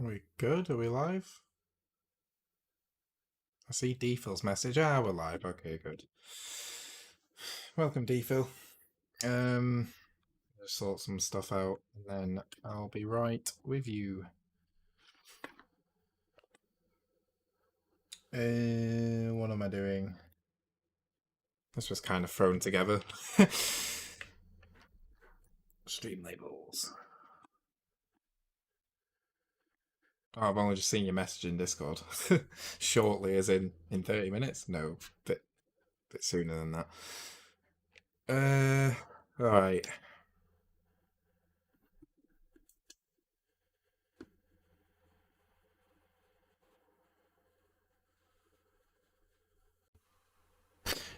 Are we good? Are we live? I see DeFil's message. Ah, we're live. Okay, good. Welcome, DeFil. Just sort some stuff out, and then I'll be right with you. What am I doing? This was kind of thrown together. Stream labels. Oh, I've only just seen your message in Discord. Shortly, as in 30 minutes? No, bit sooner than that. Alright.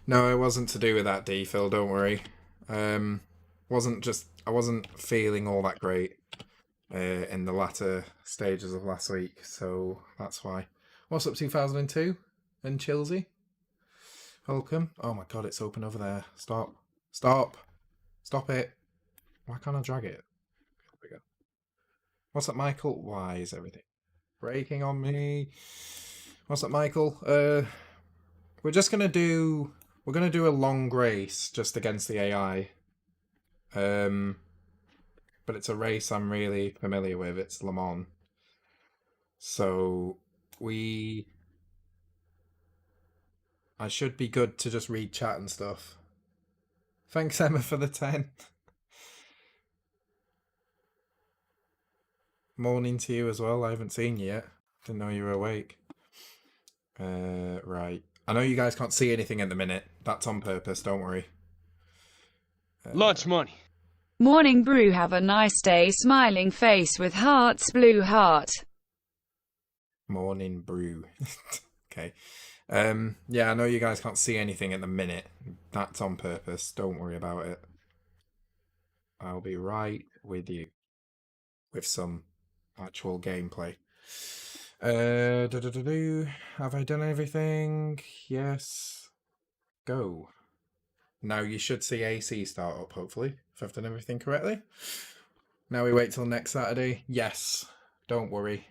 No, it wasn't to do with that, DeFil, don't worry. I wasn't feeling all that great in the latter stages of last week, so that's why. What's up, 2002 and Chilsey? Welcome. Oh my god, it's open over there. Stop. Stop. Stop it. Why can't I drag it? There we go. What's up, Michael? Why is everything breaking on me? What's up, Michael? We're gonna do a long race just against the AI. But it's a race I'm really familiar with. It's Le Mans. So I should be good to just read chat and stuff. Thanks, Emma, for the 10. Morning to you as well. I haven't seen you yet. Didn't know you were awake. Right. I know you guys can't see anything at the minute. That's on purpose, don't worry. Lunch money. Morning brew, have a nice day, smiling face with hearts, blue heart. Morning brew. Okay. Yeah, I know you guys can't see anything at the minute. That's on purpose. Don't worry about it. I'll be right with you with some actual gameplay. Have I done everything? Yes. Go. Now you should see AC start up, hopefully, if I've done everything correctly. Now we wait till next Saturday. Yes. Don't worry.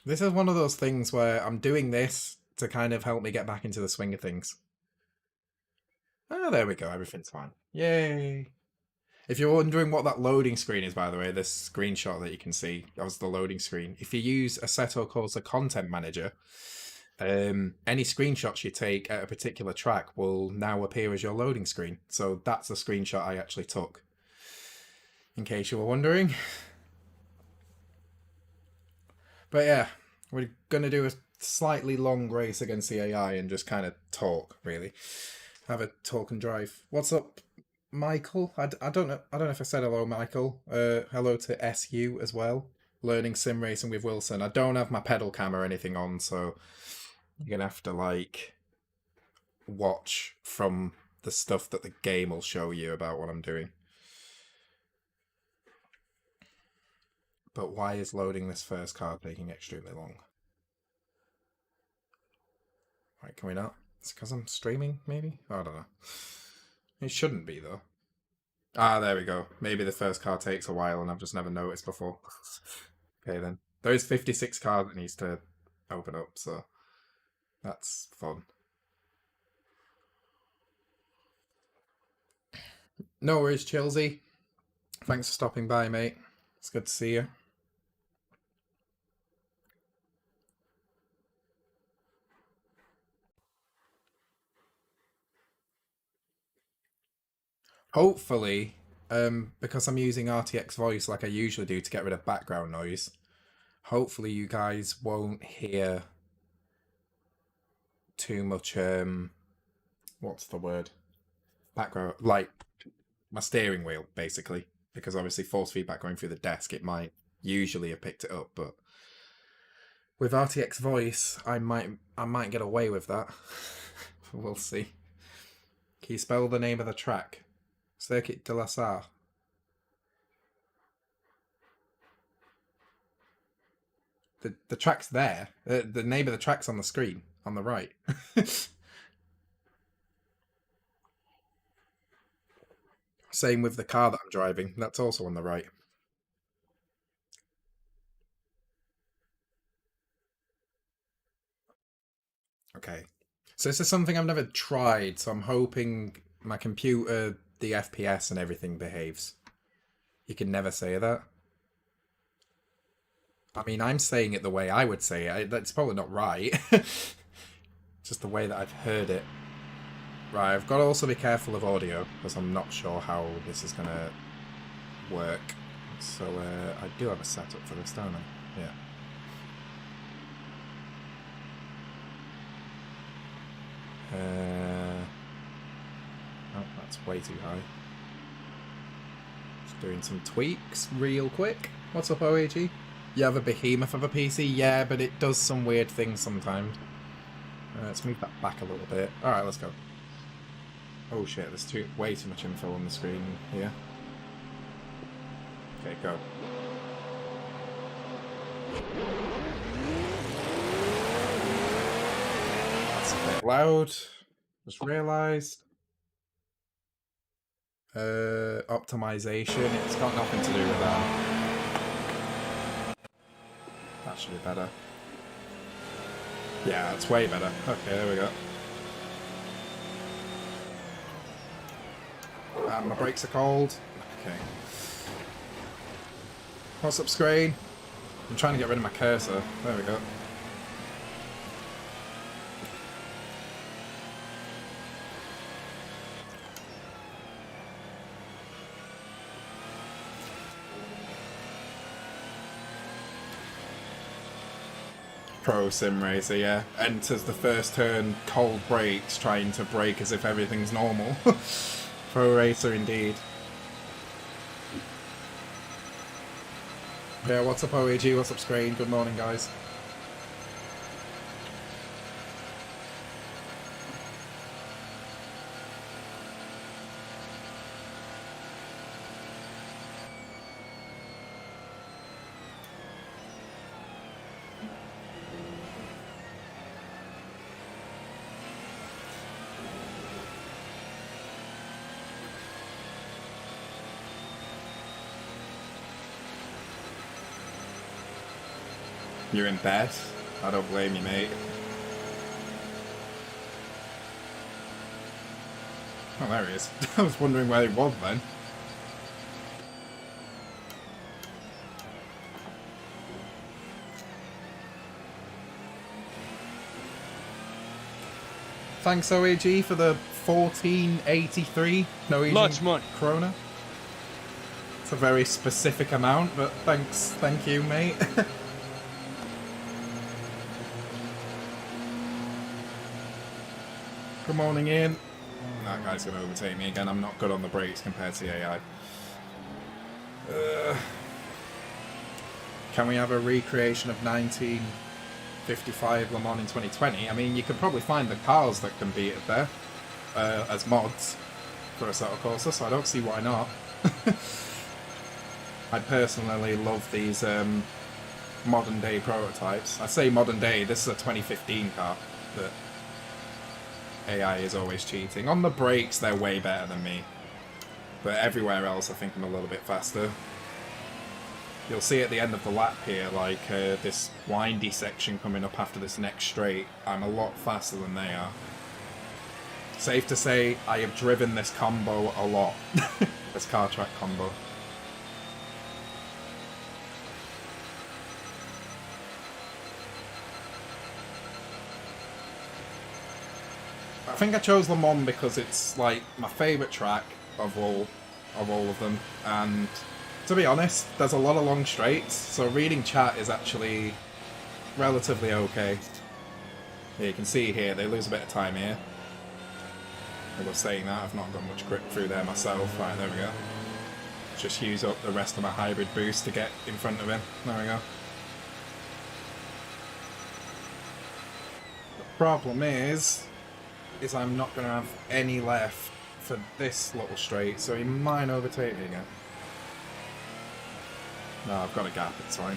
This is one of those things where I'm doing this to kind of help me get back into the swing of things. Ah, there we go. Everything's fine. Yay. If you're wondering what that loading screen is, by the way, this screenshot that you can see, that was the loading screen. If you use Assetto Corsa Content Manager, any screenshots you take at a particular track will now appear as your loading screen. So that's the screenshot I actually took, in case you were wondering. But yeah, we're going to do a slightly long race against the AI and just kind of talk, really. Have a talk and drive. What's up, Michael? I don't know if I said hello, Michael. Hello to SU as well. Learning sim racing with Wilson. I don't have my pedal cam or anything on, so you're going to have to, like, watch from the stuff that the game will show you about what I'm doing. But why is loading this first car taking extremely long? Right, can we not? It's because I'm streaming, maybe? I don't know. It shouldn't be, though. Ah, there we go. Maybe the first car takes a while and I've just never noticed before. Okay, then. There's 56 cars that needs to open up, so that's fun. No worries, Chilsey. Thanks for stopping by, mate. It's good to see you. Hopefully, because I'm using RTX voice like I usually do to get rid of background noise, hopefully you guys won't hear too much, what's the word? Background, like my steering wheel, basically. Because obviously force feedback going through the desk, it might usually have picked it up, but with RTX voice, I might get away with that. We'll see. Can you spell the name of the track? Circuit de la Sarre. The track's there. The name of the track's on the screen, on the right. Same with the car that I'm driving. That's also on the right. Okay. So this is something I've never tried, so I'm hoping my computer, the FPS and everything behaves. You can never say that. I mean, I'm saying it the way I would say it. That's probably not right. Just the way that I've heard it. Right, I've got to also be careful of audio, because I'm not sure how this is going to work. So, I do have a setup for this, don't I? Yeah. Oh, that's way too high. Just doing some tweaks real quick. What's up, OAG? You have a behemoth of a PC? Yeah, but it does some weird things sometimes. Let's move that back a little bit. Alright, let's go. Oh shit, there's way too much info on the screen here. Okay, go. That's a bit loud. Just realised. Optimization. It's got nothing to do with that. That should be better. Yeah, it's way better. Okay, there we go. And my brakes are cold. Okay. What's up, screen? I'm trying to get rid of my cursor. There we go. Pro Sim Racer, yeah. Enters the first turn, cold brakes, trying to brake as if everything's normal. Pro Racer indeed. Yeah, what's up OAG, what's up screen, good morning guys. You're in bed? I don't blame you, mate. Oh, there he is. I was wondering where he was then. Thanks OAG for the 1483 Norwegian Lots of money. krona. It's a very specific amount, but thanks, thank you, mate. Good morning, Ian. That guy's going to overtake me again. I'm not good on the brakes compared to the AI. Can we have a recreation of 1955 Le Mans in 2020? I mean, you could probably find the cars that can beat it there as mods for Assetto Corsa, so I don't see why not. I personally love these modern day prototypes. I say modern day, this is a 2015 car that AI is always cheating. On the brakes, they're way better than me. But everywhere else, I think I'm a little bit faster. You'll see at the end of the lap here, like this windy section coming up after this next straight, I'm a lot faster than they are. Safe to say, I have driven this combo a lot. This car track combo. I think I chose Le Mans because it's like my favourite track of all of them, and to be honest, there's a lot of long straights, so reading chat is actually relatively okay. Yeah, you can see here, they lose a bit of time here. I was saying that, I've not got much grip through there myself. Right, there we go. Just use up the rest of my hybrid boost to get in front of him. There we go. The problem is I'm not going to have any left for this little straight, so he might overtake me again. No, I've got a gap, it's fine.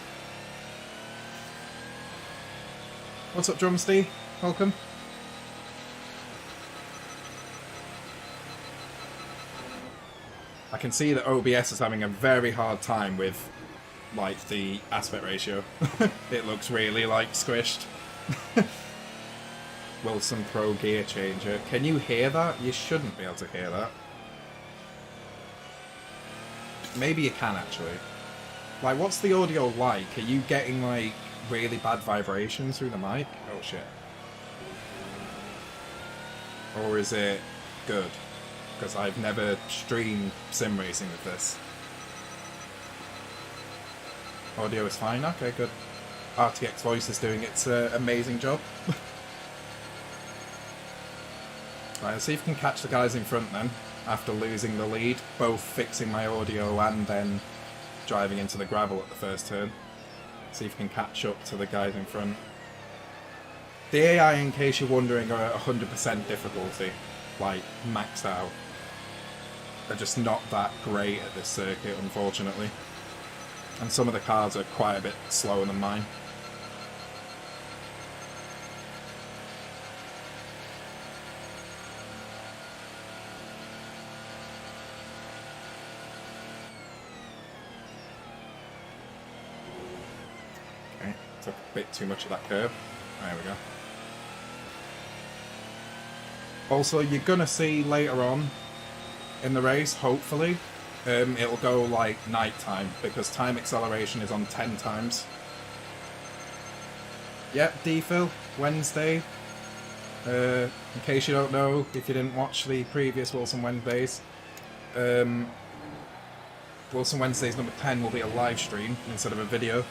What's up, Drumsty? Welcome. I can see that OBS is having a very hard time with, like, the aspect ratio. It looks really, like, squished. Wilson Pro gear changer. Can you hear that? You shouldn't be able to hear that. Maybe you can, actually. Like, what's the audio like? Are you getting, like, really bad vibrations through the mic? Oh, shit. Or is it good? Because I've never streamed sim racing with this. Audio is fine? Okay, good. RTX Voice is doing its amazing job. Right, let's see if we can catch the guys in front then, after losing the lead, both fixing my audio and then driving into the gravel at the first turn. See if we can catch up to the guys in front. The AI, in case you're wondering, are at 100% difficulty, like maxed out. They're just not that great at this circuit, unfortunately. And some of the cars are quite a bit slower than mine. Okay, took a bit too much of that curve. There we go. Also, you're gonna see later on in the race, hopefully, it'll go like night time because time acceleration is on 10 times. Yep, DeFil, Wednesday. In case you don't know, if you didn't watch the previous Wilson Wednesdays, Wilson Wednesdays number 10 will be a live stream instead of a video.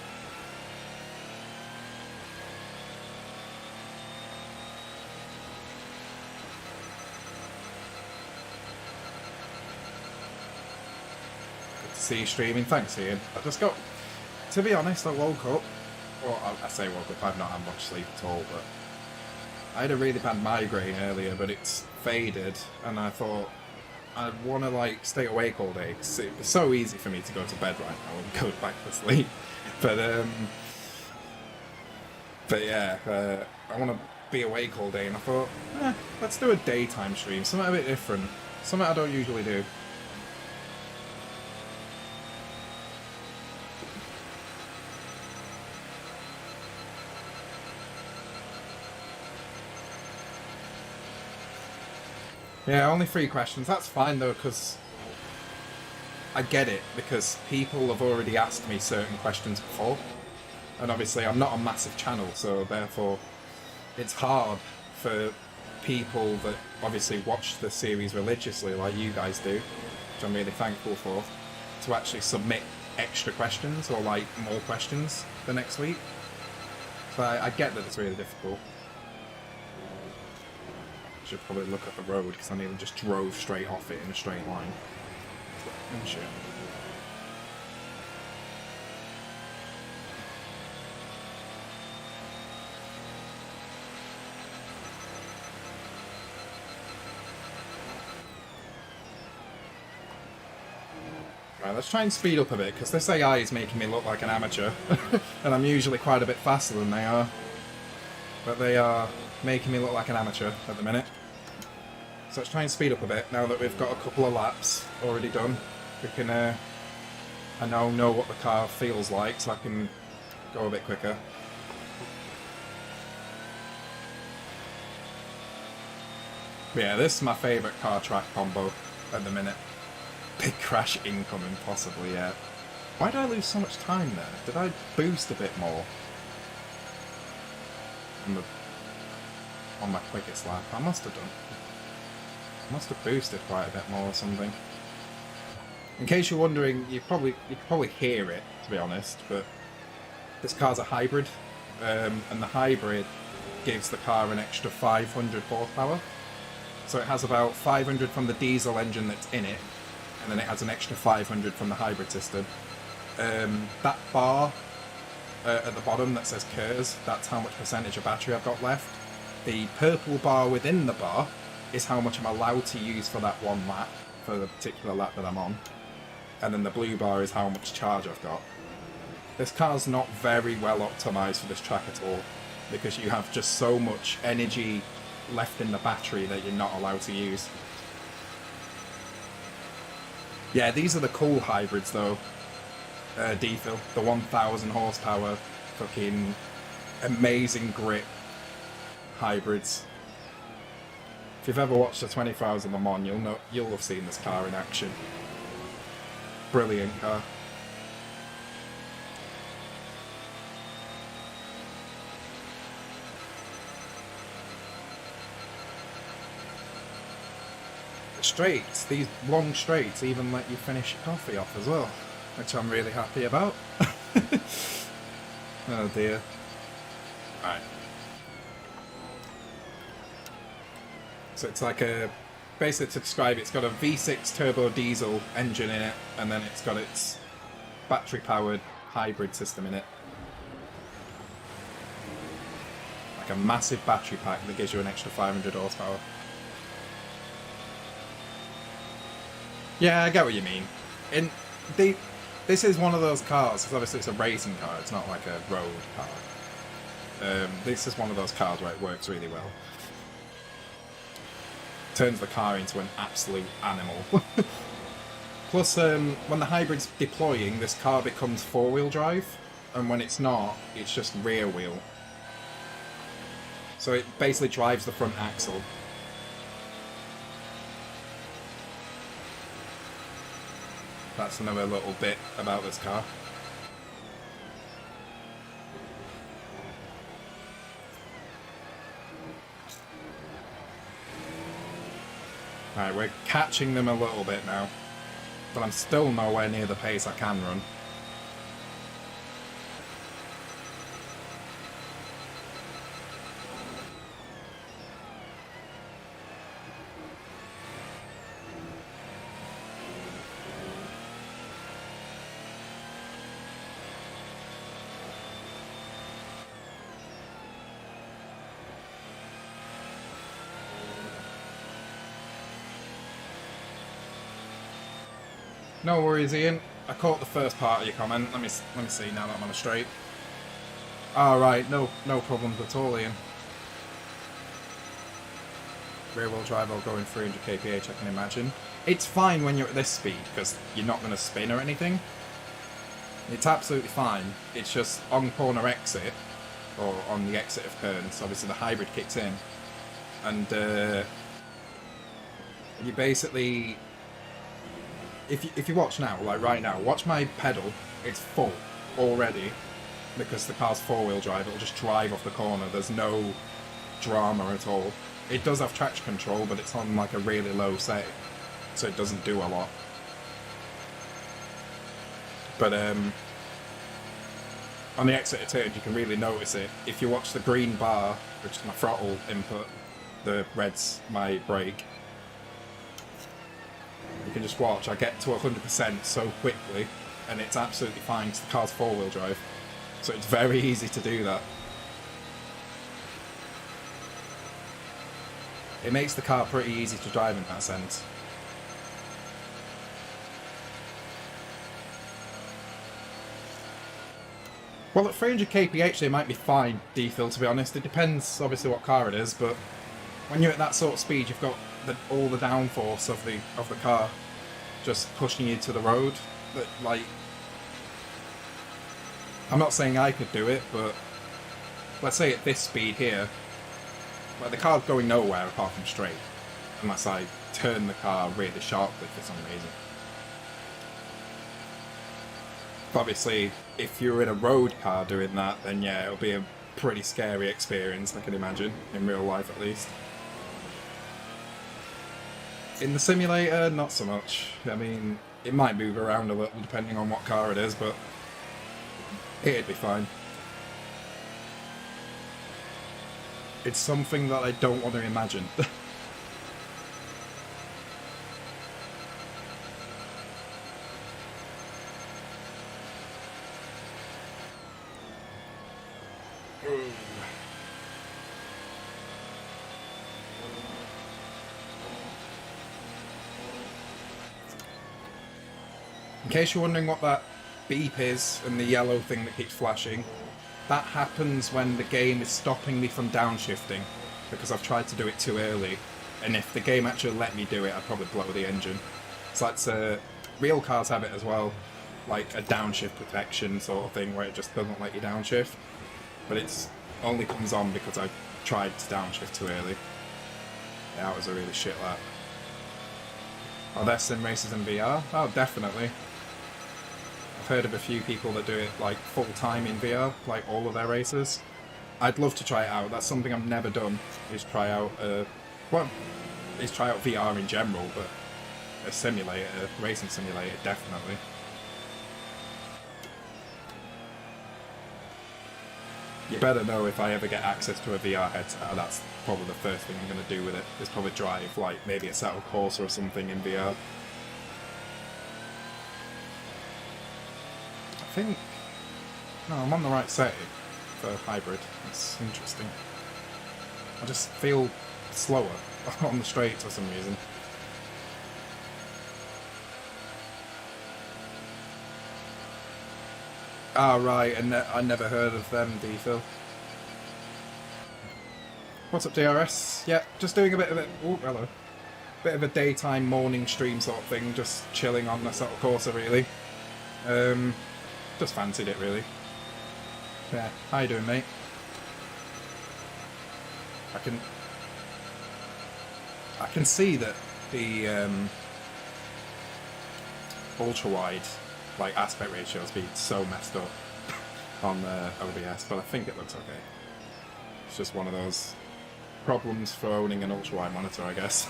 See you streaming. Thanks, Ian. I just got, to be honest, I woke up, well, I say woke up, I've not had much sleep at all, but I had a really bad migraine earlier, but it's faded, and I thought I want to, like, stay awake all day, because it's so easy for me to go to bed right now and go back to sleep, but yeah, I want to be awake all day, and I thought, let's do a daytime stream, something a bit different, something I don't usually do. Yeah, only 3 questions. That's fine though, because I get it, because people have already asked me certain questions before. And obviously I'm not a massive channel, so therefore it's hard for people that obviously watch the series religiously like you guys do, which I'm really thankful for, to actually submit extra questions or like more questions the next week. So I get that it's really difficult. Should probably look at the road because I nearly just drove straight off it in a straight line. Oh shit. Right, let's try and speed up a bit because this AI is making me look like an amateur and I'm usually quite a bit faster than they are. But they are making me look like an amateur at the minute. So let's try and speed up a bit now that we've got a couple of laps already done. We can, I now know what the car feels like, so I can go a bit quicker. But yeah, this is my favourite car track combo at the minute. Big crash incoming, possibly, yeah. Why did I lose so much time there? Did I boost a bit more? On my quickest lap? I must have done. I must have boosted quite a bit more or something. In case you're wondering, you can probably hear it, to be honest, but this car's a hybrid, and the hybrid gives the car an extra 500 horsepower. So it has about 500 from the diesel engine that's in it, and then it has an extra 500 from the hybrid system. That bar at the bottom that says KERS, that's how much percentage of battery I've got left. The purple bar within the bar is how much I'm allowed to use for that one lap, for the particular lap that I'm on. And then the blue bar is how much charge I've got. This car's not very well optimised for this track at all, because you have just so much energy left in the battery that you're not allowed to use. Yeah, these are the cool hybrids though. DeFil, the 1000 horsepower, fucking amazing grip hybrids. you've ever watched the 24 Hours of Le Mans, you'll have seen this car in action. Brilliant car. Straights, these long straights even let you finish your coffee off as well, which I'm really happy about. Oh dear. Right. So it's like a, basically to describe it, it's got a V6 turbo diesel engine in it, and then it's got its battery powered hybrid system in it. Like a massive battery pack that gives you an extra 500 horsepower. Yeah, I get what you mean. This is one of those cars, because obviously it's a racing car, it's not like a road car. This is one of those cars where it works really well. Turns the car into an absolute animal. Plus, when the hybrid's deploying, this car becomes four-wheel drive, and when it's not, it's just rear wheel. So it basically drives the front axle. That's another little bit about this car. Alright, we're catching them a little bit now, but I'm still nowhere near the pace I can run. No worries, Ian. I caught the first part of your comment. Let me see now that I'm on a straight. Alright, no problems at all, Ian. Rear wheel drive or going 300 kph, I can imagine. It's fine when you're at this speed, because you're not going to spin or anything. It's absolutely fine. It's just on corner exit, or on the exit of turns, obviously the hybrid kicks in. And you basically... If you watch now, like right now, watch my pedal, it's full already, because the car's four-wheel drive, it'll just drive off the corner, there's no drama at all. It does have traction control, but it's on like a really low setting, so it doesn't do a lot. But on the exit of turn, you can really notice it. If you watch the green bar, which is my throttle input, the red's my brake, you can just watch, I get to 100% so quickly, and it's absolutely fine because the car's four-wheel drive. So it's very easy to do that. It makes the car pretty easy to drive in that sense. Well, at 300 kph they might be fine, DeFil, to be honest. It depends, obviously, what car it is, but when you're at that sort of speed, you've got all the downforce of the car just pushing you to the road. But like, I'm not saying I could do it, but let's say at this speed here, like the car's going nowhere apart from straight, unless I turn the car really sharply for some reason. But obviously, if you're in a road car doing that, then yeah, it'll be a pretty scary experience, I can imagine, in real life at least. In the simulator, not so much. I mean, it might move around a little depending on what car it is, but it'd be fine. It's something that I don't want to imagine. In case you're wondering what that beep is and the yellow thing that keeps flashing, that happens when the game is stopping me from downshifting, because I've tried to do it too early, and if the game actually let me do it, I'd probably blow the engine. So that's real cars have it as well, like a downshift protection sort of thing, where it just doesn't let you downshift, but it's only comes on because I tried to downshift too early. Yeah, that was a really shit lap. Are there sim races in VR? Oh, definitely. I've heard of a few people that do it like full time in VR, like all of their races. I'd love to try it out. That's something I've never done. Is try out try out VR in general, but a simulator, a racing simulator, definitely. You better know if I ever get access to a VR headset, that's probably the first thing I'm going to do with it, is probably drive, like, maybe a Assetto Corsa or something in VR. I think... No, I'm on the right setting for hybrid. That's interesting. I just feel slower on the straight for some reason. Ah, right, and I never heard of them, DeFil. What's up, DRS? Yeah, just doing a bit of it. Oh, hello. Bit of a daytime morning stream sort of thing, just chilling on the Assetto Corsa, really. Just fancied it, really. Yeah, how you doing, mate? I can see that the ultra wide like aspect ratio has been so messed up on the OBS, but I think it looks okay. It's just one of those problems for owning an ultra wide monitor, I guess.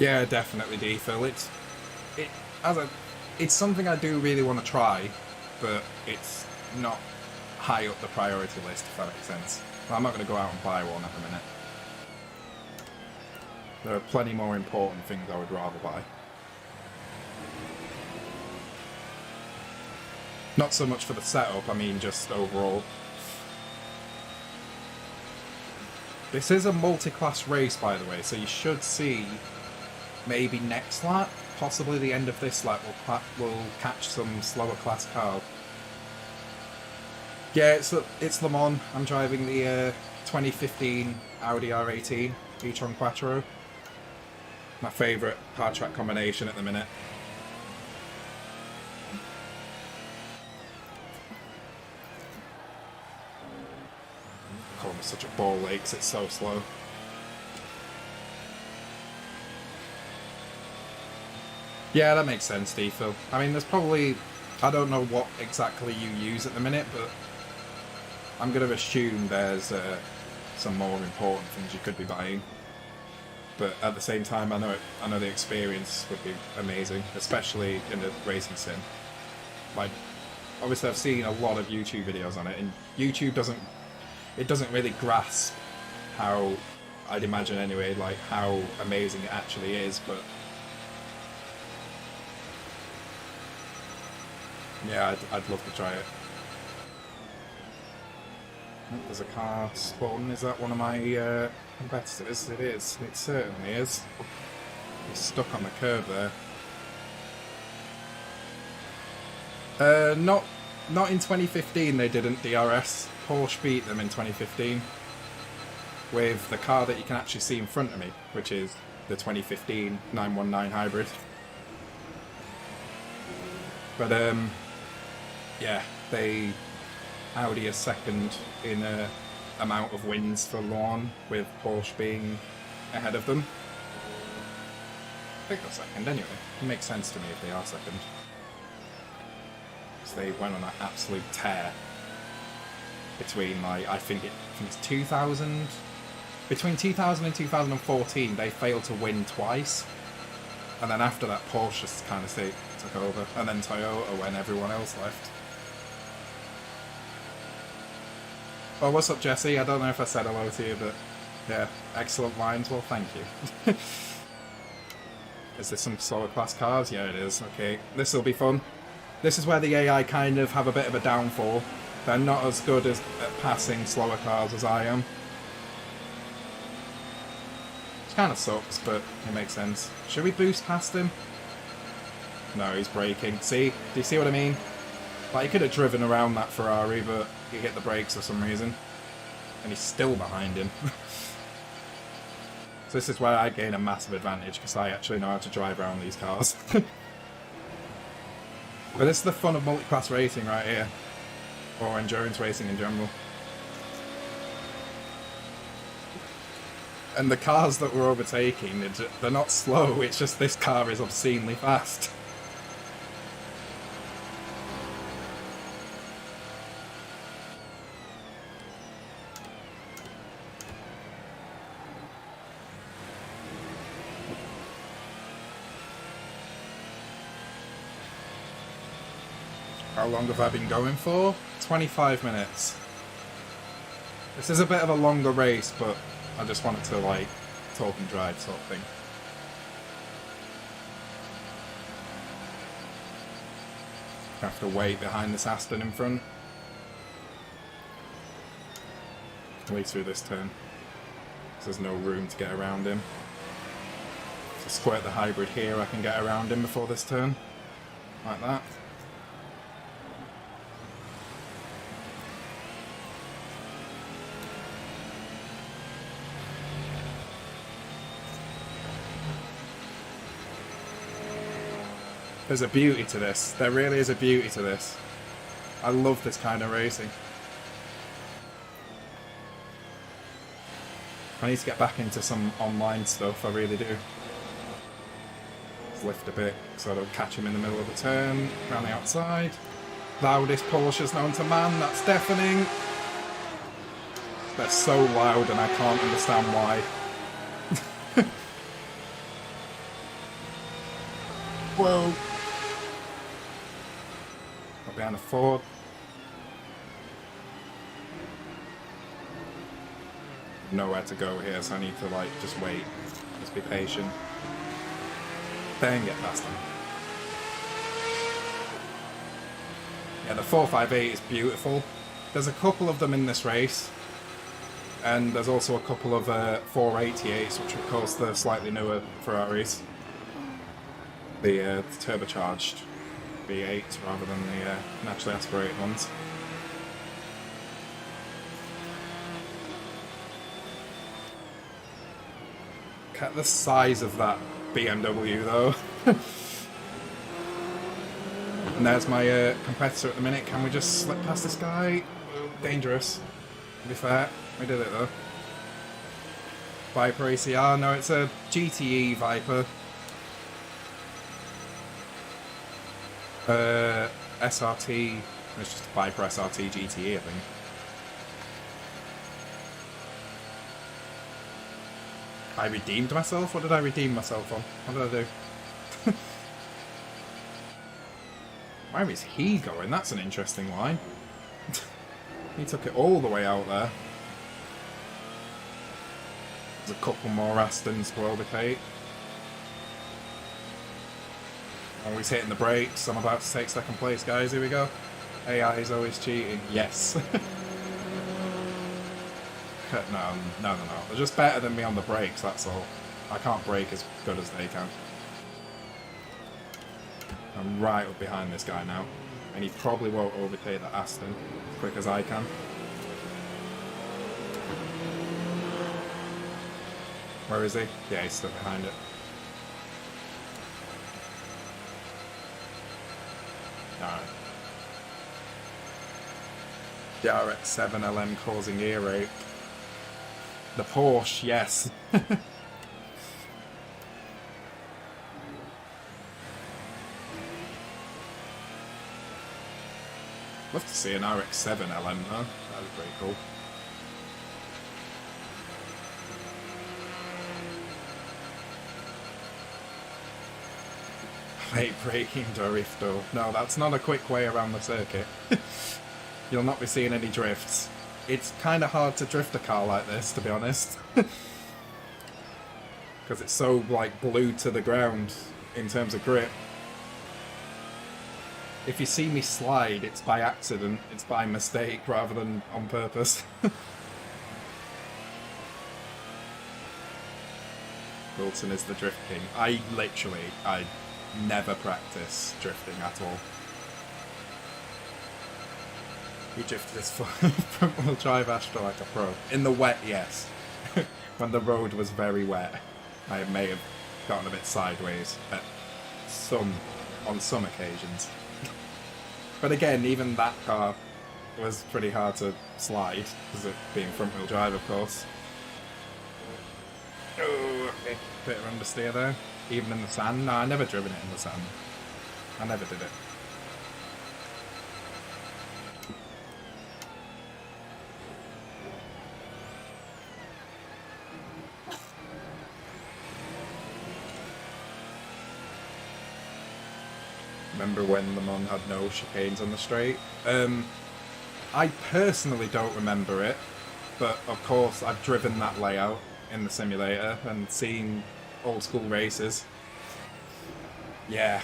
Yeah, definitely, DeFil. It's something I do really want to try, but it's not high up the priority list, if that makes sense. Well, I'm not going to go out and buy one at the minute. There are plenty more important things I would rather buy. Not so much for the setup, I mean just overall. This is a multi-class race, by the way, so you should see maybe next lap, possibly the end of this lap, we'll catch some slower class cars. Yeah, it's Le Mans. I'm driving the 2015 Audi R18 e-tron Quattro. My favourite hard track combination at the minute. Call me such a ball lake, 'cause it's so slow. Yeah, that makes sense, DeFil. I mean, there's probably... I don't know what exactly you use at the minute, but I'm going to assume there's some more important things you could be buying. But at the same time, I know the experience would be amazing, especially in the racing sim. Like, obviously, I've seen a lot of YouTube videos on it, and YouTube doesn't really grasp how, I'd imagine anyway, like how amazing it actually is. But yeah, I'd love to try it. Oh, there's a car spawn. Is that one of my competitors? It is. It certainly is. He's stuck on the curb there. Not in 2015 they didn't, DRS. Porsche beat them in 2015 with the car that you can actually see in front of me, which is the 2015 919 hybrid. But yeah, Audi is second in amount of wins for Le Mans, with Porsche being ahead of them. I think they're second anyway. It makes sense to me if they are second. Because they went on an absolute tear between, like, I think it's 2000... Between 2000 and 2014, they failed to win twice. And then after that, Porsche just kind of took over. And then Toyota when everyone else left. Oh, what's up, Jesse? I don't know if I said hello to you, but yeah, excellent lines. Well, thank you. Is this some slower class cars? Yeah, it is. Okay, this will be fun. This is where the AI kind of have a bit of a downfall. They're not as good at passing slower cars as I am. Which kind of sucks, but it makes sense. Should we boost past him? No, he's braking. See? Do you see what I mean? Like, he could have driven around that Ferrari, but he hit the brakes for some reason. And he's still behind him. So this is where I gain a massive advantage, because I actually know how to drive around these cars. But this is the fun of multi-class racing right here. or endurance racing in general. And the cars that we're overtaking, they're not slow, it's just this car is obscenely fast. How long have I been going for? 25 minutes. This is a bit of a longer race, but I just wanted to, like, talk and drive sort of thing. Have to wait behind this Aston in front. Way through this turn. There's no room to get around him. To squirt the hybrid here, I can get around him before this turn. Like that. There's a beauty to this. There really is a beauty to this. I love this kind of racing. I need to get back into some online stuff, I really do. Let's lift a bit so I don't catch him in the middle of the turn. Around the outside. Loudest Porsches known to man, that's deafening. They're so loud and I can't understand why. Whoa. Got behind a Ford. Nowhere to go here, so I need to, like, just wait. Just be patient. Then get past them. Yeah, the 458 is beautiful. There's a couple of them in this race. And there's also a couple of 488s, which are, of course, the slightly newer Ferraris. The turbocharged V8s rather than the naturally aspirated ones. Look at the size of that BMW though. And there's my competitor at the minute. Can we just slip past this guy? Dangerous. To be fair, we did it though. Viper ACR, no, it's a GTE Viper. SRT, it's just a Viper SRT GTE, I think. I redeemed myself? What did I redeem myself on? What did I do? Where is he going? That's an interesting line. He took it all the way out there. There's a couple more Astons to overtake. Always hitting the brakes. I'm about to take second place, guys. Here we go. AI is always cheating. Yes. No. They're just better than me on the brakes, that's all. I can't brake as good as they can. I'm right up behind this guy now. And he probably won't overtake that Aston as quick as I can. Where is he? Yeah, he's still behind it. Alright. The RX-7 LM causing earache. The Porsche, yes. Love to see an RX-7 LM though. That'd be pretty cool. Late braking Dorifto. No, that's not a quick way around the circuit. You'll not be seeing any drifts. It's kind of hard to drift a car like this, to be honest. Because it's so, like, glued to the ground in terms of grip. If you see me slide, it's by accident. It's by mistake rather than on purpose. Wilson is the drift king. I never practice drifting at all. He drifted his front-wheel drive Astra like a pro. In the wet, yes. When the road was very wet, I may have gotten a bit sideways on some occasions. But again, even that car was pretty hard to slide, because it being front-wheel drive, of course. Oh, okay. Bit of understeer there. Even in the sand. No, I never driven it in the sand. I never did it. Remember when Le Mans had no chicanes on the straight? I personally don't remember it, but of course I've driven that layout in the simulator and seen old school races. Yeah.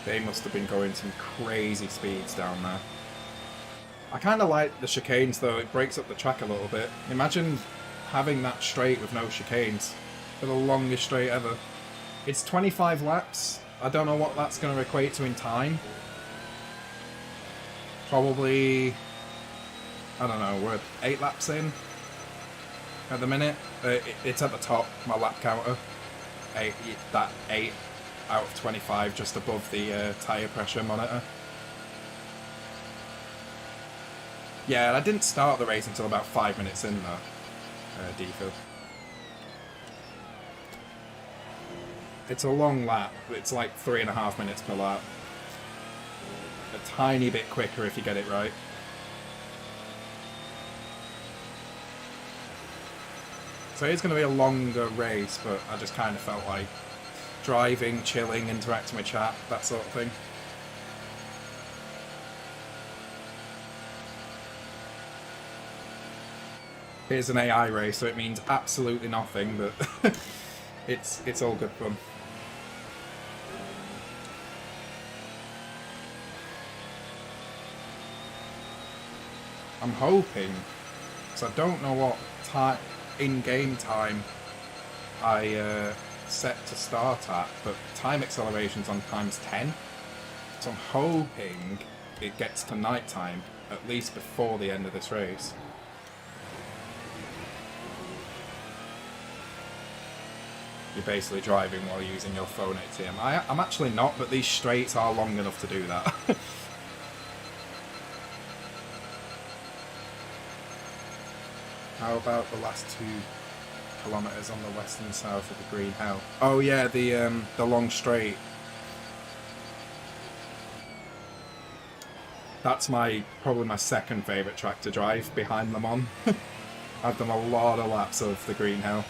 They must have been going some crazy speeds down there. I kind of like the chicanes though, it breaks up the track a little bit. Imagine having that straight with no chicanes for the longest straight ever. It's 25 laps. I don't know what that's going to equate to in time. Probably, I don't know, we're 8 laps in at the minute. It's at the top, my lap counter. That 8 out of 25 just above the tyre pressure monitor. Yeah, I didn't start the race until about 5 minutes in though, DeFil. It's a long lap. It's like 3.5 minutes per lap. A tiny bit quicker if you get it right. So it's going to be a longer race, but I just kind of felt like driving, chilling, interacting with chat, that sort of thing. Here's an AI race, so it means absolutely nothing, but it's all good fun. I'm hoping, because I don't know what in-game time I set to start at, but time acceleration's on ×10, so I'm hoping it gets to night time, at least before the end of this race. You're basically driving while using your phone ATM. I'm actually not, but these straights are long enough to do that. How about the last 2 kilometers on the west and south of the Green Hell? Oh yeah, the long straight. That's probably my second favourite track to drive behind Le Mans. I've done a lot of laps of the Green Hell.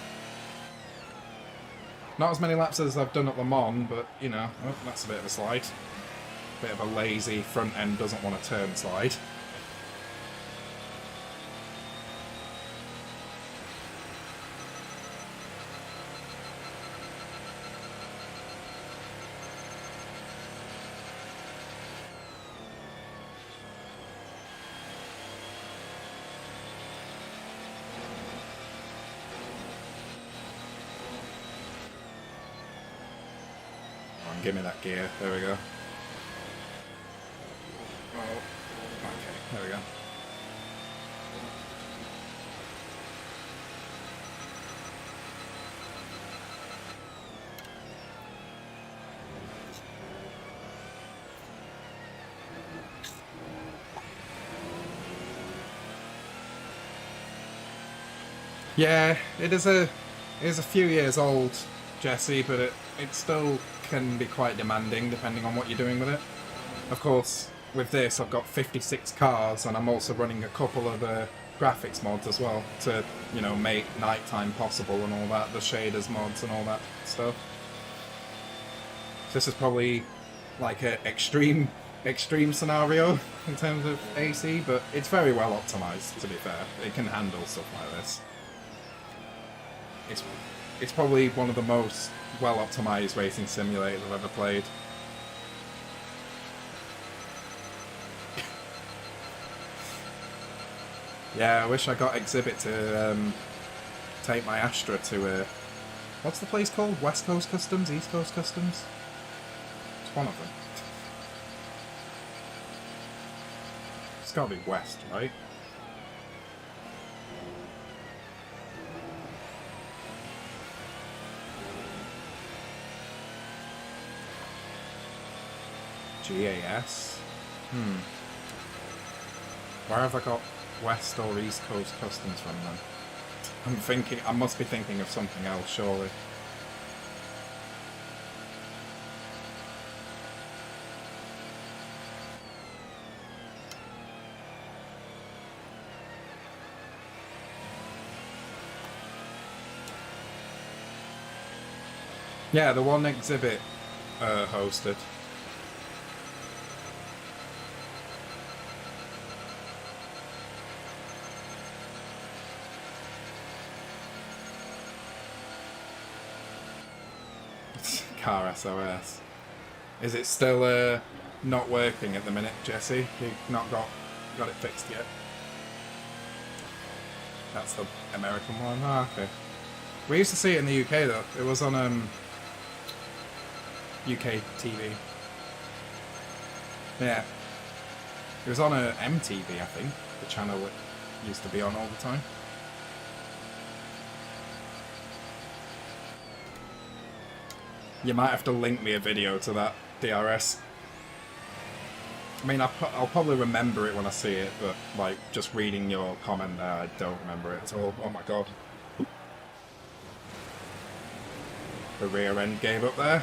Not as many laps as I've done at Le Mans, but you know, oh, that's a bit of a slide. Bit of a lazy front end doesn't want to turn slide. Give me that gear. There we go. Oh, okay. There we go. Yeah, it is a few years old, Jesse, but it still can be quite demanding depending on what you're doing with it. Of course, with this I've got 56 cars and I'm also running a couple of graphics mods as well to, you know, make nighttime possible and all that, the shaders mods and all that stuff. This is probably like an extreme scenario in terms of AC, but it's very well optimized, to be fair. It can handle stuff like this. It's probably one of the most well-optimized racing simulators I've ever played. Yeah, I wish I got Exhibit to take my Astra to, what's the place called? West Coast Customs? East Coast Customs? It's one of them. It's gotta be West, right? GAS? Where have I got West or East Coast customs from then? I'm thinking, I must be thinking of something else, surely. Yeah, the one exhibit hosted. Car SOS. Is it still not working at the minute, Jesse? You've not got it fixed yet? That's the American one? Ah, okay. We used to see it in the UK though. It was on UK TV. Yeah. It was on MTV, I think. The channel it used to be on all the time. You might have to link me a video to that DRS. I mean, I'll probably remember it when I see it, but like just reading your comment there, I don't remember it at all. Oh my god. The rear end gave up there.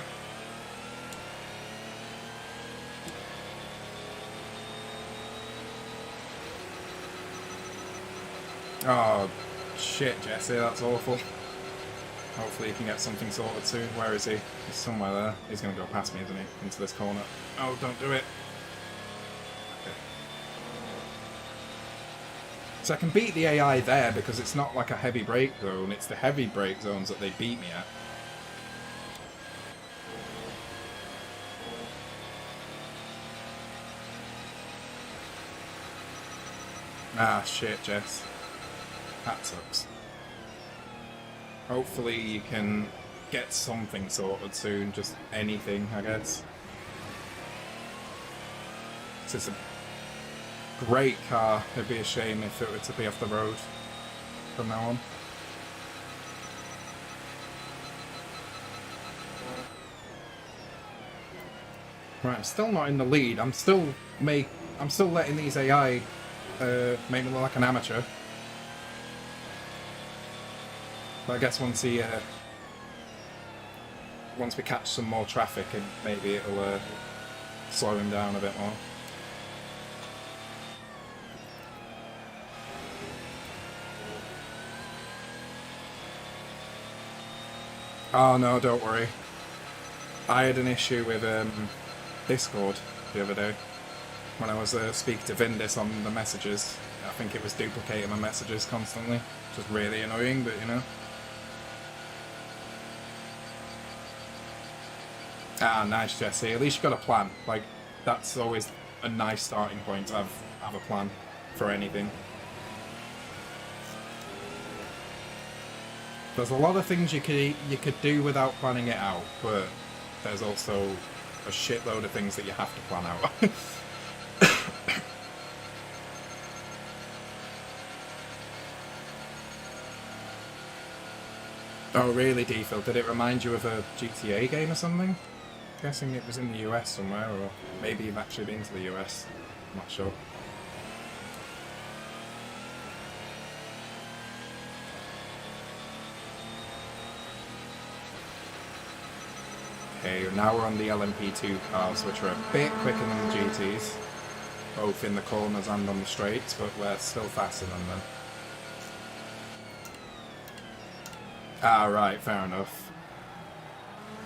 Oh, shit, Jesse, that's awful. Hopefully he can get something sorted soon. Where is he? He's somewhere there. He's going to go past me, isn't he? Into this corner. Oh, don't do it. Okay. So I can beat the AI there because it's not like a heavy brake zone. It's the heavy brake zones that they beat me at. Ah, shit, Jess. That sucks. Hopefully you can get something sorted soon, just anything, I guess. It's a great car. It'd be a shame if it were to be off the road from now on. Right, I'm still not in the lead. I'm still letting these AI make me look like an amateur. But I guess once we catch some more traffic, and maybe it'll slow him down a bit more. Oh no, don't worry. I had an issue with Discord the other day when I was speaking to Vindis on the messages. I think it was duplicating my messages constantly, which was really annoying, but you know. Ah, nice, Jesse. At least you got a plan. Like, that's always a nice starting point to have a plan for anything. There's a lot of things you could do without planning it out, but there's also a shitload of things that you have to plan out. Oh really, DeFil? Did it remind you of a GTA game or something? I'm guessing it was in the US somewhere, or maybe you've actually been to the US. I'm not sure. Okay, now we're on the LMP2 cars, which are a bit quicker than the GTs, both in the corners and on the straights, but we're still faster than them. Ah, right, fair enough.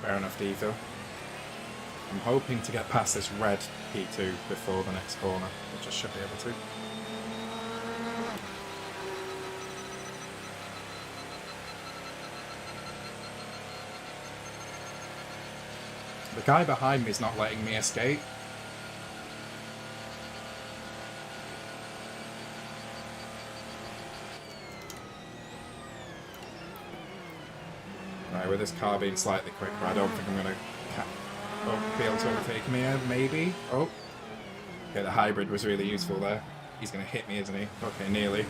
Fair enough, DeFil. I'm hoping to get past this red P2 before the next corner, which I should be able to. The guy behind me is not letting me escape. Right, with this car being slightly quicker, I don't think I'm going to be able to overtake me, maybe? Oh. Okay, the hybrid was really useful there. He's going to hit me, isn't he? Okay, nearly.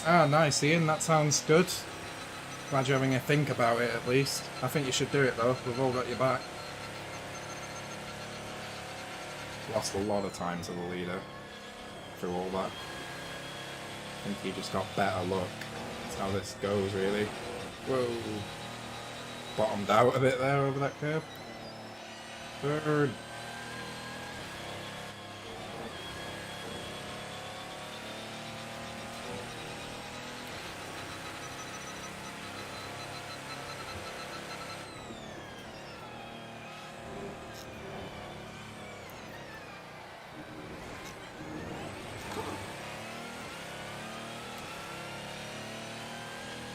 Ah, nice, Ian. That sounds good. Glad you're having a think about it at least. I think you should do it though. We've all got your back. Lost a lot of time to the leader through all that. I think he just got better luck. That's how this goes, really. Whoa. Bottomed out a bit there over that curb. Third.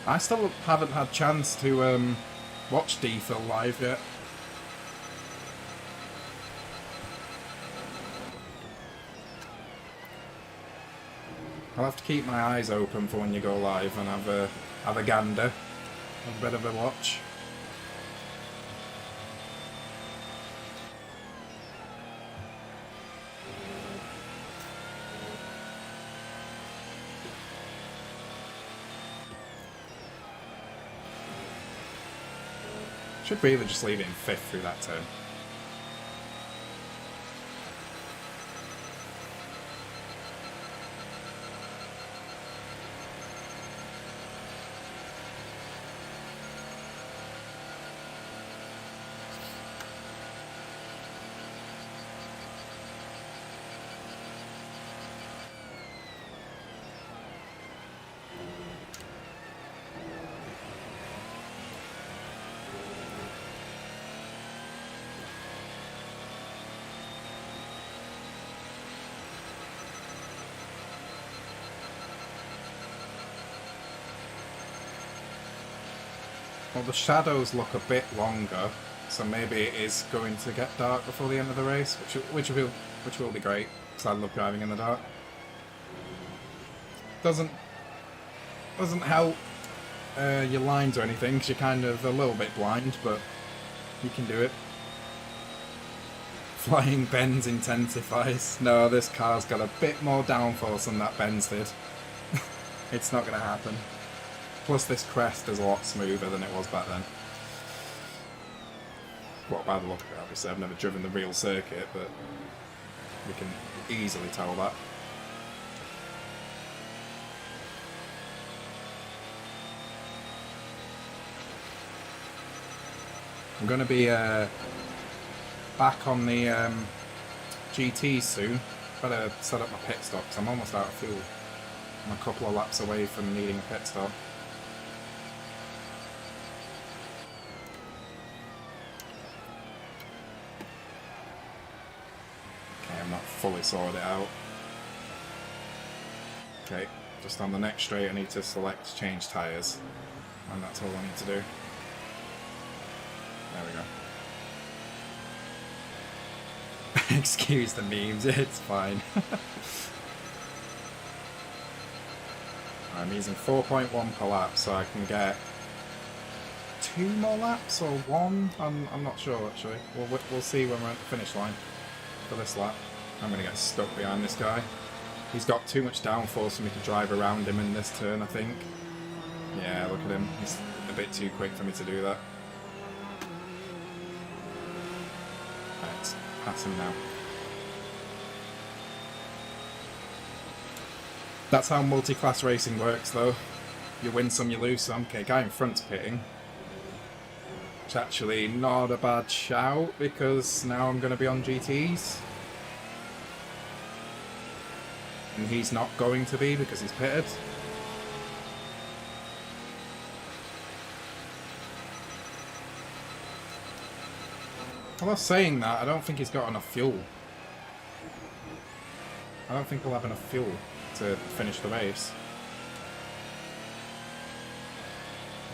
I still haven't had chance to watch DeFil live yet. I'll have to keep my eyes open for when you go live and have a gander, have a bit of a watch. Should really just leave it in 5th through that turn. Well, the shadows look a bit longer, so maybe it is going to get dark before the end of the race, which will be great, because I love driving in the dark. Doesn't help your lines or anything, because you're kind of a little bit blind, but you can do it. Flying bends intensifies. No, this car's got a bit more downforce than that Benz did. It's not going to happen. Plus this crest is a lot smoother than it was back then. Well, by the look of it, obviously I've never driven the real circuit, but you can easily tell that. I'm going to be back on the GTs soon. Better set up my pit stop because I'm almost out of fuel. I'm a couple of laps away from needing a pit stop. Okay, I'm not fully sorted it out. Okay, just on the next straight I need to select change tyres. And that's all I need to do. There we go. Excuse the memes, it's fine. I'm using 4.1 per lap, so I can get 2 more laps or 1? I'm not sure actually. We'll see when we're at the finish line for this lap. I'm going to get stuck behind this guy. He's got too much downforce for me to drive around him in this turn, I think. Yeah, look at him. He's a bit too quick for me to do that. Let's pass him now. That's how multi-class racing works though. You win some, you lose some. Okay, guy in front's pitting. It's actually not a bad shout because now I'm going to be on GTs. And he's not going to be because he's pitted. Although saying that, I don't think he's got enough fuel. I don't think he'll have enough fuel to finish the race.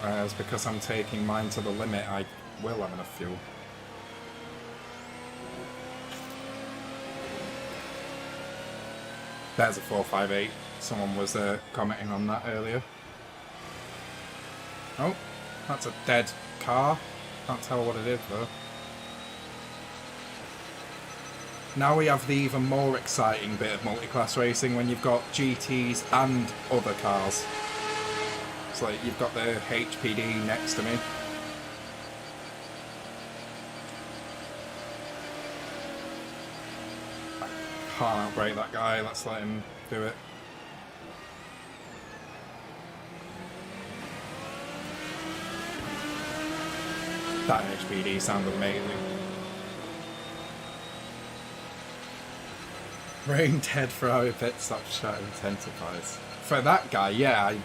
Whereas because I'm taking mine to the limit, I will have enough fuel. There's a 458. Someone was commenting on that earlier. Oh, that's a dead car. Can't tell what it is though. Now we have the even more exciting bit of multi-class racing when you've got GTs and other cars. It's like you've got the HPD next to me. I can't outbrake that guy, let's let him do it. That HPD sounded amazing. Rain dead for our pit stop shot intensifies. For that guy, yeah, I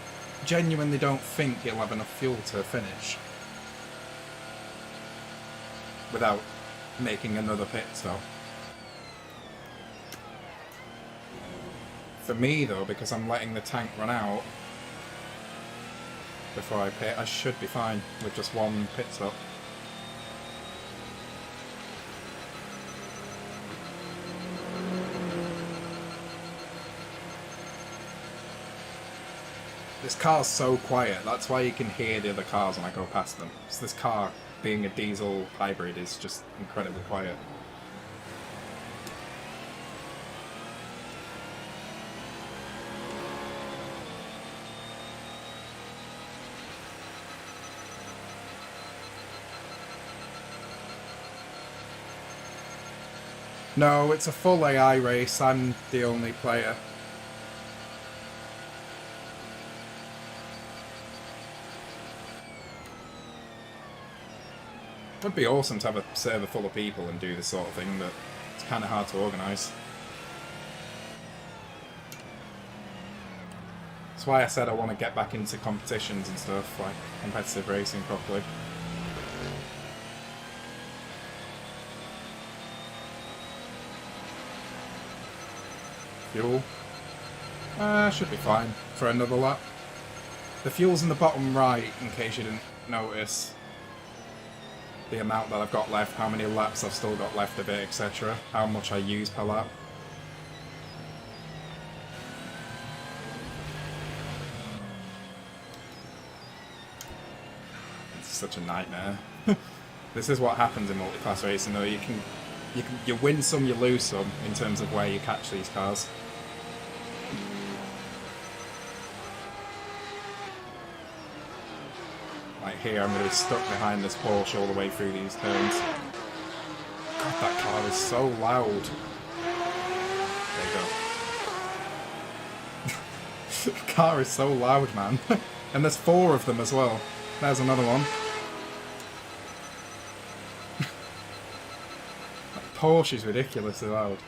genuinely don't think he'll have enough fuel to finish without making another pit stop. For me though, because I'm letting the tank run out before I pit, I should be fine with just one pit stop. This car's so quiet, that's why you can hear the other cars when I go past them. So this car, being a diesel hybrid, is just incredibly quiet. No, it's a full AI race, I'm the only player. It would be awesome to have a server full of people and do this sort of thing, but it's kind of hard to organise. That's why I said I want to get back into competitions and stuff, like competitive racing properly. Fuel. Should be fine for another lap. The fuel's in the bottom right, in case you didn't notice. The amount that I've got left, how many laps I've still got left of it, etc. How much I use per lap. It's such a nightmare. This is what happens in multi-class racing though, you win some, you lose some, in terms of where you catch these cars. Like here, I'm going to be stuck behind this Porsche all the way through these turns. God, that car is so loud. There you go. The car is so loud, man. And there's 4 of them as well. There's another one. That Porsche is ridiculously loud.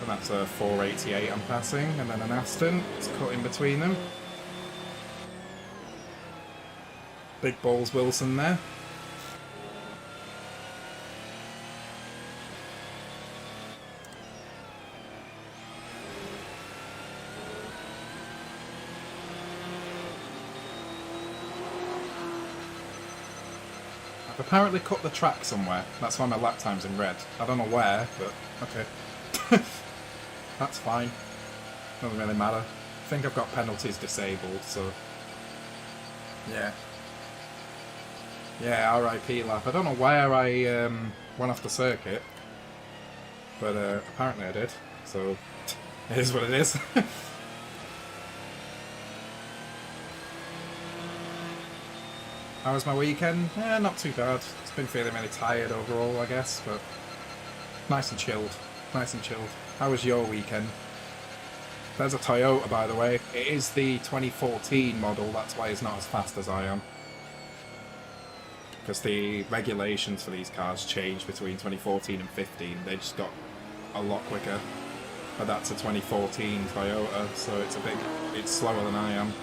And that's a 488 I'm passing, and then an Aston. It's cut in between them. Big balls Wilson there. I've apparently cut the track somewhere. That's why my lap time's in red. I don't know where, but okay. That's fine. Doesn't really matter. I think I've got penalties disabled, so... Yeah. Yeah, RIP lap. I don't know where I went off the circuit, but apparently I did, so it is what it is. How was my weekend? Not too bad. It's been feeling really tired overall, I guess, but nice and chilled. Nice and chilled. How was your weekend? There's a Toyota, by the way. It is the 2014 model, that's why it's not as fast as I am. Because the regulations for these cars changed between 2014 and 15. They just got a lot quicker. But that's a 2014 Toyota, so it's slower than I am.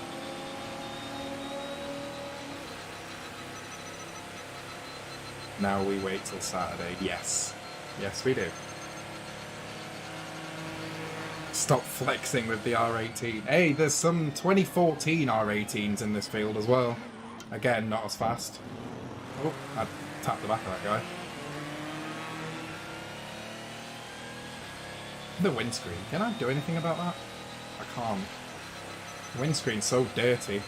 Now we wait till Saturday. Yes. Yes, we do. Stop flexing with the R18. Hey, there's some 2014 R18s in this field as well. Again, not as fast. Oh, I tapped the back of that guy. The windscreen. Can I do anything about that? I can't. The windscreen's so dirty.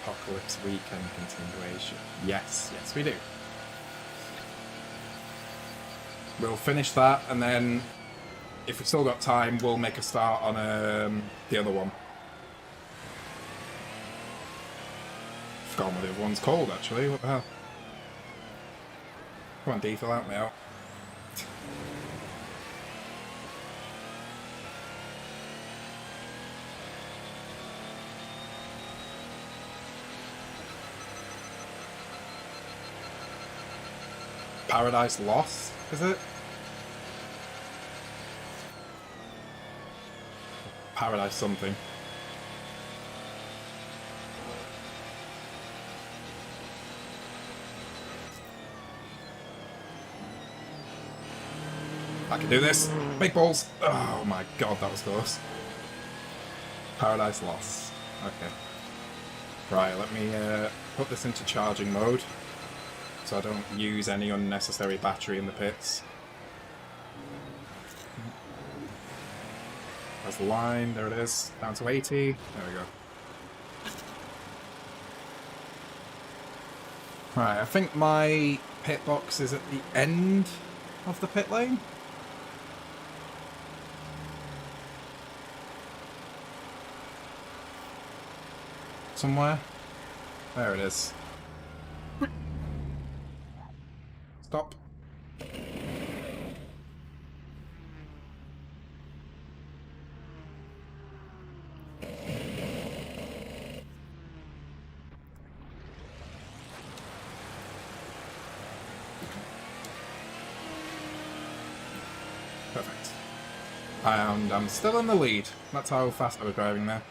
Apocalypse weekend continuation. Yes, yes we do. we'll finish that, and then if we've still got time, we'll make a start on the other one. Forgotten what the other one's called, actually. What the hell? Come on, DeFil, help me out. Paradise Lost, is it? Paradise something. I can do this. Big balls. Oh my god, that was close. Paradise Lost. Okay. Right, let me put this into charging mode, so I don't use any unnecessary battery in the pits. There's the line, there it is, down to 80, there we go. Right, I think my pit box is at the end of the pit lane. Somewhere. There it is. Stop. Perfect. And I'm still in the lead. That's how fast I was driving there.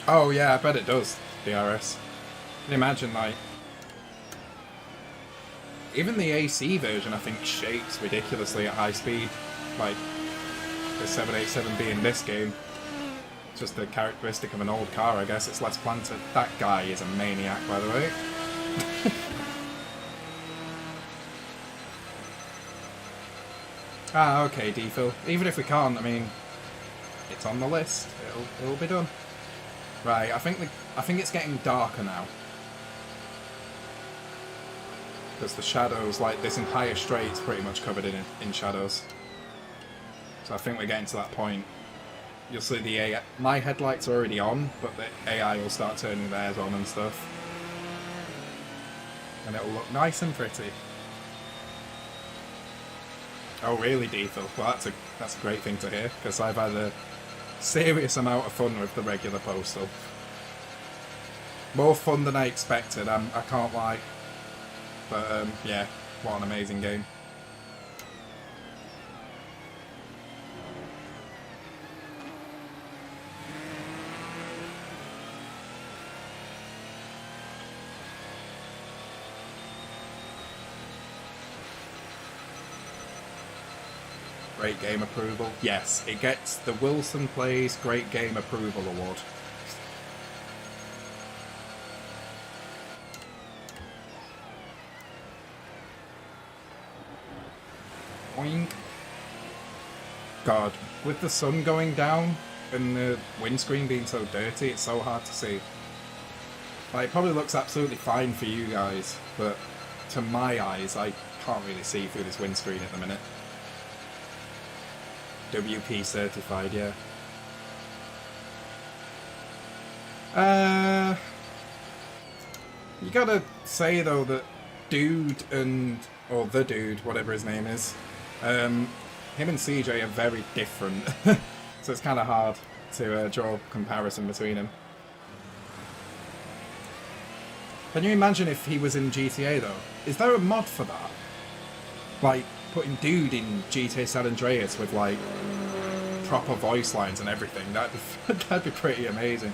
Oh yeah, I bet it does, the RS. Can you imagine, like... Even the AC version, I think, shakes ridiculously at high speed. Like, the 787B in this game. It's just a characteristic of an old car, I guess. It's less planted. That guy is a maniac, by the way. Ah, okay, DeFil. Even if we can't, I mean... It's on the list. It'll be done. Right, I think it's getting darker now. Because the shadows, like this entire straight's pretty much covered in shadows. So I think we're getting to that point. You'll see the AI, my headlights are already on, but the AI will start turning theirs on and stuff. And it'll look nice and pretty. Oh really, DeFil? Well, that's a great thing to hear, because I've had a serious amount of fun with the regular Postal. More fun than I expected, I can't lie. But yeah, what an amazing game. Great game approval. Yes, it gets the Wilson Plays Great Game Approval Award. Boing. God, with the sun going down and the windscreen being so dirty, it's so hard to see. Like, it probably looks absolutely fine for you guys, but to my eyes, I can't really see through this windscreen at the minute. WP certified, yeah. You gotta say though that Dude or the Dude, whatever his name is, him and CJ are very different, so it's kind of hard to draw a comparison between them. Can you imagine if he was in GTA though? Is there a mod for that? Like, putting Dude in GTA San Andreas with like proper voice lines and everything, that'd be pretty amazing.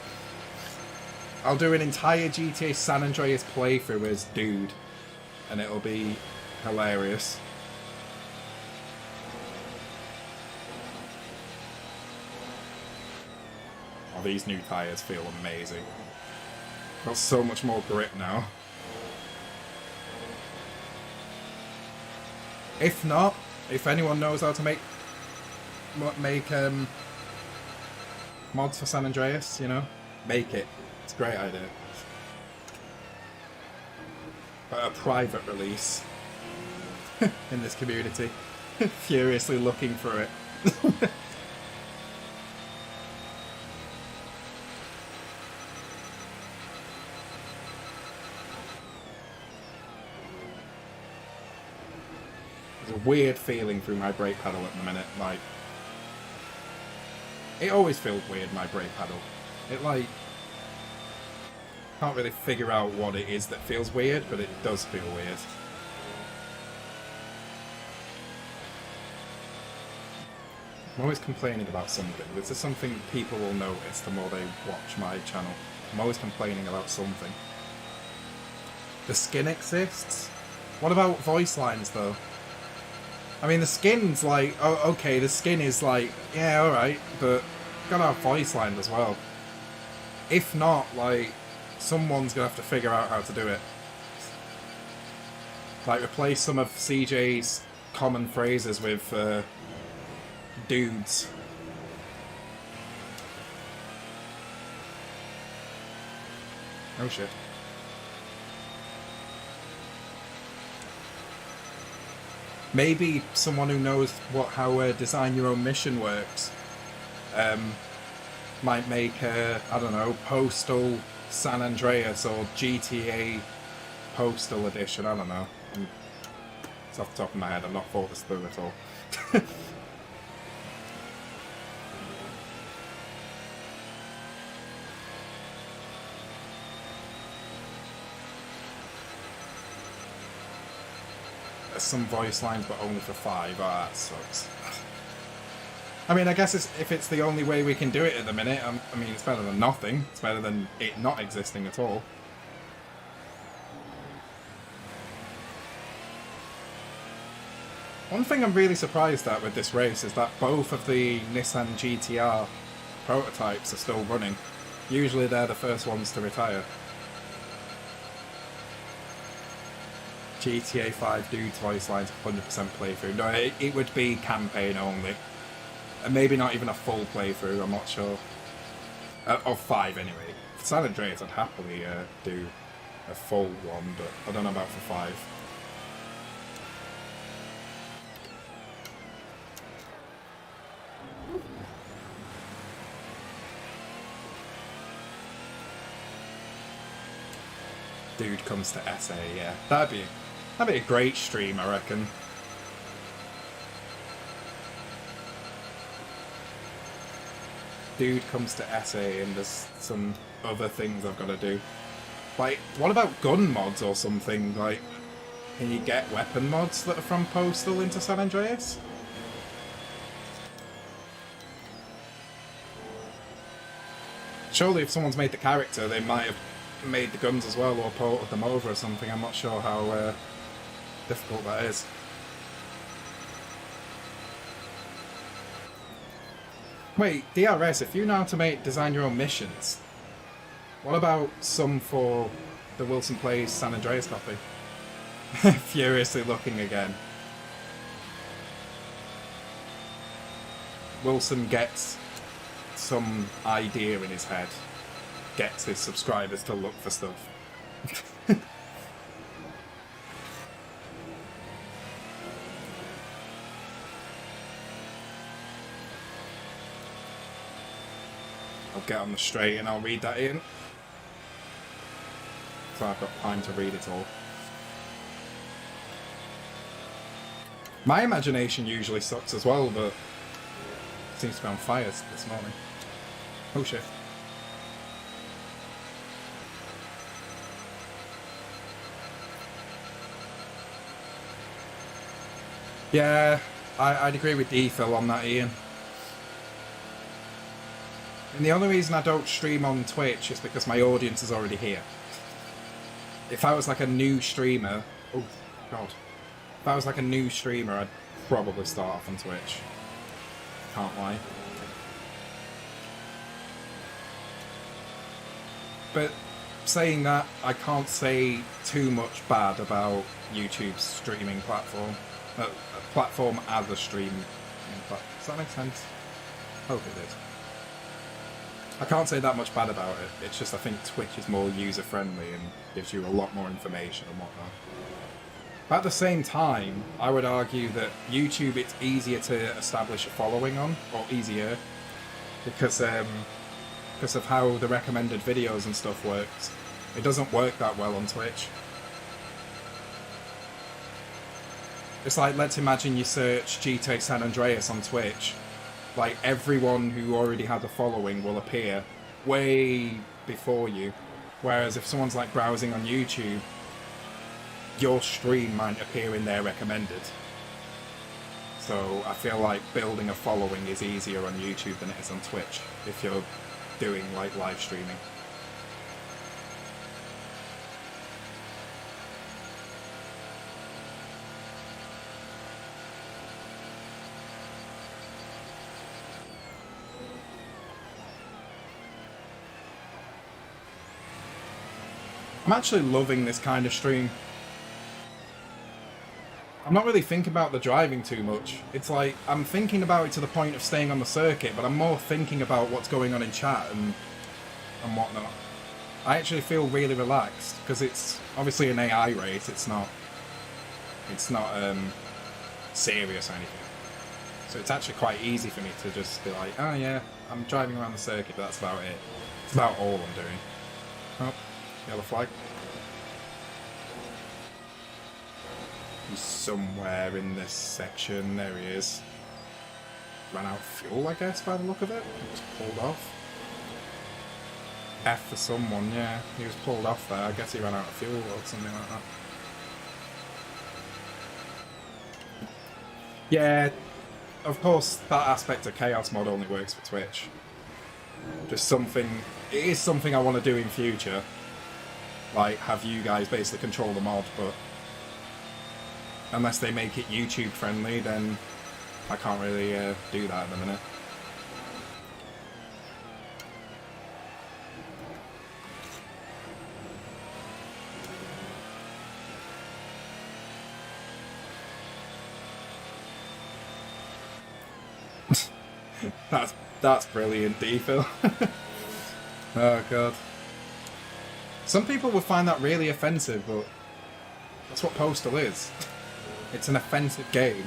I'll do an entire GTA San Andreas playthrough as Dude, and it'll be hilarious. Oh, these new tyres feel amazing. Got so much more grip now. If not, if anyone knows how to make mods for San Andreas, you know, make it. It's a great idea. a private release in this community. Furiously looking for it. There's a weird feeling through my brake pedal at the minute, like... It always feels weird, my brake pedal. It, like... Can't really figure out what it is that feels weird, but it does feel weird. I'm always complaining about something. This is something people will notice the more they watch my channel. I'm always complaining about something. The skin exists? What about voice lines, though? I mean, the skin's like... Oh, okay, the skin is like... Yeah, alright, but... Gotta have voice lines as well. If not, like... Someone's gonna have to figure out how to do it. Like, replace some of CJ's common phrases with, dudes. Oh shit. Maybe someone who knows how design your own mission works might make I don't know, Postal San Andreas or GTA Postal Edition, I don't know. It's off the top of my head, I've not thought this through at all. There's some voice lines, but only for 5. Oh, that sucks. I mean, I guess if it's the only way we can do it at the minute, I mean, it's better than nothing. It's better than it not existing at all. One thing I'm really surprised at with this race is that both of the Nissan GTR prototypes are still running. Usually they're the first ones to retire. GTA 5 dudes voice lines 100% playthrough. No, it would be campaign only. And maybe not even a full playthrough, I'm not sure. Of 5 anyway. For San Andreas I'd happily do a full one, but I don't know about for 5. Dude comes to SA, yeah. That'd be a great stream, I reckon. Dude comes to SA and there's some other things I've got to do. Like, what about gun mods or something? Like, can you get weapon mods that are from Postal into San Andreas? Surely if someone's made the character, they might have made the guns as well or ported them over or something. I'm not sure how difficult that is. Wait, DRS, if you know how to design your own missions, what about some for the Wilson Plays San Andreas copy? Furiously looking again. Wilson gets some idea in his head, gets his subscribers to look for stuff. I'll get on the straight and I'll read that in. So I've got time to read it all. My imagination usually sucks as well, but it seems to be on fire this morning. Oh shit. Yeah, I'd agree with DeFil on that, Ian. And the only reason I don't stream on Twitch is because my audience is already here. If I was like a new streamer... Oh, God. If I was like a new streamer, I'd probably start off on Twitch. Can't lie. But saying that, I can't say too much bad about YouTube's streaming platform. Platform as a streaming platform. Does that make sense? Hope it is. I can't say that much bad about it. It's just I think Twitch is more user-friendly and gives you a lot more information and whatnot. But at the same time, I would argue that YouTube, it's easier to establish a following on, or easier, because of how the recommended videos and stuff works. It doesn't work that well on Twitch. It's like, let's imagine you search GTA San Andreas on Twitch. Like, everyone who already has a following will appear way before you. Whereas if someone's like browsing on YouTube, your stream might appear in their recommended. So I feel like building a following is easier on YouTube than it is on Twitch if you're doing like live streaming. I'm actually loving this kind of stream. I'm not really thinking about the driving too much. It's like, I'm thinking about it to the point of staying on the circuit, but I'm more thinking about what's going on in chat and whatnot. I actually feel really relaxed, because it's obviously an AI race, it's not serious or anything. So it's actually quite easy for me to just be like, oh yeah, I'm driving around the circuit, but that's about it. It's about all I'm doing. Oh. Yellow flag. He's somewhere in this section. There he is. Ran out of fuel, I guess, by the look of it. He was pulled off. F for someone, yeah. He was pulled off there. I guess he ran out of fuel or something like that. Yeah, of course, that aspect of Chaos Mod only works for Twitch. Just something... It is something I want to do in future. Like, have you guys basically control the mod, but unless they make it YouTube friendly, then I can't really do that at the minute. That's brilliant, DeFil. Oh god. Some people would find that really offensive, but that's what Postal is. It's an offensive game.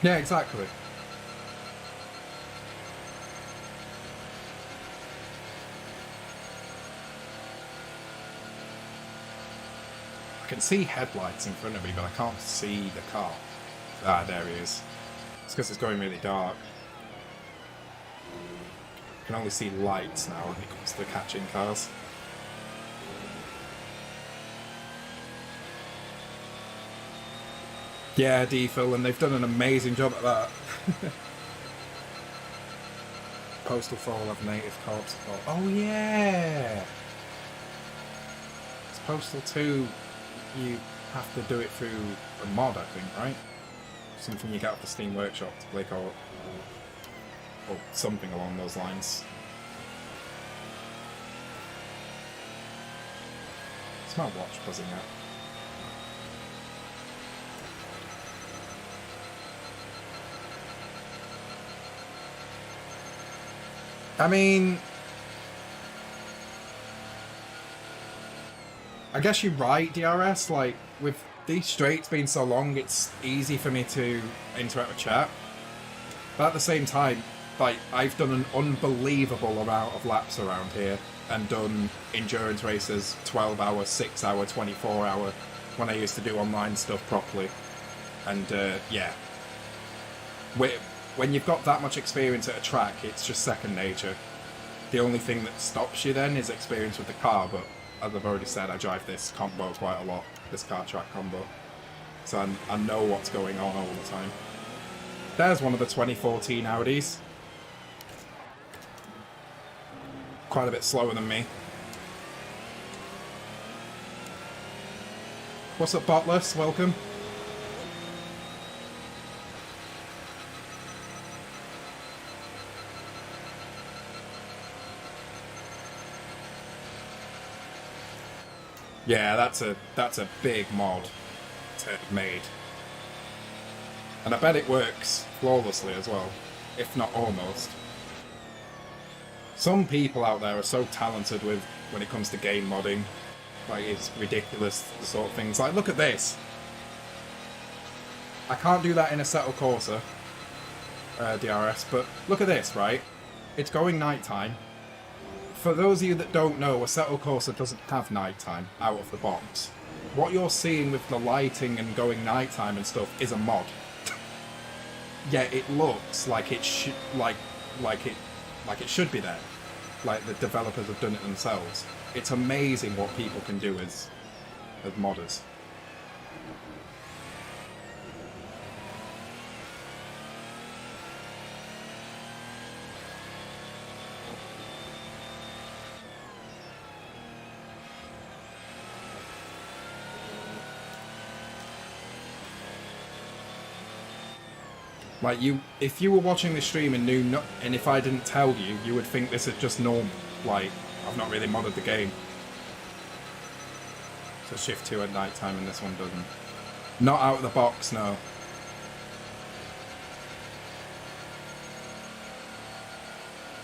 Yeah, exactly. I can see headlights in front of me, but I can't see the car. Ah, there he is. It's because it's going really dark. I can only see lights now when it comes to catching cars. Yeah, DeFil, and they've done an amazing job at that. Postal 4 will have native co-op support. Oh yeah! It's Postal 2, you have to do it through a mod, I think, right? Something you get off the Steam Workshop to play co-op. Or something along those lines. It's my watch buzzing out. I mean, I guess you're right, DRS. Like, with these straights being so long, it's easy for me to interact with chat. But at the same time, like, I've done an unbelievable amount of laps around here and done endurance races, 12 hour, 6 hour, 24 hour, when I used to do online stuff properly. And yeah, when you've got that much experience at a track, it's just second nature. The only thing that stops you then is experience with the car, but as I've already said, I drive this combo quite a lot, this car track combo. So I know what's going on all the time. There's one of the 2014 Audis. Quite a bit slower than me. What's up, Botless? Welcome. Yeah, that's a big mod to have made. And I bet it works flawlessly as well, if not almost. Some people out there are so talented with when it comes to game modding. Like, it's ridiculous, the sort of things. Like, look at this. I can't do that in Assetto Corsa DRS, but look at this, right? It's going nighttime. For those of you that don't know, Assetto Corsa doesn't have nighttime out of the box. What you're seeing with the lighting and going nighttime and stuff is a mod. Yet it looks like it should, like it should be there. Like the developers have done it themselves. It's amazing what people can do as modders. Like, if you were watching this stream and knew not, and if I didn't tell you, you would think this is just normal. Like, I've not really modded the game. So shift 2 at night time and this one doesn't. Not out of the box, no.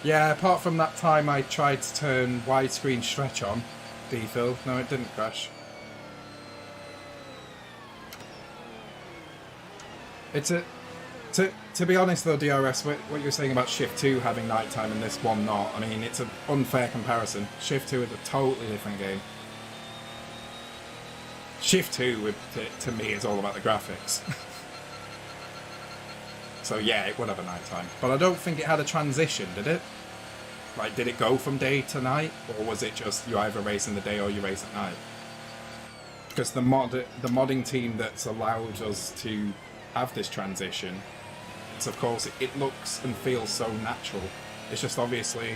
Yeah, apart from that time I tried to turn widescreen stretch on, DeFil, no, it didn't crash. It's a... To be honest though, DRS, what you're saying about Shift 2 having nighttime and this one not, I mean, it's an unfair comparison. Shift 2 is a totally different game. Shift 2, to me, is all about the graphics. So yeah, it would have a nighttime. But I don't think it had a transition, did it? Like, did it go from day to night? Or was it just you either race in the day or you race at night? Because the modding team that's allowed us to have this transition, of course it looks and feels so natural. It's just obviously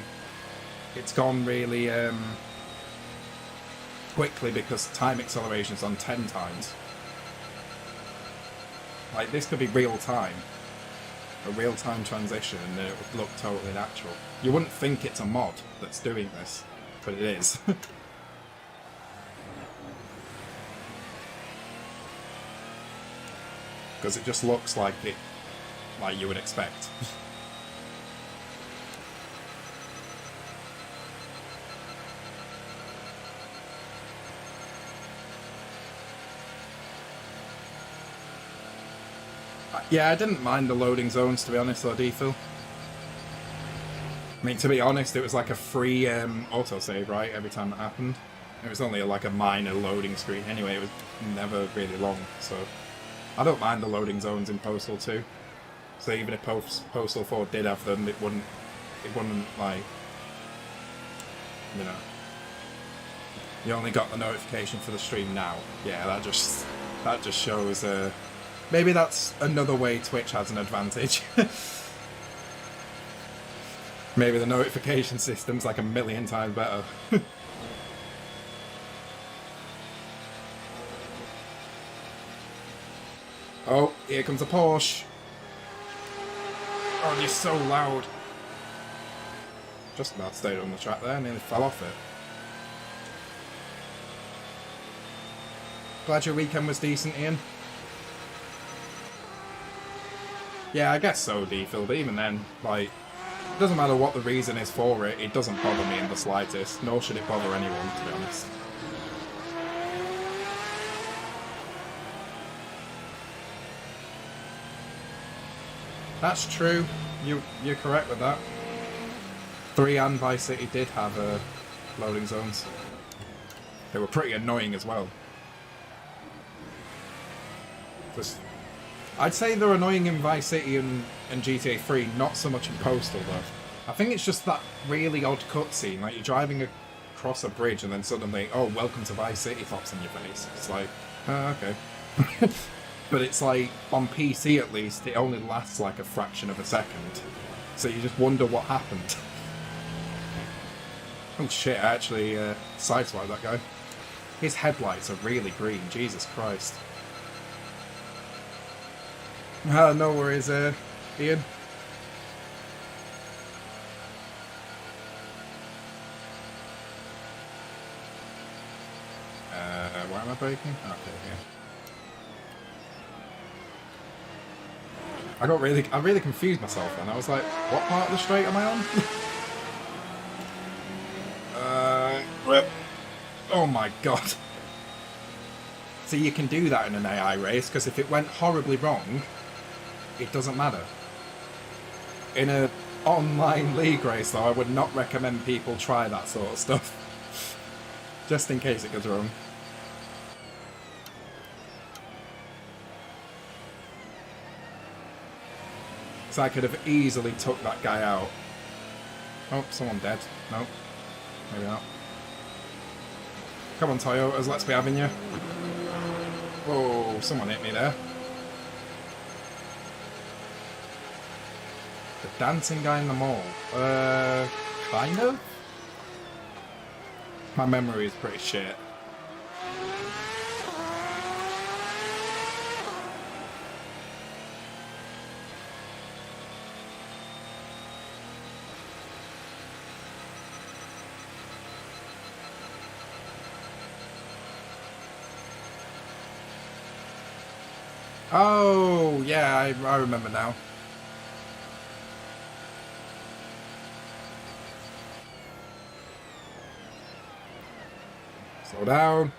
it's gone really quickly because time acceleration's on 10 times. Like, this could be real time, a real time transition, and it would look totally natural. You wouldn't think it's a mod that's doing this, but it is. Because it just looks like it, like you would expect. Yeah, I didn't mind the loading zones, to be honest, though, DeFil. I mean, to be honest, it was like a free autosave, right, every time it happened. It was only like a minor loading screen. Anyway, it was never really long, so... I don't mind the loading zones in Postal 2. So even if Postal 4 did have them, it wouldn't like, you know. You only got the notification for the stream now. Yeah, that just shows maybe that's another way Twitch has an advantage. Maybe the notification system's like a million times better. Oh, here comes a Porsche. Oh, you're so loud. Just about stayed on the track there, nearly fell off it. Glad your weekend was decent, Ian. Yeah, I guess so, DeFil, but even then, like, it doesn't matter what the reason is for it, it doesn't bother me in the slightest, nor should it bother anyone, to be honest. That's true. You're correct with that. 3 and Vice City did have loading zones. They were pretty annoying as well. I'd say they're annoying in Vice City and GTA 3, not so much in Postal though. I think it's just that really odd cutscene, like you're driving across a bridge and then suddenly, oh, welcome to Vice City pops in your face. It's like, oh, okay. But it's like, on PC at least, it only lasts like a fraction of a second. So you just wonder what happened. Oh shit, I actually sideswiped that guy. His headlights are really green, Jesus Christ. No worries, Ian. Why am I braking? Okay, yeah. I really confused myself then. I was like, what part of the straight am I on? Rip. Oh my god. See, you can do that in an AI race, because if it went horribly wrong, it doesn't matter. In an online league race, though, I would not recommend people try that sort of stuff. Just in case it goes wrong. So I could have easily took that guy out. Oh, someone dead. No. Maybe not. Come on, Toyotas, let's be having you. Whoa, someone hit me there. The dancing guy in the mall. Kind of? My memory is pretty shit. Oh, yeah, I remember now. Slow down.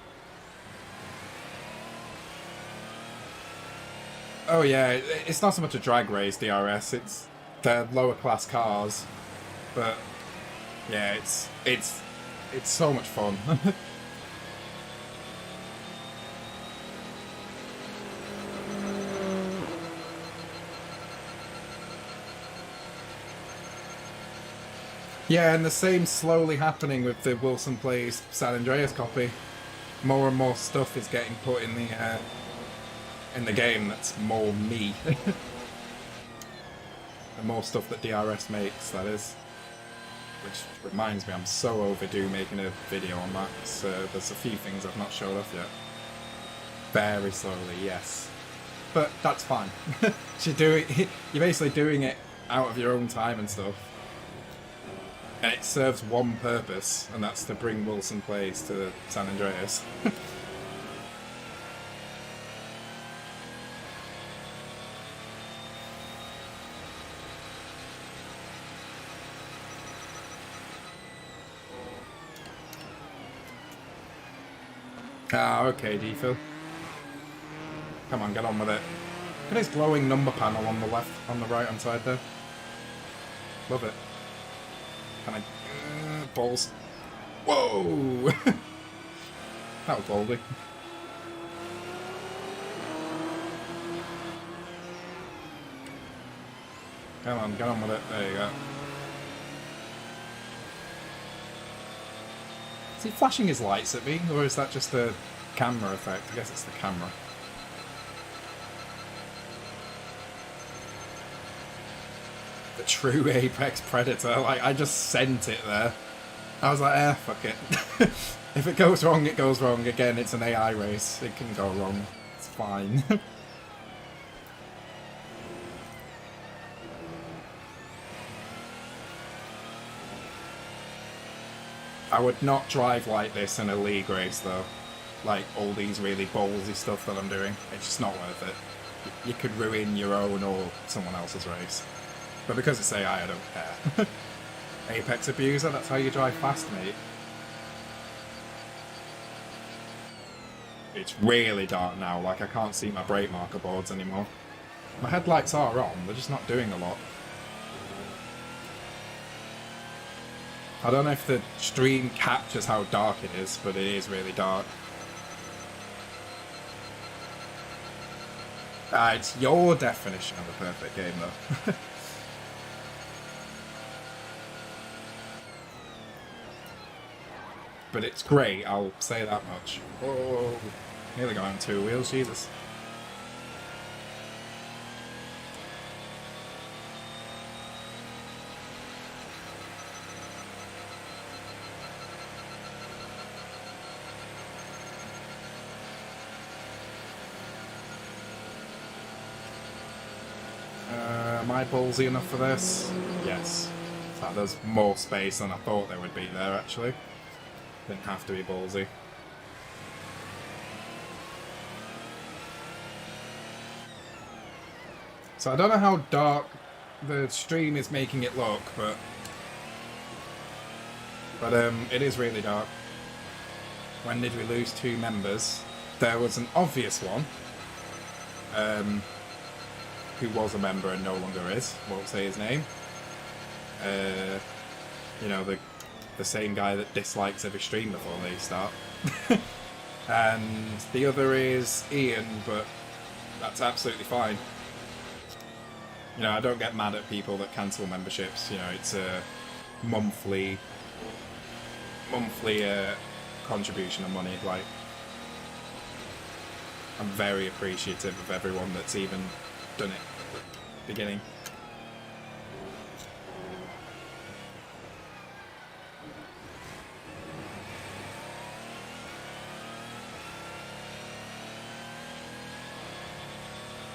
Oh yeah, it's not so much a drag race, DRS, it's the lower class cars. But yeah, it's so much fun. Yeah, and the same slowly happening with the Wilson Plays San Andreas copy. More and more stuff is getting put in the game that's more me. The more stuff that DRS makes, that is. Which reminds me, I'm so overdue making a video on that. So there's a few things I've not showed off yet. Very slowly, yes. But that's fine. You're basically doing it out of your own time and stuff. And it serves one purpose, and that's to bring Wilson Plays to San Andreas. Ah, okay, DeFil. Come on, get on with it. Look at his glowing number panel on the left, on the right hand side there. Love it. Can I... balls. Whoa! That was baldy. Come on, get on with it. There you go. Is he flashing his lights at me, or is that just a camera effect? I guess it's the camera. The true apex predator. Like, I just sent it there. I was like, fuck it. If it goes wrong, it goes wrong. Again, it's an AI race. It can go wrong. It's fine. I would not drive like this in a league race, though. Like, all these really ballsy stuff that I'm doing. It's just not worth it. You could ruin your own or someone else's race. But because it's AI, I don't care. Apex abuser, that's how you drive fast, mate. It's really dark now, like I can't see my brake marker boards anymore. My headlights are on, they're just not doing a lot. I don't know if the stream captures how dark it is, but it is really dark. It's your definition of a perfect game, though. But it's great, I'll say that much. Oh, nearly got on 2 wheels, Jesus. Am I ballsy enough for this? Yes. In fact, there's more space than I thought there would be there, actually. Didn't have to be ballsy. So I don't know how dark the stream is making it look, but it is really dark. When did we lose 2 members? There was an obvious one, who was a member and no longer is. Won't say his name. You know, the same guy that dislikes every stream before they start. And the other is Ian, but that's absolutely fine. You know, I don't get mad at people that cancel memberships. You know, it's a monthly contribution of money. Like, I'm very appreciative of everyone that's even done it at the beginning.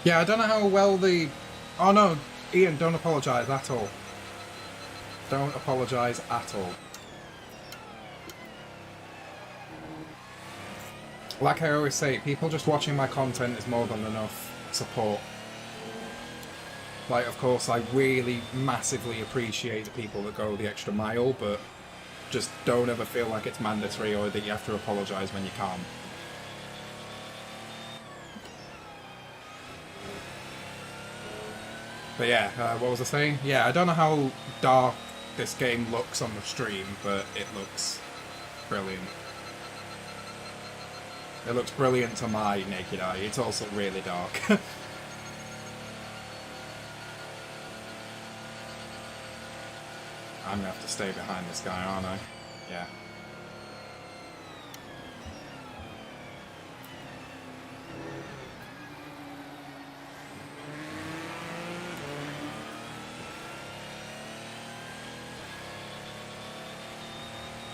Yeah, I don't know how well the... Oh no, Ian, don't apologise at all. Don't apologise at all. Like I always say, people just watching my content is more than enough support. Like, of course, I really massively appreciate the people that go the extra mile, but just don't ever feel like it's mandatory or that you have to apologise when you can't. But yeah, what was I saying? Yeah, I don't know how dark this game looks on the stream, but it looks brilliant. It looks brilliant to my naked eye. It's also really dark. I'm gonna have to stay behind this guy, aren't I? Yeah.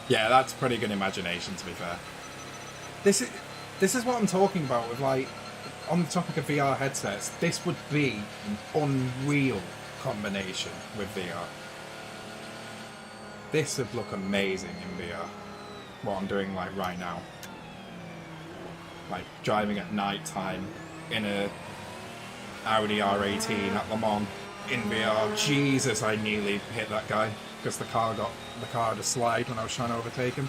Yeah, that's pretty good imagination, to be fair. This is what I'm talking about with, like, on the topic of VR headsets, this would be an unreal combination with VR. This would look amazing in VR. What I'm doing, like, right now. Like, driving at night time in a Audi R18 at Le Mans in VR. Jesus, I nearly hit that guy because the car had a slide when I was trying to overtake him.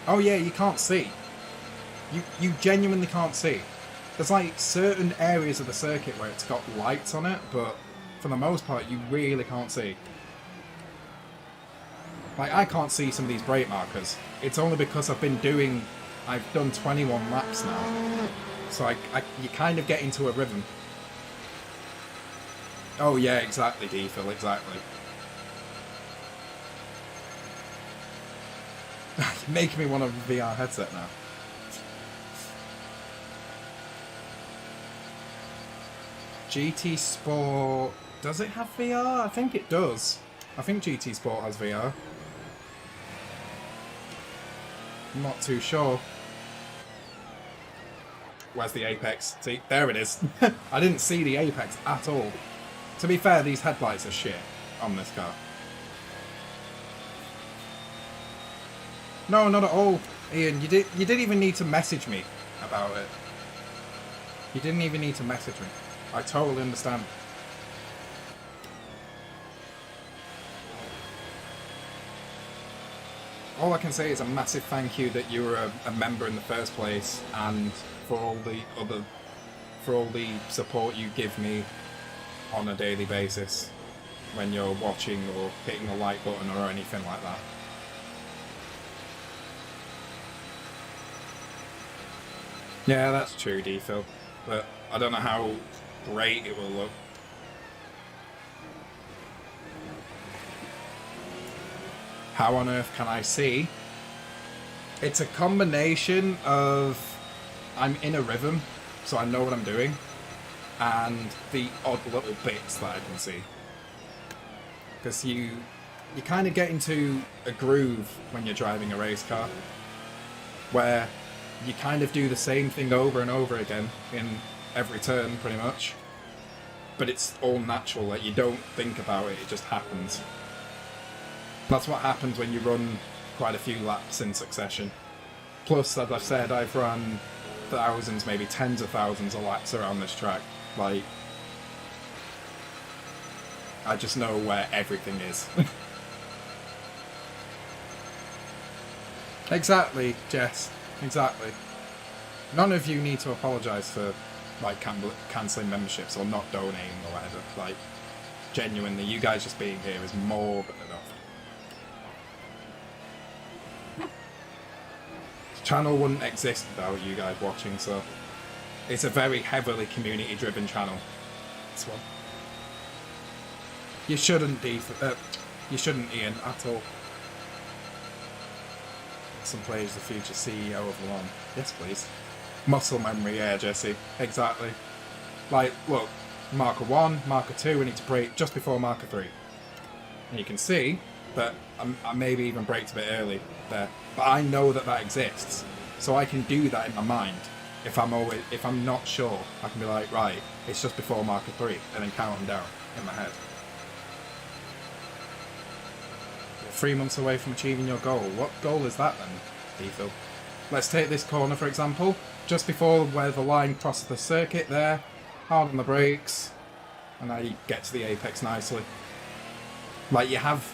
Oh yeah, you can't see. You genuinely can't see. There's like certain areas of the circuit where it's got lights on it, but for the most part you really can't see. Like, I can't see some of these brake markers. It's only because I've done 21 laps now. So you kind of get into a rhythm. Oh yeah, exactly, DeFil, exactly. You're making me want a VR headset now. GT Sport... Does it have VR? I think it does. I think GT Sport has VR. I'm not too sure. Where's the apex? See, there it is. I didn't see the apex at all. To be fair, these headlights are shit on this car. No, not at all, Ian. You didn't even need to message me about it. You didn't even need to message me. I totally understand. All I can say is a massive thank you that you were a member in the first place, and for all the support you give me on a daily basis when you're watching or hitting the like button or anything like that. Yeah, that's true, DeFil, but I don't know how great it will look. How on earth can I see? It's a combination of I'm in a rhythm, so I know what I'm doing, and the odd little bits that I can see. Because you kind of get into a groove when you're driving a race car, where you kind of do the same thing over and over again in every turn, pretty much. But it's all natural, like you don't think about it, it just happens. That's what happens when you run quite a few laps in succession. Plus, as I've said, I've run thousands, maybe tens of thousands of laps around this track. Like, I just know where everything is. Exactly, Jess. Exactly. None of you need to apologise for, like, cancelling memberships or not donating or whatever. Like, genuinely, you guys just being here is more than enough. The channel wouldn't exist without you guys watching, so it's a very heavily community-driven channel. This one. You shouldn't, you shouldn't, Ian, at all. Some players the future CEO of the one. Yes, please. Muscle memory, yeah, Jesse. Exactly. Like, look, marker 1, marker 2, we need to brake just before marker 3. And you can see that I maybe even braked a bit early there. But I know that that exists. So I can do that in my mind. If I'm not sure, I can be like, right, it's just before marker 3, and then count them down in my head. 3 months away from achieving your goal. What goal is that then, DeFil? Let's take this corner for example. Just before where the line crosses the circuit there, hard on the brakes, and now you get to the apex nicely. Like, you have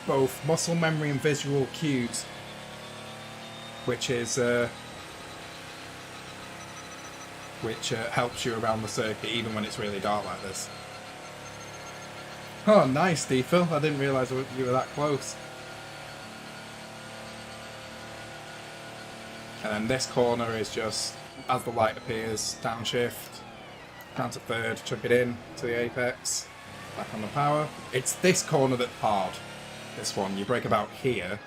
both muscle memory and visual cues, which is helps you around the circuit even when it's really dark like this. Oh, nice, DeFil. I didn't realise you were that close. And then this corner is just, as the light appears, downshift, down to third, chuck it in to the apex, back on the power. It's this corner that's hard. This one, you brake about here,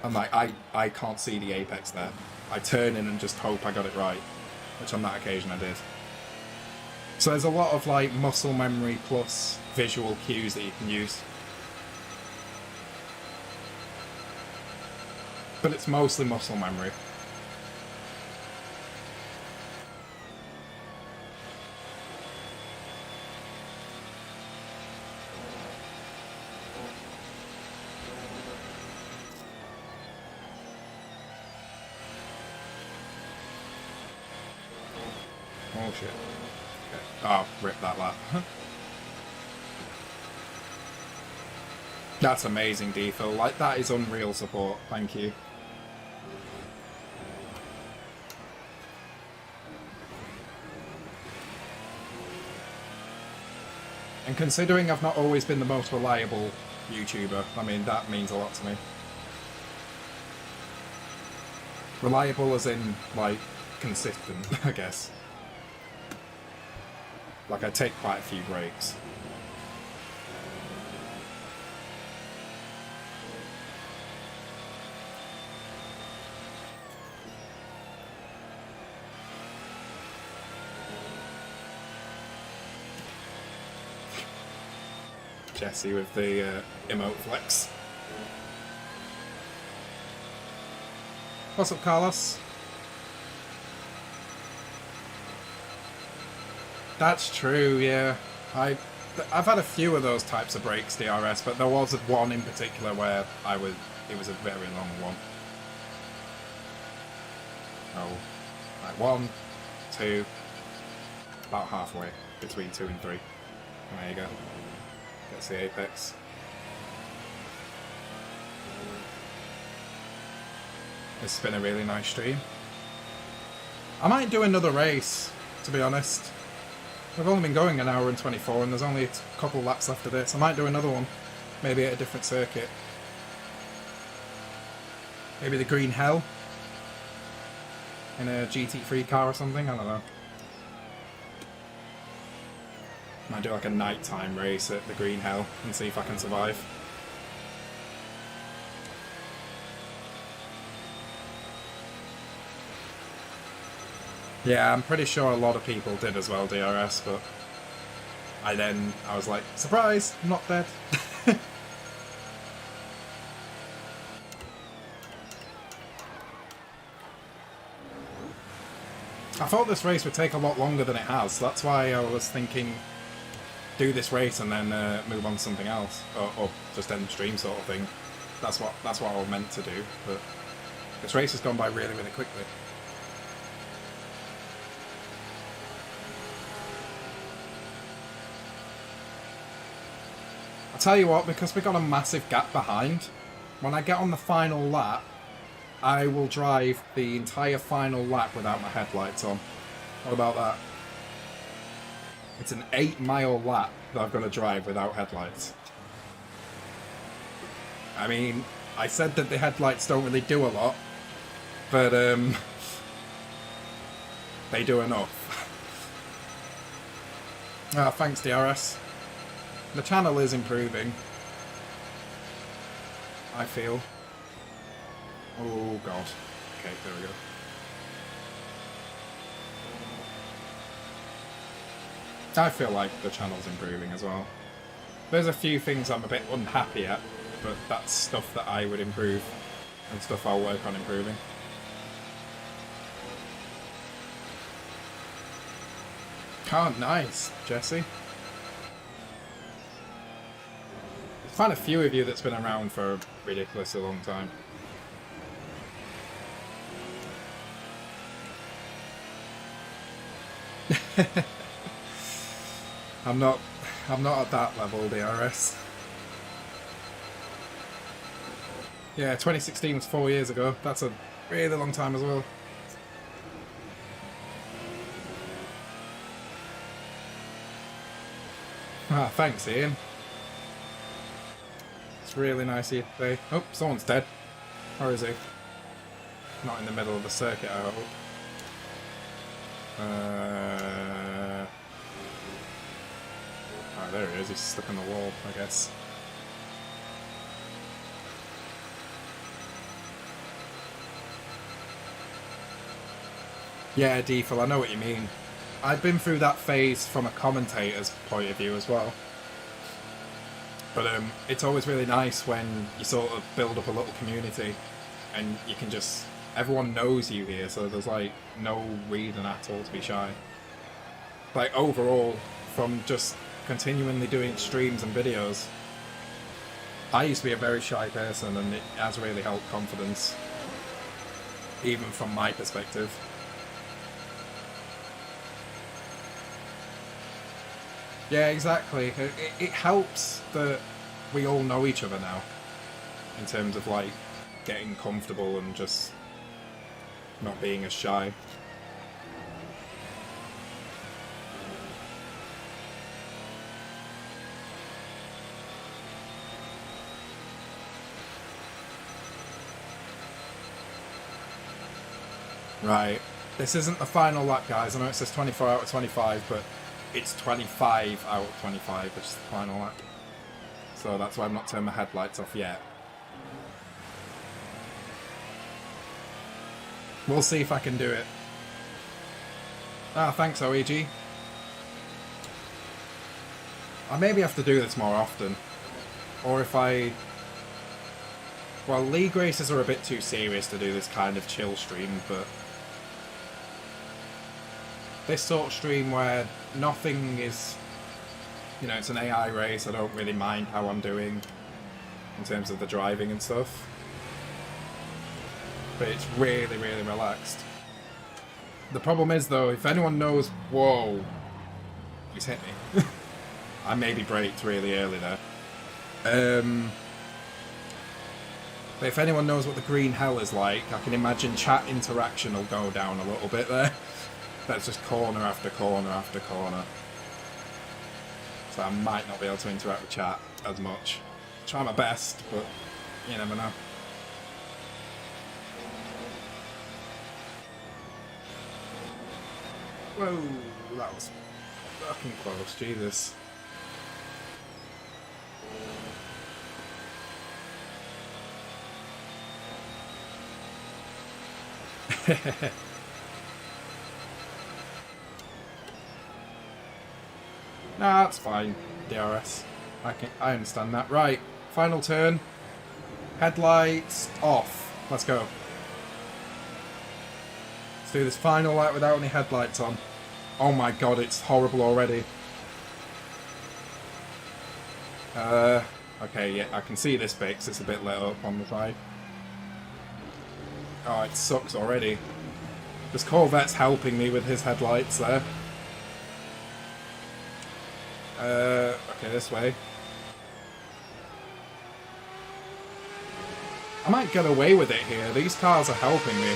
and like I can't see the apex there. I turn in and just hope I got it right, which on that occasion I did. So there's a lot of like muscle memory plus visual cues that you can use. But it's mostly muscle memory. Oh shit. Okay. Oh, rip that lap. That's amazing, DeFil. Like, that is unreal support. Thank you. And considering I've not always been the most reliable YouTuber, I mean, that means a lot to me. Reliable as in, like, consistent, I guess. Like, I take quite a few breaks. Jesse with the emote flex. What's up, Carlos? That's true, yeah. I've had a few of those types of breaks, DRS, but there was one in particular where it was a very long one. Oh, like 1, 2, about halfway between 2 and 3. And there you go. That's the apex. It's been a really nice stream. I might do another race, to be honest. We've only been going an hour and 24 and there's only a couple laps left of this. I might do another one. Maybe at a different circuit. Maybe the Green Hell. In a GT3 car or something, I don't know. Might do like a nighttime race at the Green Hell and see if I can survive. Yeah, I'm pretty sure a lot of people did as well, DRS, but I was like, surprise, I'm not dead. I thought this race would take a lot longer than it has. That's why I was thinking do this race and then move on to something else, or just end the stream sort of thing. That's what I was meant to do, but this race has gone by really, really quickly. I'll tell you what, because we got a massive gap behind, when I get on the final lap, I will drive the entire final lap without my headlights on. What about that? It's an 8-mile lap that I've got to drive without headlights. I mean, I said that the headlights don't really do a lot, but they do enough. Thanks, DRS. The channel is improving, I feel. Oh god. Okay, there we go. I feel like the channel's improving as well. There's a few things I'm a bit unhappy at, but that's stuff that I would improve and stuff I'll work on improving. Oh, nice, Jesse. There's quite a few of you that's been around for a ridiculously long time. I'm not at that level, DRS. Yeah, 2016 was 4 years ago. That's a really long time as well. Thanks, Ian. It's really nice of you today. Oh, someone's dead. Or is he? Not in the middle of the circuit, I hope. Oh, there he is. He's stuck in the wall, I guess. Yeah, DeFil, I know what you mean. I've been through that phase from a commentator's point of view as well. But it's always really nice when you sort of build up a little community and you can just... Everyone knows you here, so there's like no reason at all to be shy. Like overall, from just continually doing streams and videos, I used to be a very shy person and it has really helped confidence, even from my perspective. Yeah, exactly. It helps that we all know each other now, in terms of like getting comfortable and just not being as shy. Right. This isn't the final lap, guys. I know it says 24 out of 25, but it's 25 out of 25, which is the final lap. So that's why I've not turned my headlights off yet. We'll see if I can do it. Thanks, OEG. I maybe have to do this more often. Or if I... Well, league races are a bit too serious to do this kind of chill stream, but... This sort of stream where nothing is... You know, it's an AI race, I don't really mind how I'm doing in terms of the driving and stuff. But it's really, really relaxed. The problem is, though, if anyone knows... Whoa! He's hit me. I maybe braked really early there. But if anyone knows what the green hell is like, I can imagine chat interaction will go down a little bit there. That's just corner after corner after corner. So I might not be able to interact with chat as much. Try my best, but you never know. Whoa, that was fucking close, Jesus. Nah, that's fine, DRS. I understand that. Right, final turn. Headlights off. Let's go. Let's do this final lap without any headlights on. Oh my god, it's horrible already. Okay, yeah, I can see this bit 'cause it's a bit lit up on the side. Oh, it sucks already. This Corvette's helping me with his headlights there. Okay, this way. I might get away with it here. These cars are helping me.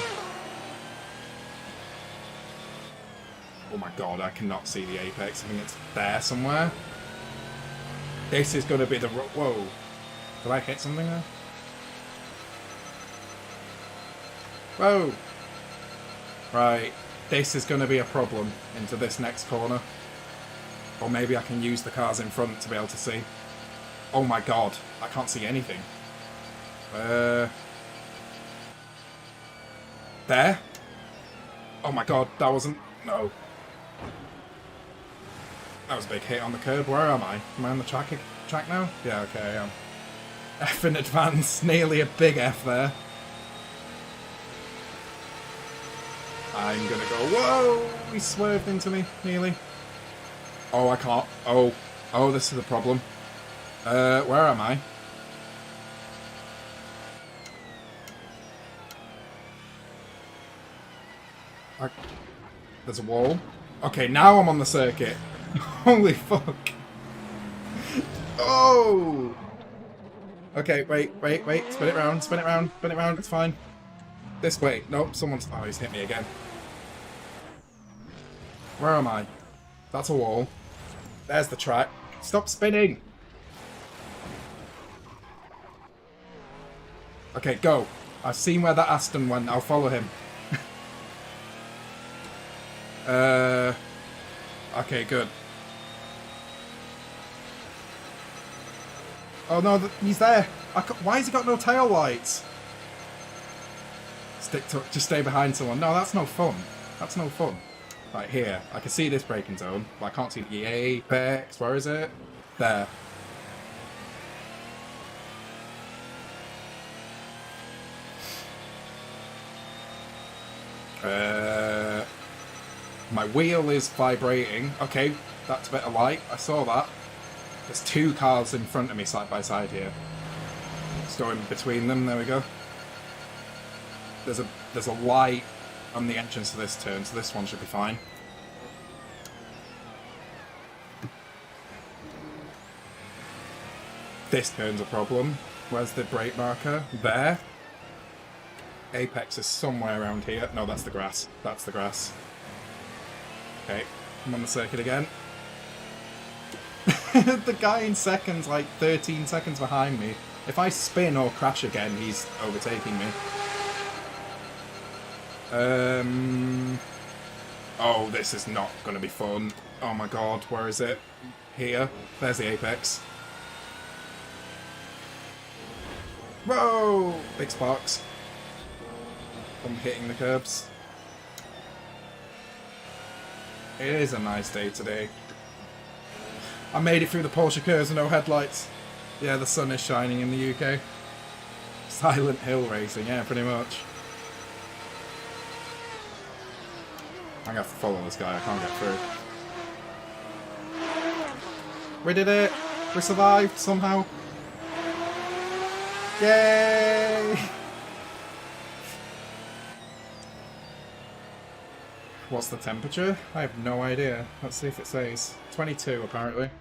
Oh my god, I cannot see the apex. I think it's there somewhere. This is going to be the... Whoa. Did I hit something there? Whoa. Right. This is going to be a problem into this next corner. Or maybe I can use the cars in front to be able to see. Oh my god. I can't see anything. There? Oh my god, that wasn't... No. That was a big hit on the curb. Where am I? Am I on the track now? Yeah, okay, I am. F in advance. Nearly a big F there. I'm gonna go... Whoa! He swerved into me, nearly. Oh, I can't. Oh, this is a problem. Where am I? There's a wall. Okay, now I'm on the circuit. Holy fuck. Oh! Okay, wait. Spin it round. It's fine. This way. Nope, someone's... Oh, he's hit me again. Where am I? That's a wall. There's the track. Stop spinning! Okay, go. I've seen where that Aston went. I'll follow him. Okay, good. Oh no, he's there. Why has he got no tail lights? Just stay behind someone. No, that's no fun. That's no fun. Right, here. I can see this braking zone, but I can't see the apex. Where is it? There. My wheel is vibrating. Okay, that's a bit of light. I saw that. There's two cars in front of me side by side here. Just going between them. There we go. There's a light on the entrance to this turn, so this one should be fine. This turn's a problem. Where's the brake marker? There. Apex is somewhere around here. No, that's the grass. That's the grass. Okay, I'm on the circuit again. The guy in second's like 13 seconds behind me. If I spin or crash again, he's overtaking me. Oh, this is not going to be fun. Oh my god, where is it? Here. There's the apex. Whoa! Big sparks. I'm hitting the curbs. It is a nice day today. I made it through the Porsche curves with no headlights. Yeah, the sun is shining in the UK. Silent hill racing, yeah, pretty much. I'm gonna have to follow this guy, I can't get through. We did it! We survived, somehow. Yay! What's the temperature? I have no idea. Let's see if it says. 22, apparently.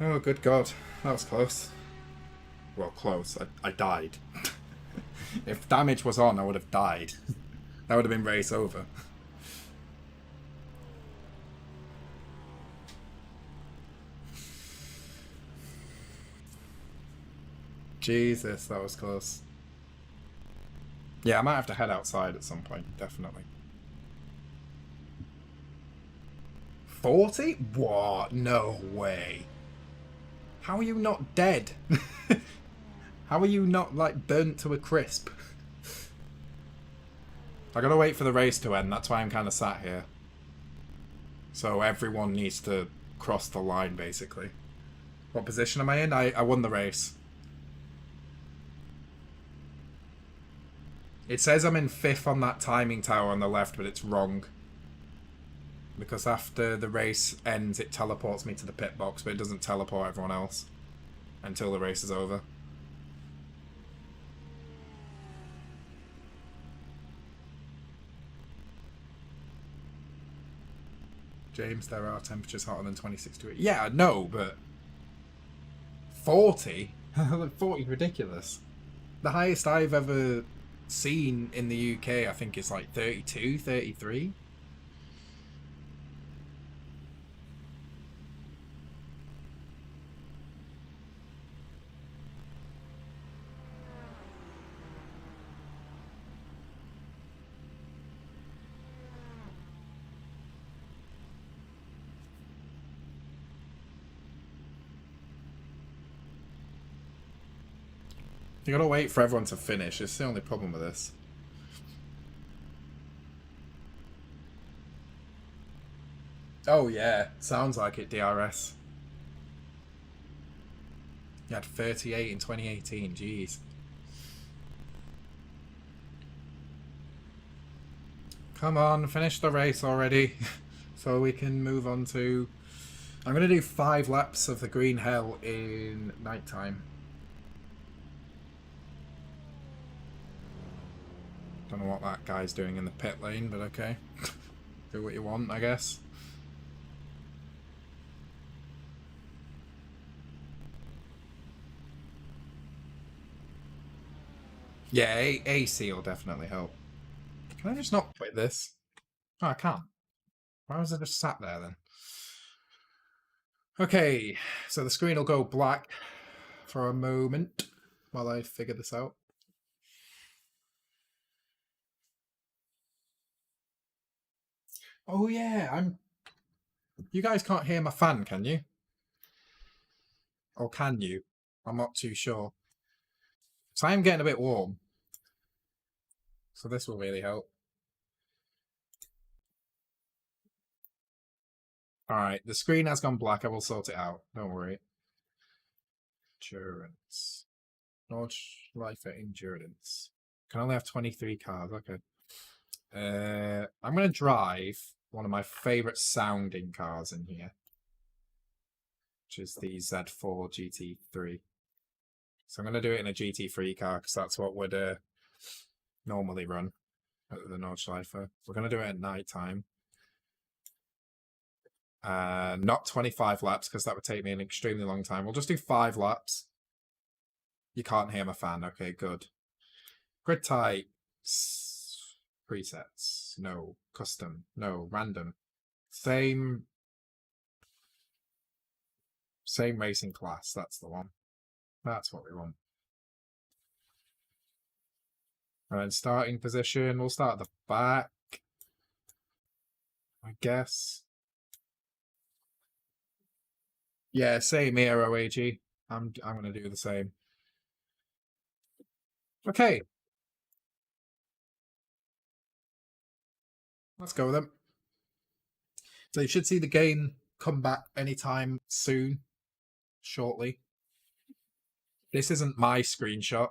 Oh, good god. That was close. Well, close. I died. If damage was on, I would have died. That would have been race over. Jesus, that was close. Yeah, I might have to head outside at some point, definitely. 40? What? No way. How are you not dead? How are you not, like, burnt to a crisp? I gotta wait for the race to end, that's why I'm kind of sat here. So everyone needs to cross the line, basically. What position am I in? I won the race. It says I'm in 5th on that timing tower on the left, but it's wrong. Because after the race ends, it teleports me to the pit box, but it doesn't teleport everyone else until the race is over. James, there are temperatures hotter than 26 degrees. Yeah, no, but 40? 40 is ridiculous. The highest I've ever seen in the UK, I think, is like 32, 33. You gotta wait for everyone to finish. It's the only problem with this. Oh yeah, sounds like it, DRS. You had 38 in 2018, jeez. Come on, finish the race already. So we can move on to... I'm going to do 5 laps of the green hell in nighttime. Don't know what that guy's doing in the pit lane, but okay. Do what you want, I guess. Yeah, AC will definitely help. Can I just not quit this? Oh, I can't. Why was I just sat there then? Okay, so the screen will go black for a moment while I figure this out. Oh yeah, You guys can't hear my fan, can you? Or can you? I'm not too sure. So I am getting a bit warm. So this will really help. Alright, the screen has gone black. I will sort it out. Don't worry. Endurance. Launch life at endurance. Can only have 23 cars. Okay. I'm going to drive one of my favourite sounding cars in here, which is the Z4 GT3. So I'm going to do it in a GT3 car because that's what would normally run at the Nordschleife. We're going to do it at night time. Not 25 laps because that would take me an extremely long time. We'll just do 5 laps. You can't hear my fan. Okay, good. Grid types. Presets. No. Custom. No. Random. Same racing class. That's the one. That's what we want. And then starting position. We'll start at the back, I guess. Yeah, same here, OAG. I'm going to do the same. Okay. Let's go with them. So you should see the game come back anytime soon, shortly. This isn't my screenshot,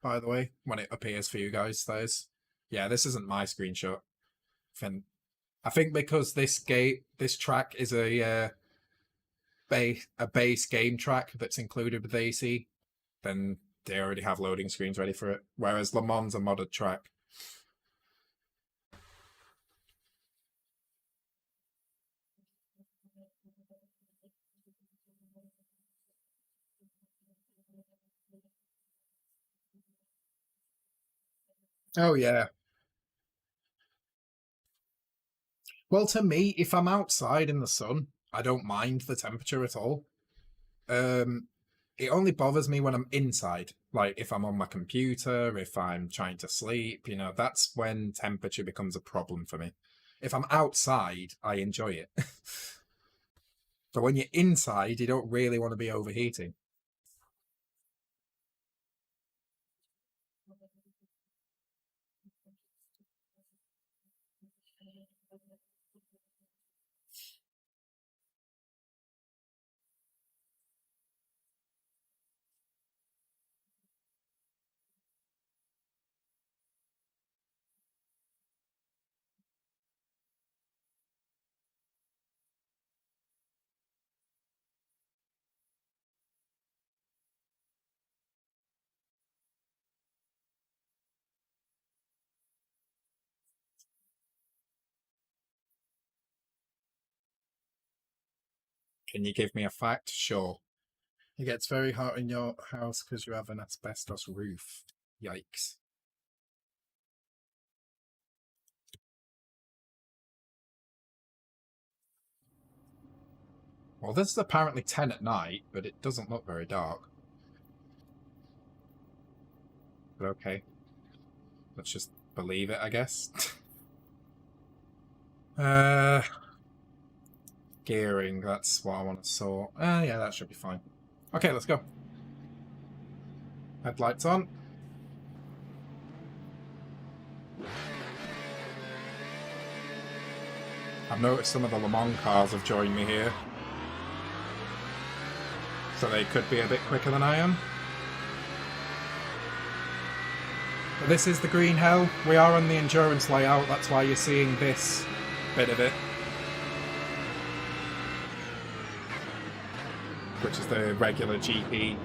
by the way, when it appears for you guys, that is. Yeah, this isn't my screenshot. I think because this track is a base game track that's included with AC, then they already have loading screens ready for it. Whereas Le Mans a modded track. Oh yeah. Well, to me, if I'm outside in the sun, I don't mind the temperature at all. It only bothers me when I'm inside. Like if I'm on my computer, if I'm trying to sleep, that's when temperature becomes a problem for me. If I'm outside, I enjoy it. But when you're inside, you don't really want to be overheating. Can you give me a fact? Sure. It gets very hot in your house because you have an asbestos roof. Yikes. Well, this is apparently 10 at night, but it doesn't look very dark. But okay. Let's just believe it, I guess. Gearing, that's what I want to sort. Yeah, that should be fine. Okay, let's go. Headlights on. I've noticed some of the Le Mans cars have joined me here. So they could be a bit quicker than I am. But this is the green hell. We are on the endurance layout, that's why you're seeing this bit of it. Which is the regular GP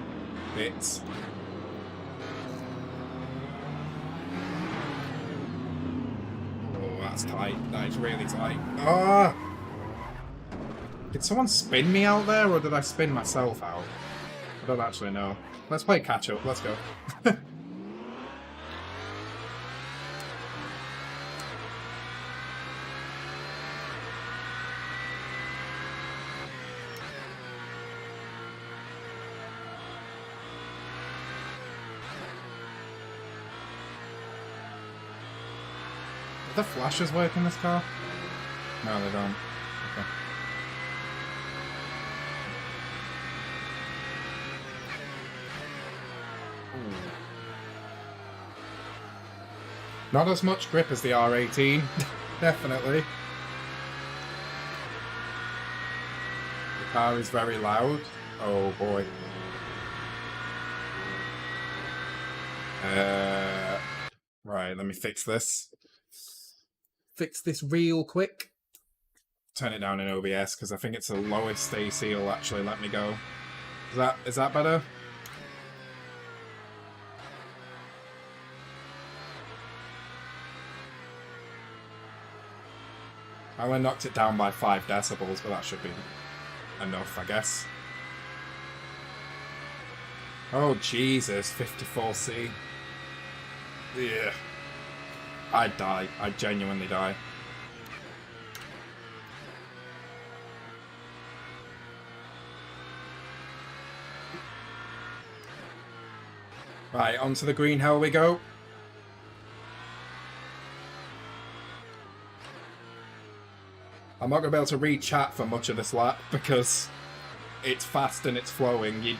bits. Oh, that's tight. That is really tight. Ah! Did someone spin me out there, or did I spin myself out? I don't actually know. Let's play catch up. Let's go. Do the flashes work in this car? No, they don't. Okay. Not as much grip as the R18, definitely. The car is very loud. Oh boy. Right, let me fix this. Fix this real quick. Turn it down in OBS because I think it's the lowest AC will actually let me go. Is that better? I only knocked it down by 5 decibels, but that should be enough, I guess. Oh, Jesus, 54C. Yeah. I'd die. I'd genuinely die. Right, onto the green hell we go. I'm not going to be able to read chat for much of this lap because it's fast and it's flowing. You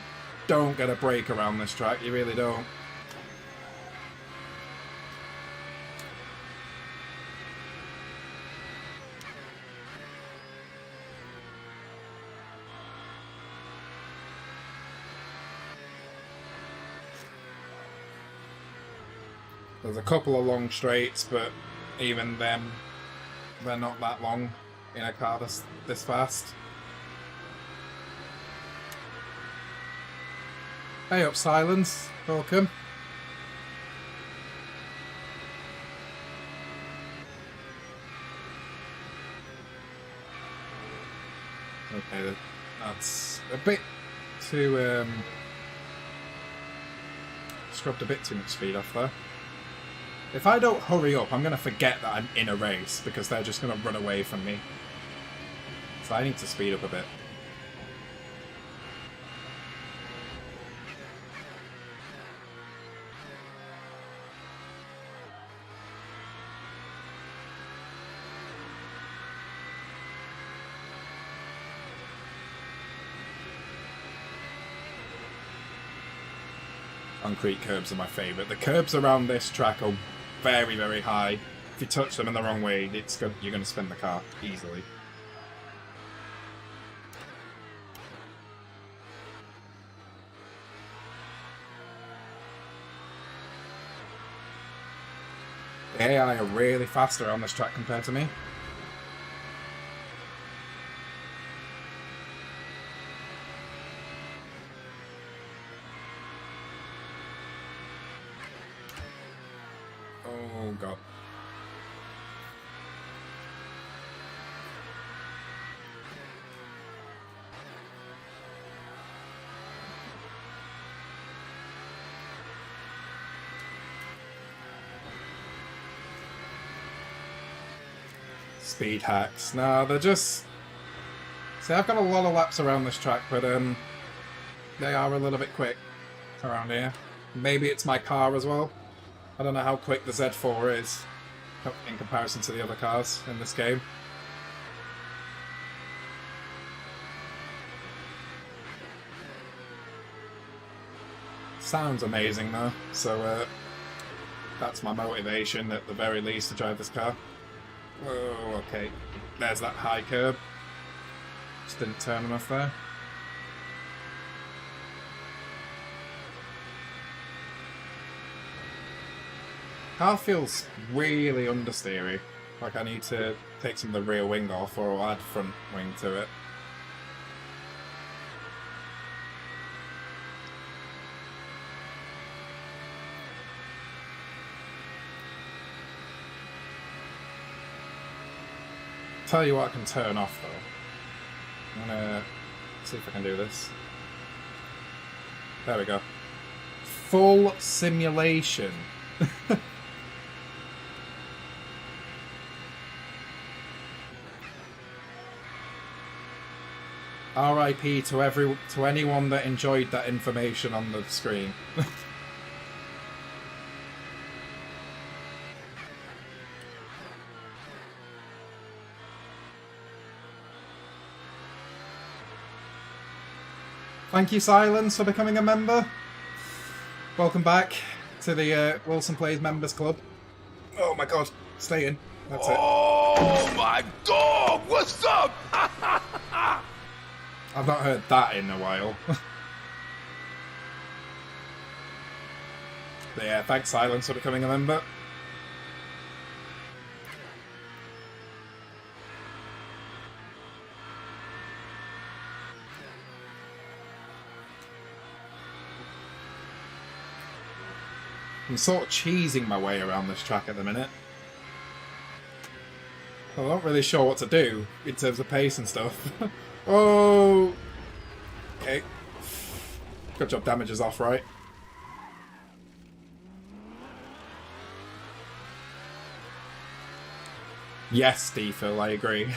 don't get a break around this track, you really don't. There's a couple of long straights, but even them, they're not that long in a car this fast. Hey up, Silence. Welcome. Okay, that's a bit too, scrubbed a bit too much speed off there. If I don't hurry up, I'm going to forget that I'm in a race because they're just going to run away from me. So I need to speed up a bit. Concrete curbs are my favourite. The curbs around this track are very, very high. If you touch them in the wrong way, you're going to spin the car easily. The AI are really faster on this track compared to me. Oh god. Speed hacks. No, they're just... See, I've got a lot of laps around this track, but they are a little bit quick around here. Maybe it's my car as well. I don't know how quick the Z4 is in comparison to the other cars in this game. Sounds amazing though, so that's my motivation at the very least to drive this car. Oh, okay. There's that high curb. Just didn't turn enough there. Car feels really understeery. Like I need to take some of the rear wing off or add front wing to it. Tell you what I can turn off though. I'm gonna see if I can do this. There we go. Full simulation. RIP to anyone that enjoyed that information on the screen. Thank you, Silence, for becoming a member. Welcome back to the Wilson Plays Members Club. Oh my god, stay in. That's it. Oh my dog! What's up? I've not heard that in a while. But yeah, thanks, Silence, for becoming a member. I'm sort of cheesing my way around this track at the minute. I'm not really sure what to do in terms of pace and stuff. Oh! Okay. Good job, damage is off, right? Yes, DeFil, I agree.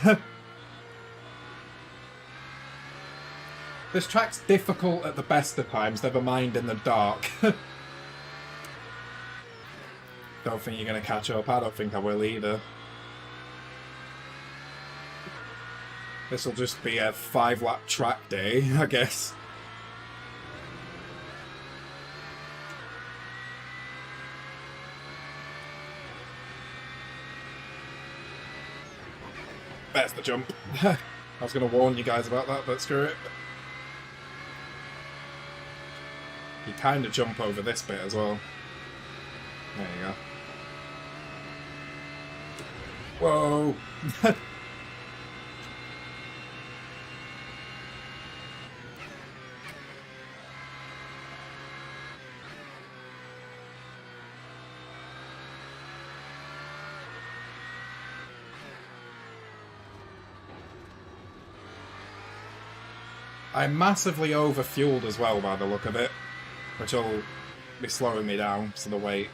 This track's difficult at the best of times, never mind in the dark. Don't think you're going to catch up. I don't think I will either. This will just be a 5-lap track day, I guess. That's the jump. I was going to warn you guys about that, but screw it. You kind of jump over this bit as well. There you go. Whoa! I'm massively overfueled as well by the look of it, which will be slowing me down to the weight.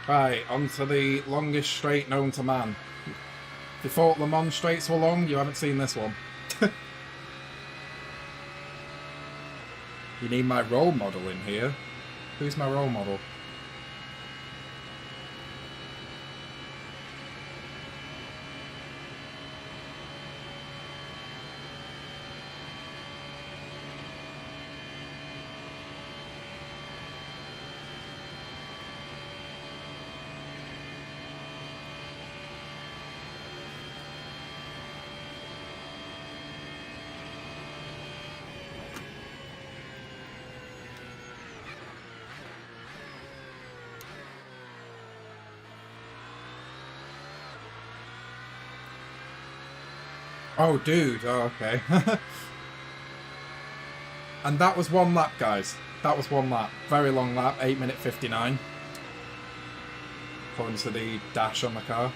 Right, on to the longest straight known to man. If you thought Le Mans straights were long, you haven't seen this one. You need my role model in here. Who's my role model? Oh, dude. Oh, okay. And that was one lap, guys. That was one lap. Very long lap. 8 minute 59. According to the dash on the car.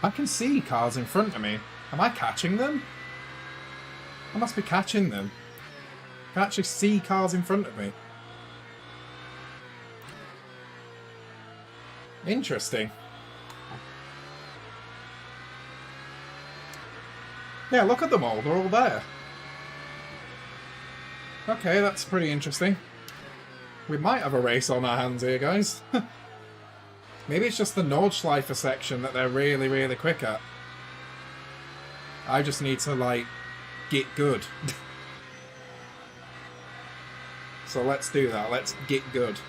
I can see cars in front of me. Am I catching them? I must be catching them. I can actually see cars in front of me. Interesting. Yeah, look at them all. They're all there. Okay, that's pretty interesting. We might have a race on our hands here, guys. Maybe it's just the Nordschleifer section that they're really, really quick at. I just need to, like, get good. So let's do that. Let's get good.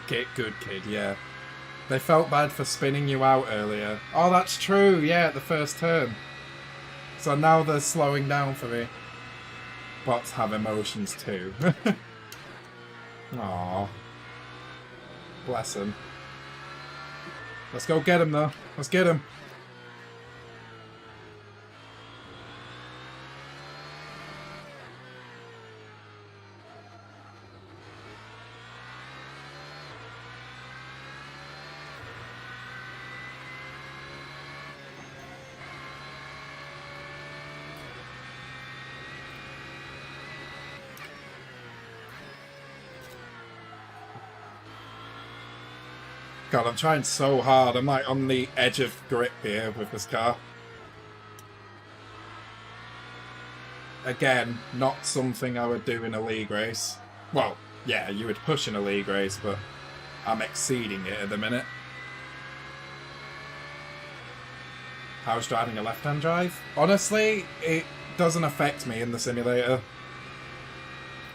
Get good, kid, yeah. They felt bad for spinning you out earlier. Oh, that's true, yeah, at the first turn. So now they're slowing down for me. Bots have emotions too. Aww. Bless them. Let's go get him, though. Let's get him. God, I'm trying so hard. I'm like on the edge of grip here with this car. Again, not something I would do in a league race. Well, yeah, you would push in a league race, but I'm exceeding it at the minute. How's driving a left-hand drive? Honestly, it doesn't affect me in the simulator.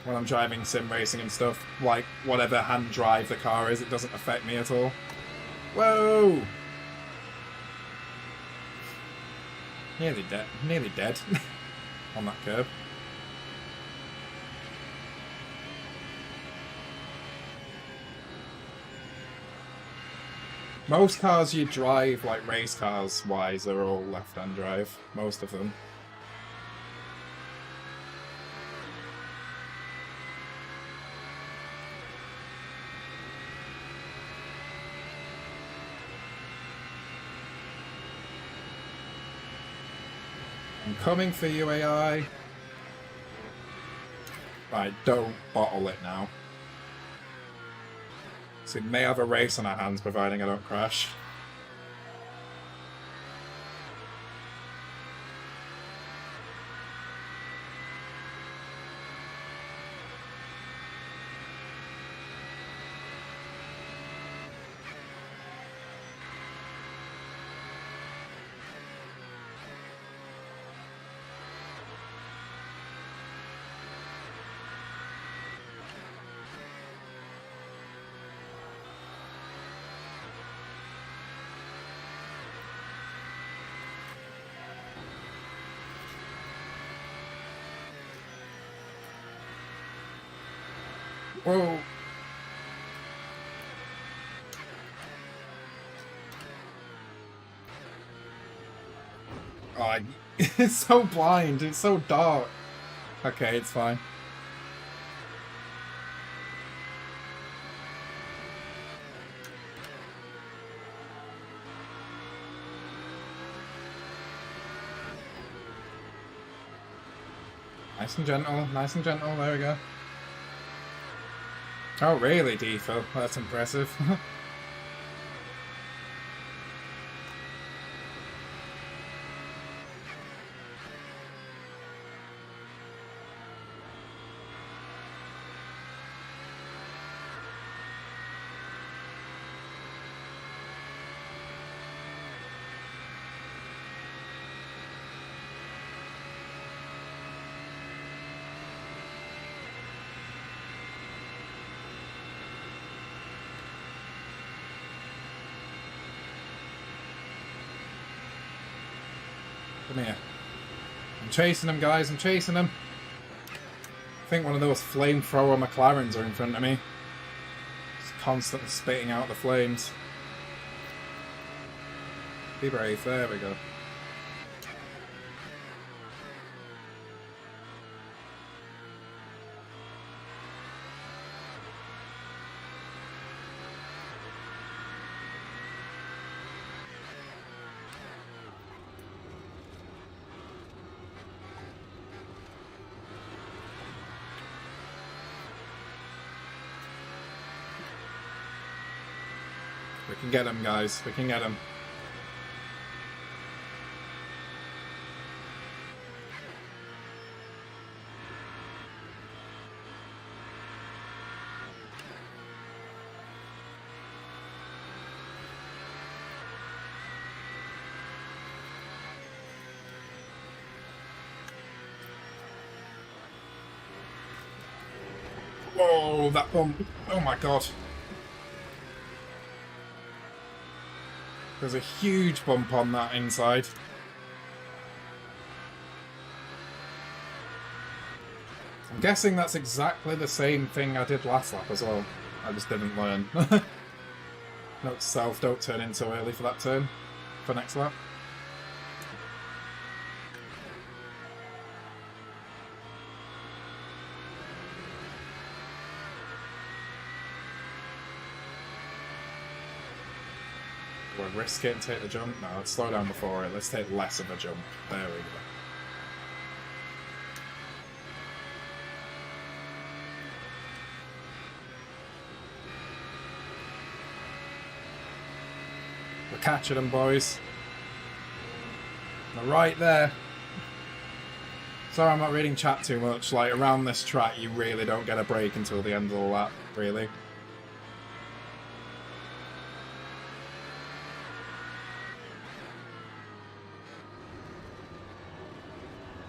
When I'm driving sim racing and stuff, like whatever hand drive the car is, it doesn't affect me at all. Whoa! Nearly dead on that curb. Most cars you drive, like race cars wise, are all left-hand drive. Most of them. I'm coming for you, AI. Right, don't bottle it now. So we may have a race on our hands, providing I don't crash. Whoa. Oh, it's so blind. It's so dark. Okay, it's fine. Nice and gentle, nice and gentle. There we go. Oh, really, DeFil? That's impressive. Come here. I'm chasing him, guys. I'm chasing him. I think one of those flamethrower McLarens are in front of me. Just constantly spitting out the flames. Be brave. There we go. can get him, guys. We can get him. Whoa, that bump. Oh my god. There's a huge bump on that inside. I'm guessing that's exactly the same thing I did last lap as well. I just didn't learn. Note to self, don't turn in so early for that turn. For next lap. Do I risk it and take the jump? No, let's slow down before it. Let's take less of a jump. There we go. We're catching them, boys. They're right there. Sorry I'm not reading chat too much. Like, around this track, you really don't get a break until the end of the lap, really.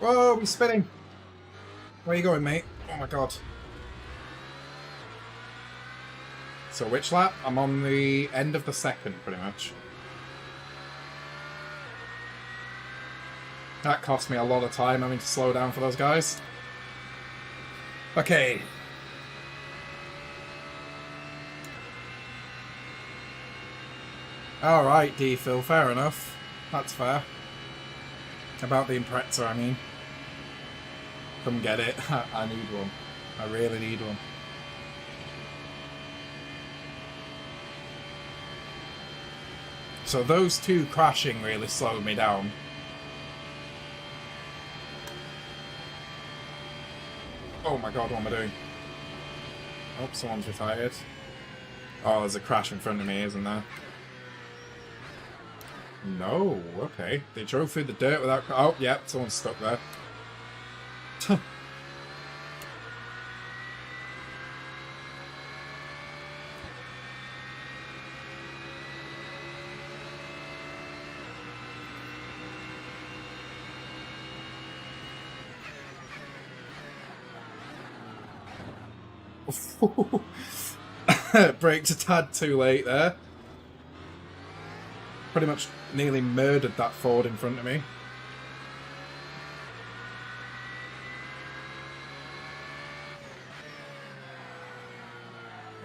Whoa, he's spinning. Where are you going, mate? Oh my god. So which lap? I'm on the end of the second, pretty much. That cost me a lot of time having to slow down for those guys. Okay. Alright, DeFil, fair enough. That's fair. About the Impreza, I mean. Come get it. I need one. I really need one. So those two crashing really slowed me down. Oh my god, what am I doing? Oh, someone's retired. Oh, there's a crash in front of me, isn't there? No, okay. They drove through the dirt without... Oh, yeah, someone's stuck there. Braked a tad too late there. Pretty much nearly murdered that Ford in front of me.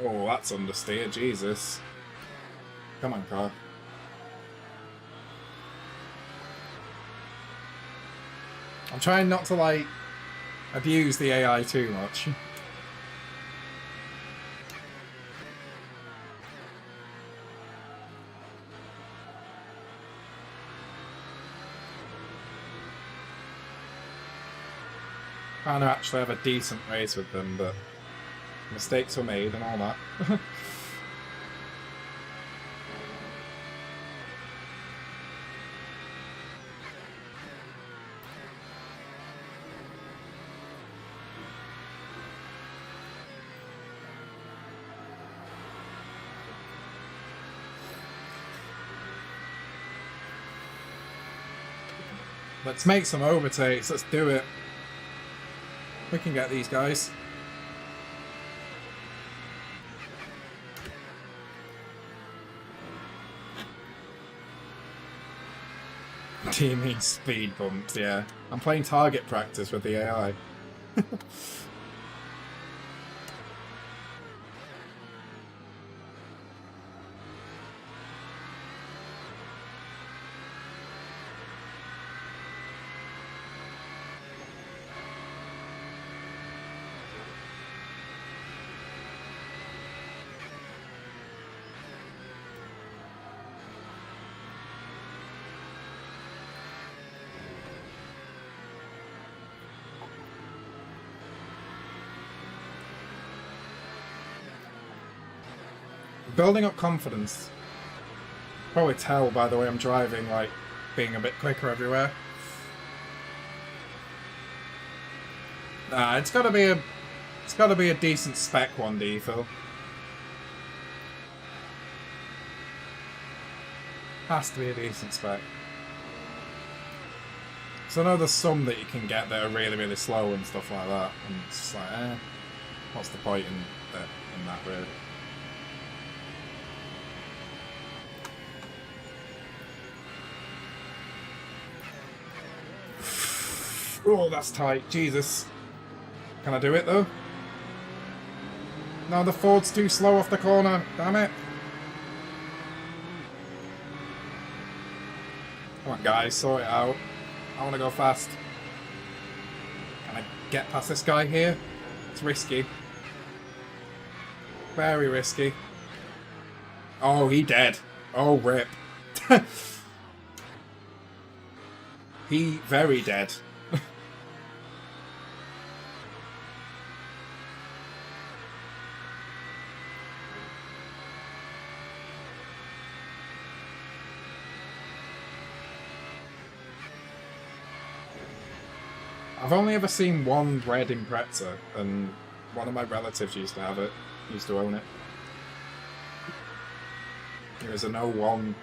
Oh, that's understeer, Jesus. Come on, car. I'm trying not to, like, abuse the AI too much. Trying to actually have a decent race with them, but mistakes were made and all that. Let's make some overtakes, let's do it. We can get these guys. Teaming speed bumps, yeah. I'm playing target practice with the AI. Building up confidence. Probably tell by the way I'm driving, like, being a bit quicker everywhere. Nah, it's gotta be a decent spec one, DeFil. Has to be a decent spec. So I know there's some that you can get that are really, really slow and stuff like that, and it's just like, what's the point in that really? Oh, that's tight. Jesus. Can I do it, though? No, the Ford's too slow off the corner. Damn it. Come on, guys. Sort it out. I want to go fast. Can I get past this guy here? It's risky. Very risky. Oh, he dead. Oh, rip. He very dead. I've only ever seen one red Impreza, and one of my relatives used to have it, used to own it. It was an 01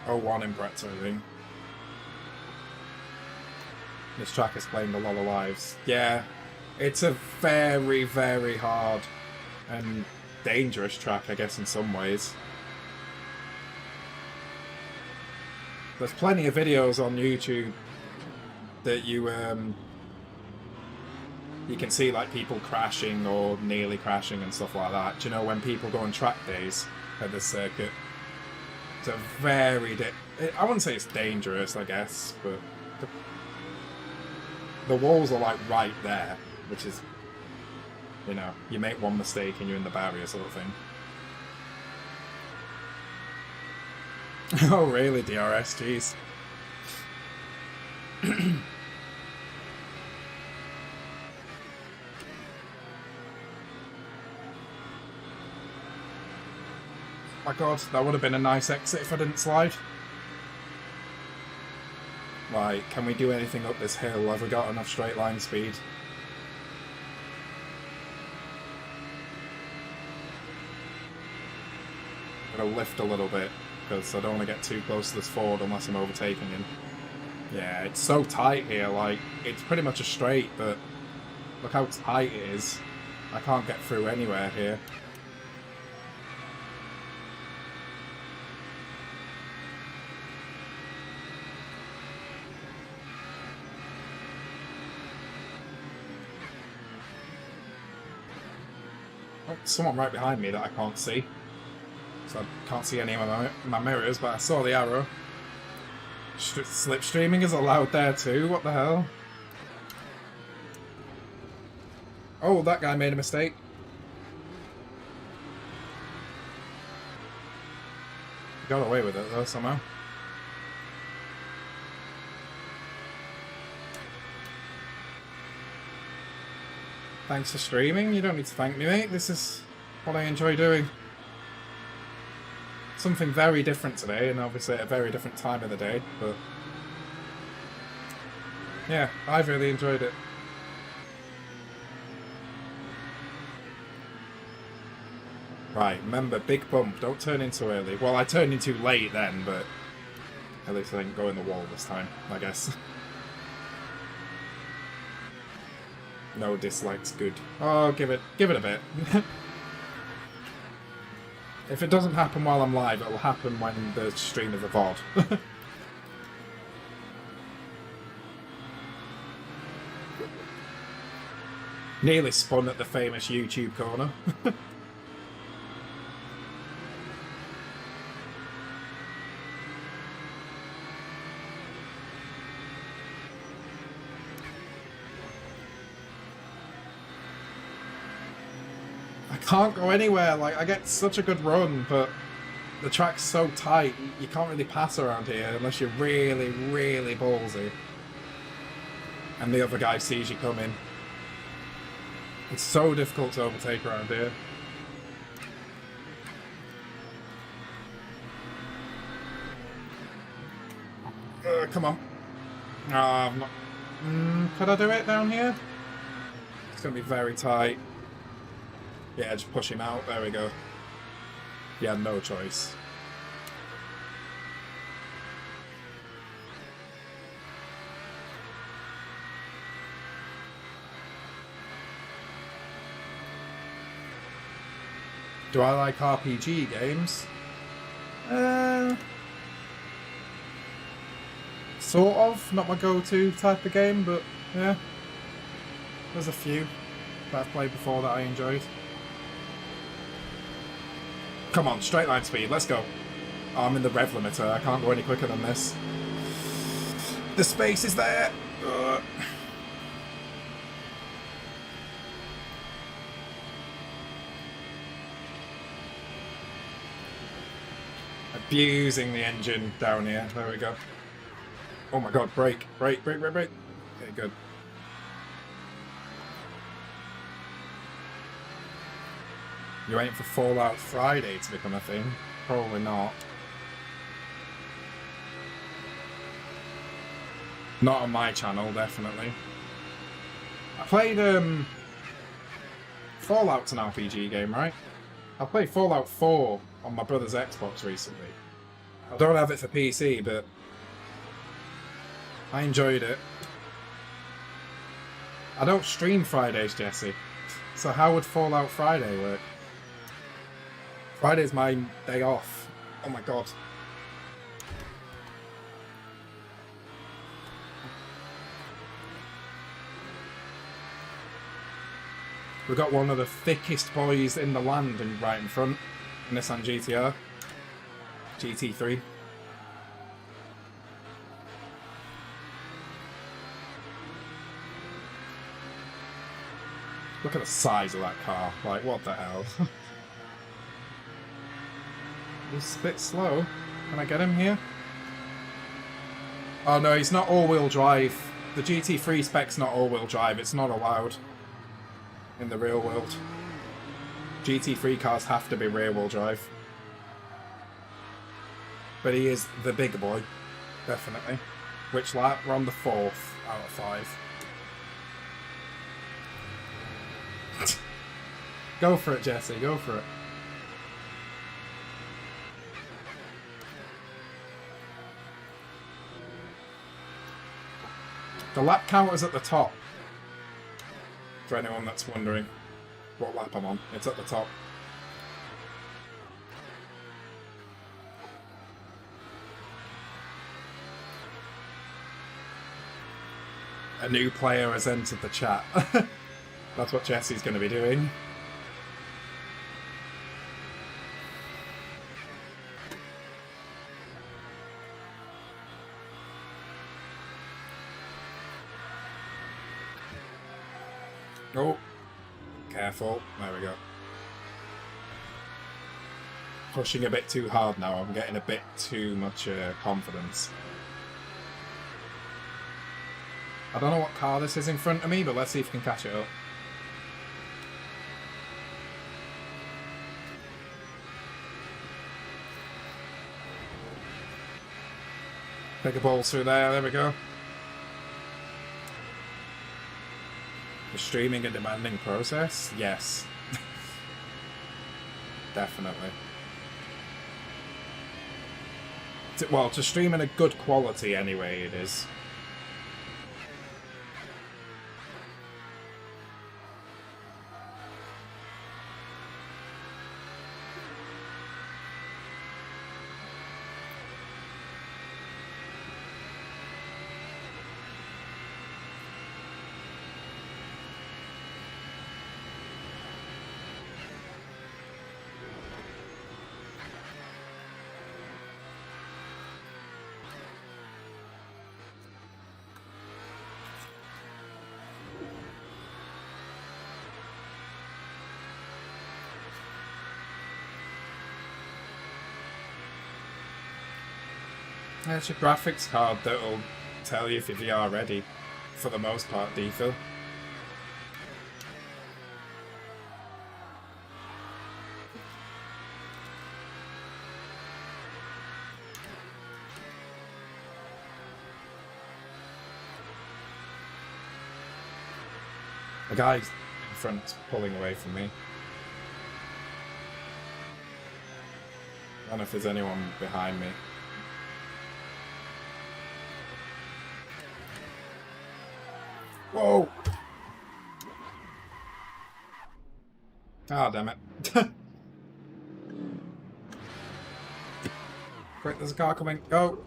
Impreza, I think. This track has claimed a lot of lives. Yeah, it's a very, very hard and dangerous track, I guess, in some ways. There's plenty of videos on YouTube that you can see, like, people crashing or nearly crashing and stuff like that. Do you know, when people go on track days at the circuit? It's a very... I wouldn't say it's dangerous, I guess, but... The walls are, like, right there, which is... You know, you make one mistake and you're in the barrier sort of thing. Oh, really, DRS? Jeez. My god, that would have been a nice exit if I didn't slide. Right, can we do anything up this hill? Have we got enough straight line speed? I'm gonna lift a little bit, because I don't want to get too close to this Ford unless I'm overtaking him. Yeah, it's so tight here, like, it's pretty much a straight, but look how tight it is. I can't get through anywhere here. Oh, someone right behind me that I can't see. So I can't see any of my mirrors, but I saw the arrow. Slipstreaming is allowed there too, what the hell? Oh, that guy made a mistake. He got away with it though, somehow. Thanks for streaming. You don't need to thank me, mate. This is what I enjoy doing. Something very different today, and obviously at a very different time of the day, but... yeah, I've really enjoyed it. Right, remember, big bump. Don't turn in too early. Well, I turned in too late then, but... at least I didn't go in the wall this time, I guess. No dislikes, good. Oh, give it a bit. If it doesn't happen while I'm live, it'll happen when the stream of the VOD. Nearly spun at the famous YouTube corner. I can't go anywhere, like, I get such a good run, but the track's so tight, you can't really pass around here unless you're really, really ballsy. And the other guy sees you coming. It's so difficult to overtake around here. Come on. I'm not... could I do it down here? It's going to be very tight. Yeah, just push him out. There we go. Yeah, no choice. Do I like RPG games? Sort of. Not my go-to type of game, but yeah. There's a few that I've played before that I enjoyed. Come on, straight line speed, let's go. Oh, I'm in the rev limiter, I can't go any quicker than this. The space is there! Ugh. Abusing the engine down here, there we go. Oh my god, brake, brake, brake, brake, brake. Okay, good. You waiting for Fallout Friday to become a thing? Probably not. Not on my channel, definitely. I played, Fallout's an RPG game, right? I played Fallout 4 on my brother's Xbox recently. I don't have it for PC, but I enjoyed it. I don't stream Fridays, Jesse. So how would Fallout Friday work? Friday's my day off. Oh my god. We've got one of the thickest boys in the land and right in front. Nissan GTR. GT3. Look at the size of that car. Like, what the hell? He's a bit slow. Can I get him here? Oh no, he's not all-wheel drive. The GT3 spec's not all-wheel drive. It's not allowed in the real world. GT3 cars have to be rear-wheel drive. But he is the big boy. Definitely. Which lap? We're on the 4th out of 5. Go for it, Jesse. Go for it. The lap counter's at the top. For anyone that's wondering what lap I'm on, it's at the top. A new player has entered the chat. That's what Jesse's going to be doing. Oh, careful. There we go. Pushing a bit too hard now. I'm getting a bit too much confidence. I don't know what car this is in front of me, but let's see if we can catch it up. Pick a ball through there we go. Is streaming a demanding process? Yes. Definitely. Well, to stream in a good quality anyway, it is. It's your graphics card that'll tell you if you're VR ready, for the most part, DeFil. The guy in front's pulling away from me. I don't know if there's anyone behind me. Whoa! Ah, damn it. Quick, there's a car coming. Go!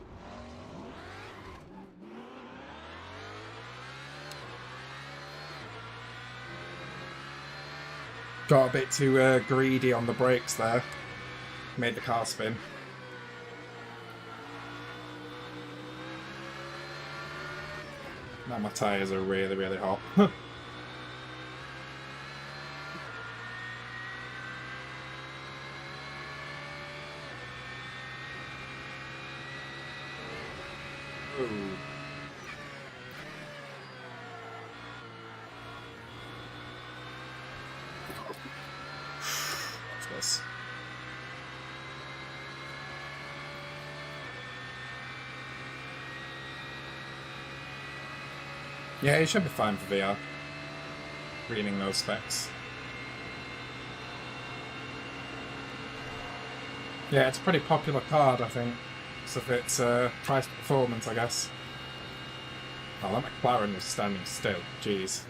Got a bit too greedy on the brakes there. Made the car spin. Now my tyres are really, really hot. Ooh. What's this? Yeah, it should be fine for VR. Reading those specs. Yeah, it's a pretty popular card, I think. So if it's price performance, I guess. Oh, that McLaren was standing still. Jeez.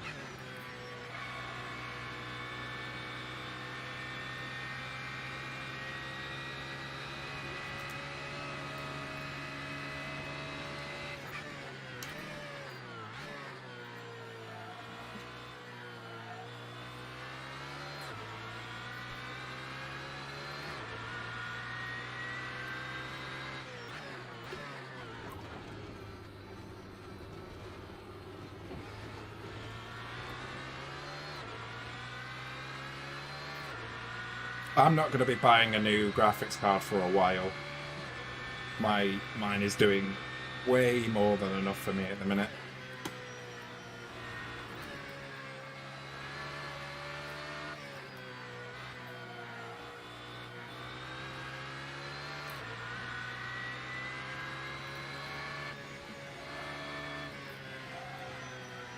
I'm not going to be buying a new graphics card for a while. Mine is doing way more than enough for me at the minute.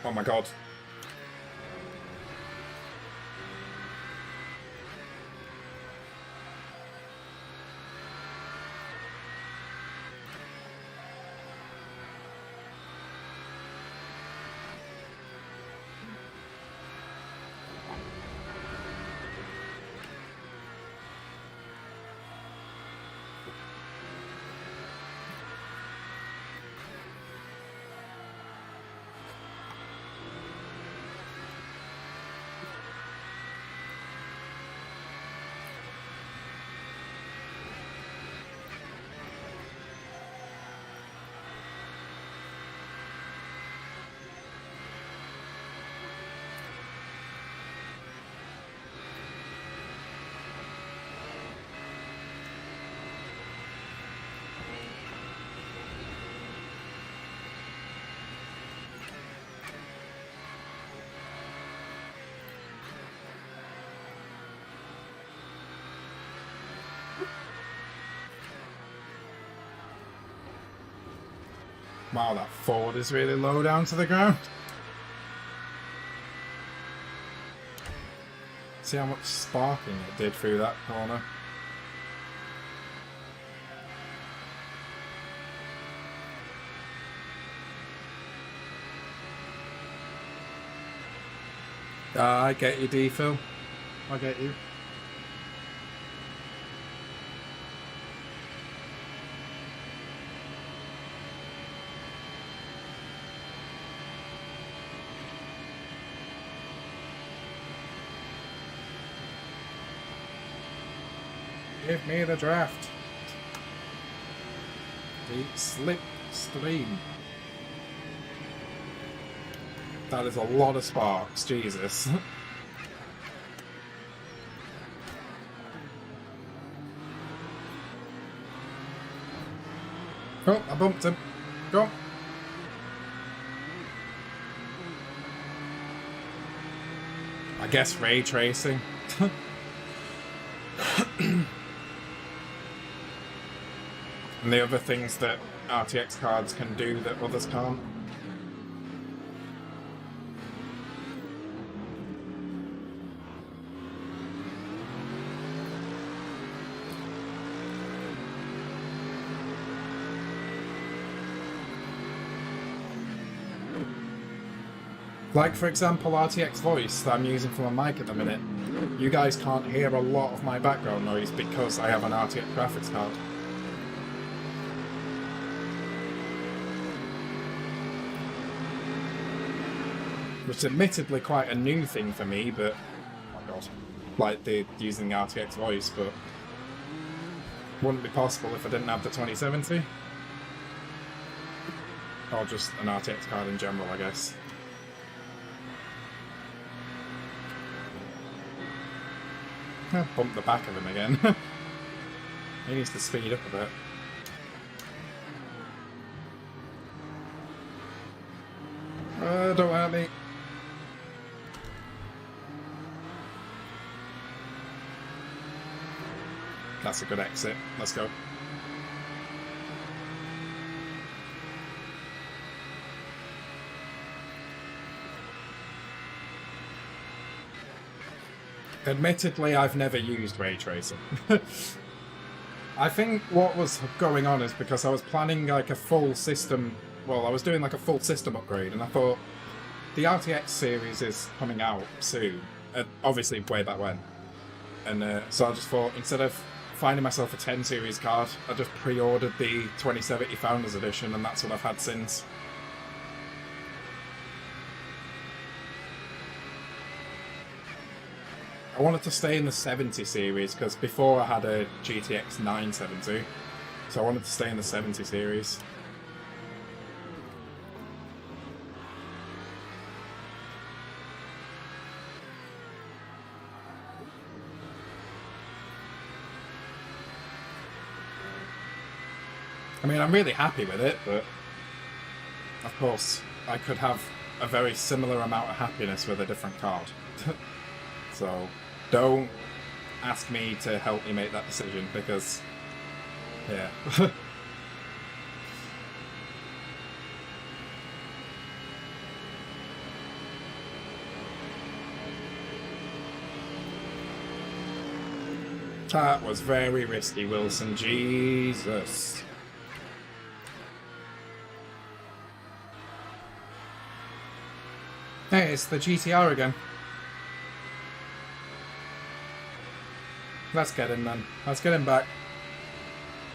Oh my god. Wow, that Ford is really low down to the ground. See how much sparking it did through that corner. I get you, DeFil. I get you. Give me the draft. The slipstream. That is a lot of sparks, Jesus. Oh, I bumped him. Go. I guess ray tracing. And the other things that RTX cards can do that others can't. Like, for example, RTX voice that I'm using for my mic at the minute. You guys can't hear a lot of my background noise because I have an RTX graphics card. Which is admittedly quite a new thing for me, but... oh my god. Like, using the RTX voice, but... wouldn't be possible if I didn't have the 2070. Or just an RTX card in general, I guess. Bump the back of him again. He needs to speed up a bit. Don't hurt me. That's a good exit. Let's go. Admittedly, I've never used ray tracing. I think what was going on is because I was planning like a full system... well, I was doing like a full system upgrade, and I thought the RTX series is coming out soon. Obviously, way back when. And so I just thought, instead of finding myself a 10 series card, I just pre-ordered the 2070 Founders Edition, and that's what I've had since. I wanted to stay in the 70 series, because before I had a GTX 970, so I wanted to stay in the 70 series. I mean, I'm really happy with it, but of course, I could have a very similar amount of happiness with a different card. So, don't ask me to help me make that decision, because, yeah. That was very risky, Wilson. Jesus. Hey, it's the GTR again. Let's get him then. Let's get him back.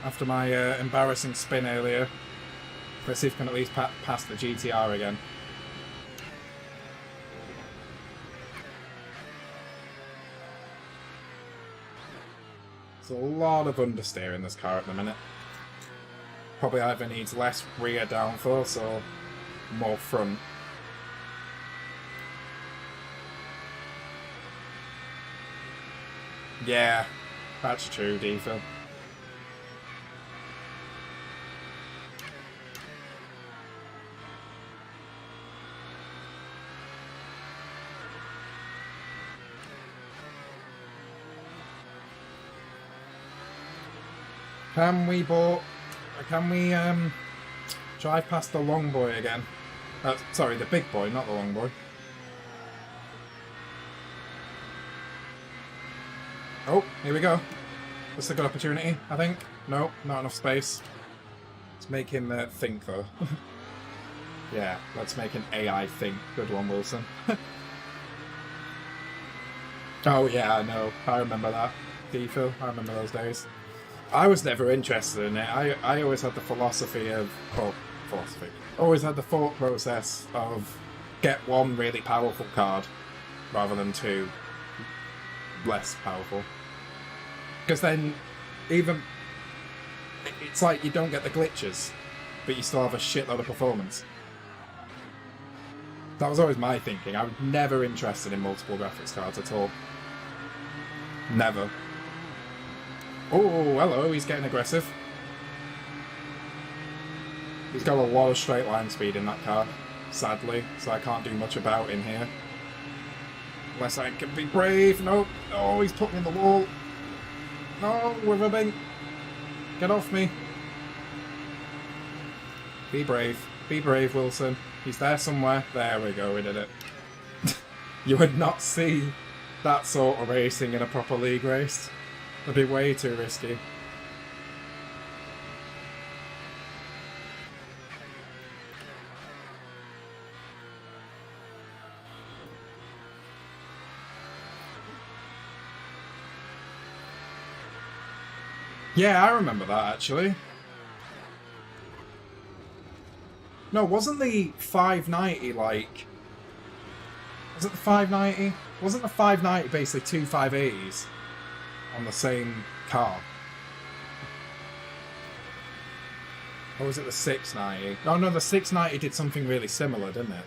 After my embarrassing spin earlier. Let's see if we can at least pass the GTR again. There's a lot of understeer in this car at the minute. Probably either needs less rear downforce or more front. Yeah, that's true, DeFil. Can we drive past the long boy again? Sorry, the big boy, not the long boy. Oh, here we go. This is a good opportunity, I think. No, not enough space. Let's make him think, though. Yeah, let's make an AI think. Good one, Wilson. Oh, yeah, I know. I remember that. DeFil, I remember those days. I was never interested in it. I always had the philosophy of... oh, philosophy. Always had the thought process of get one really powerful card rather than two less powerful. Because then, even... it's like you don't get the glitches, but you still have a shitload of performance. That was always my thinking. I was never interested in multiple graphics cards at all. Never. Oh, hello, he's getting aggressive. He's got a lot of straight line speed in that car, sadly, so I can't do much about him here. Unless I can be brave. No. Oh, he's put me in the wall. No, we're rubbing. Get off me. Be brave. Be brave, Wilson. He's there somewhere. There we go, we did it. You would not see that sort of racing in a proper league race. It'd be way too risky. Yeah, I remember that, actually. No, wasn't the 590, like... Was it the 590? Wasn't the 590 basically two 580s on the same car? Or was it the 690? Oh no, the 690 did something really similar, didn't it?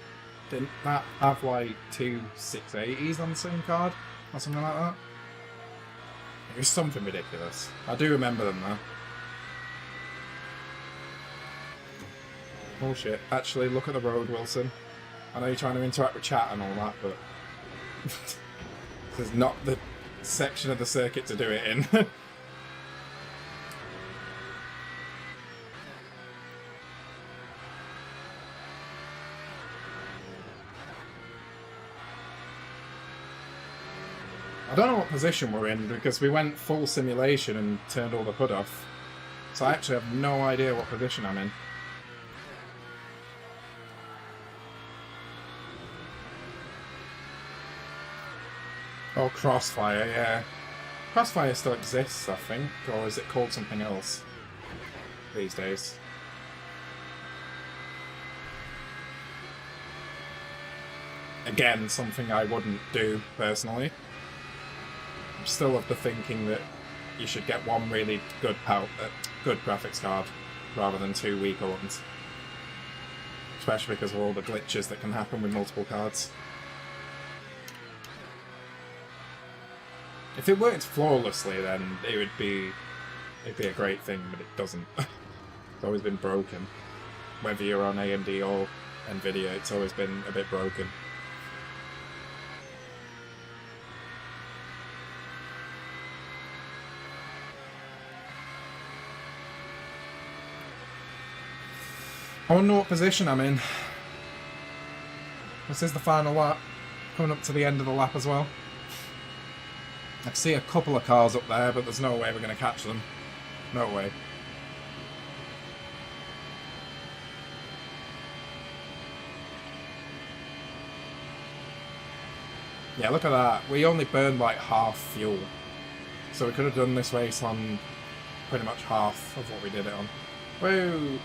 Didn't that have like two 680s on the same card? Or something like that? It was something ridiculous. I do remember them though. Oh shit. Actually, look at the road, Wilson. I know you're trying to interact with chat and all that, but... this is not the section of the circuit to do it in. I don't know what position we're in, because we went full simulation and turned all the HUD off. So I actually have no idea what position I'm in. Oh, Crossfire, yeah. Crossfire still exists, I think, or is it called something else these days? Again, something I wouldn't do, personally. I'm still of the thinking that you should get one really good good graphics card, rather than two weaker ones. Especially because of all the glitches that can happen with multiple cards. If it worked flawlessly, then it'd be a great thing, but it doesn't. It's always been broken. Whether you're on AMD or Nvidia, it's always been a bit broken. I wonder what position I'm in. This is the final lap. Coming up to the end of the lap as well. I can see a couple of cars up there, but there's no way we're going to catch them. No way. Yeah, look at that. We only burned like half fuel. So we could have done this race on pretty much half of what we did it on. Whoa!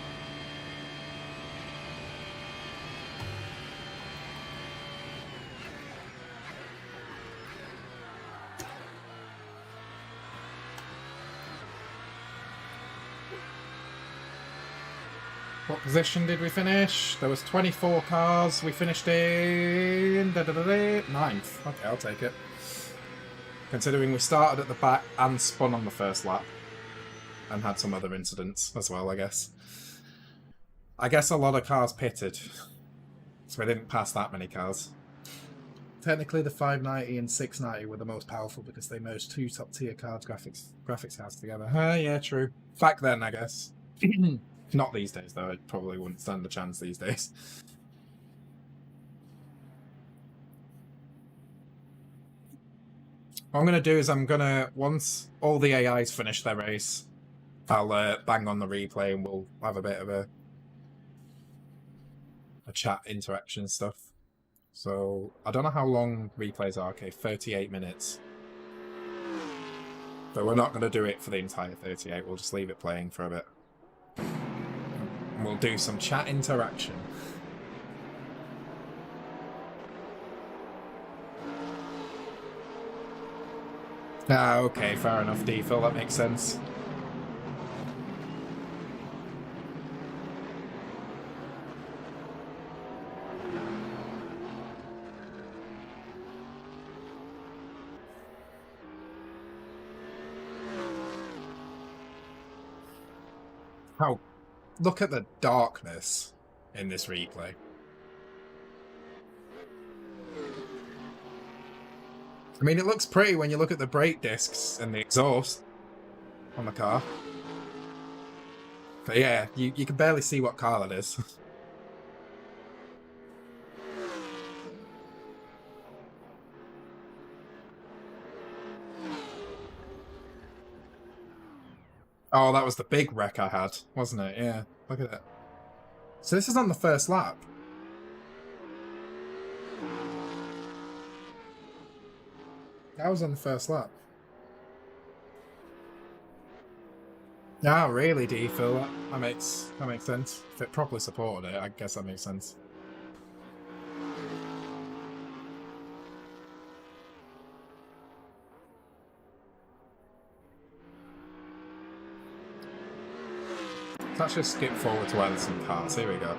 What position did we finish? There was 24 cars. We finished in 9th. Okay, I'll take it. Considering we started at the back and spun on the first lap. And had some other incidents as well, I guess. I guess a lot of cars pitted. So we didn't pass that many cars. Technically the 590 and 690 were the most powerful because they merged two top tier cards graphics cards together. Yeah, true. Back then, I guess. Not these days, though. I probably wouldn't stand a chance these days. What I'm going to do is once all the AIs finish their race, I'll bang on the replay and we'll have a bit of a chat interaction stuff. So, I don't know how long replays are. Okay, 38 minutes. But we're not going to do it for the entire 38. We'll just leave it playing for a bit. And we'll do some chat interaction. Ah, okay, fair enough, DeFil, that makes sense. How... Look at the darkness in this replay. I mean, it looks pretty when you look at the brake discs and the exhaust on the car. But yeah, you can barely see what car that is. Oh, that was the big wreck I had, wasn't it? Yeah, look at it. So this is on the first lap. That was on the first lap. Ah, really, DeFil? That makes sense. If it properly supported it, I guess that makes sense. Let's just skip forward to where there's some cars. Here we go.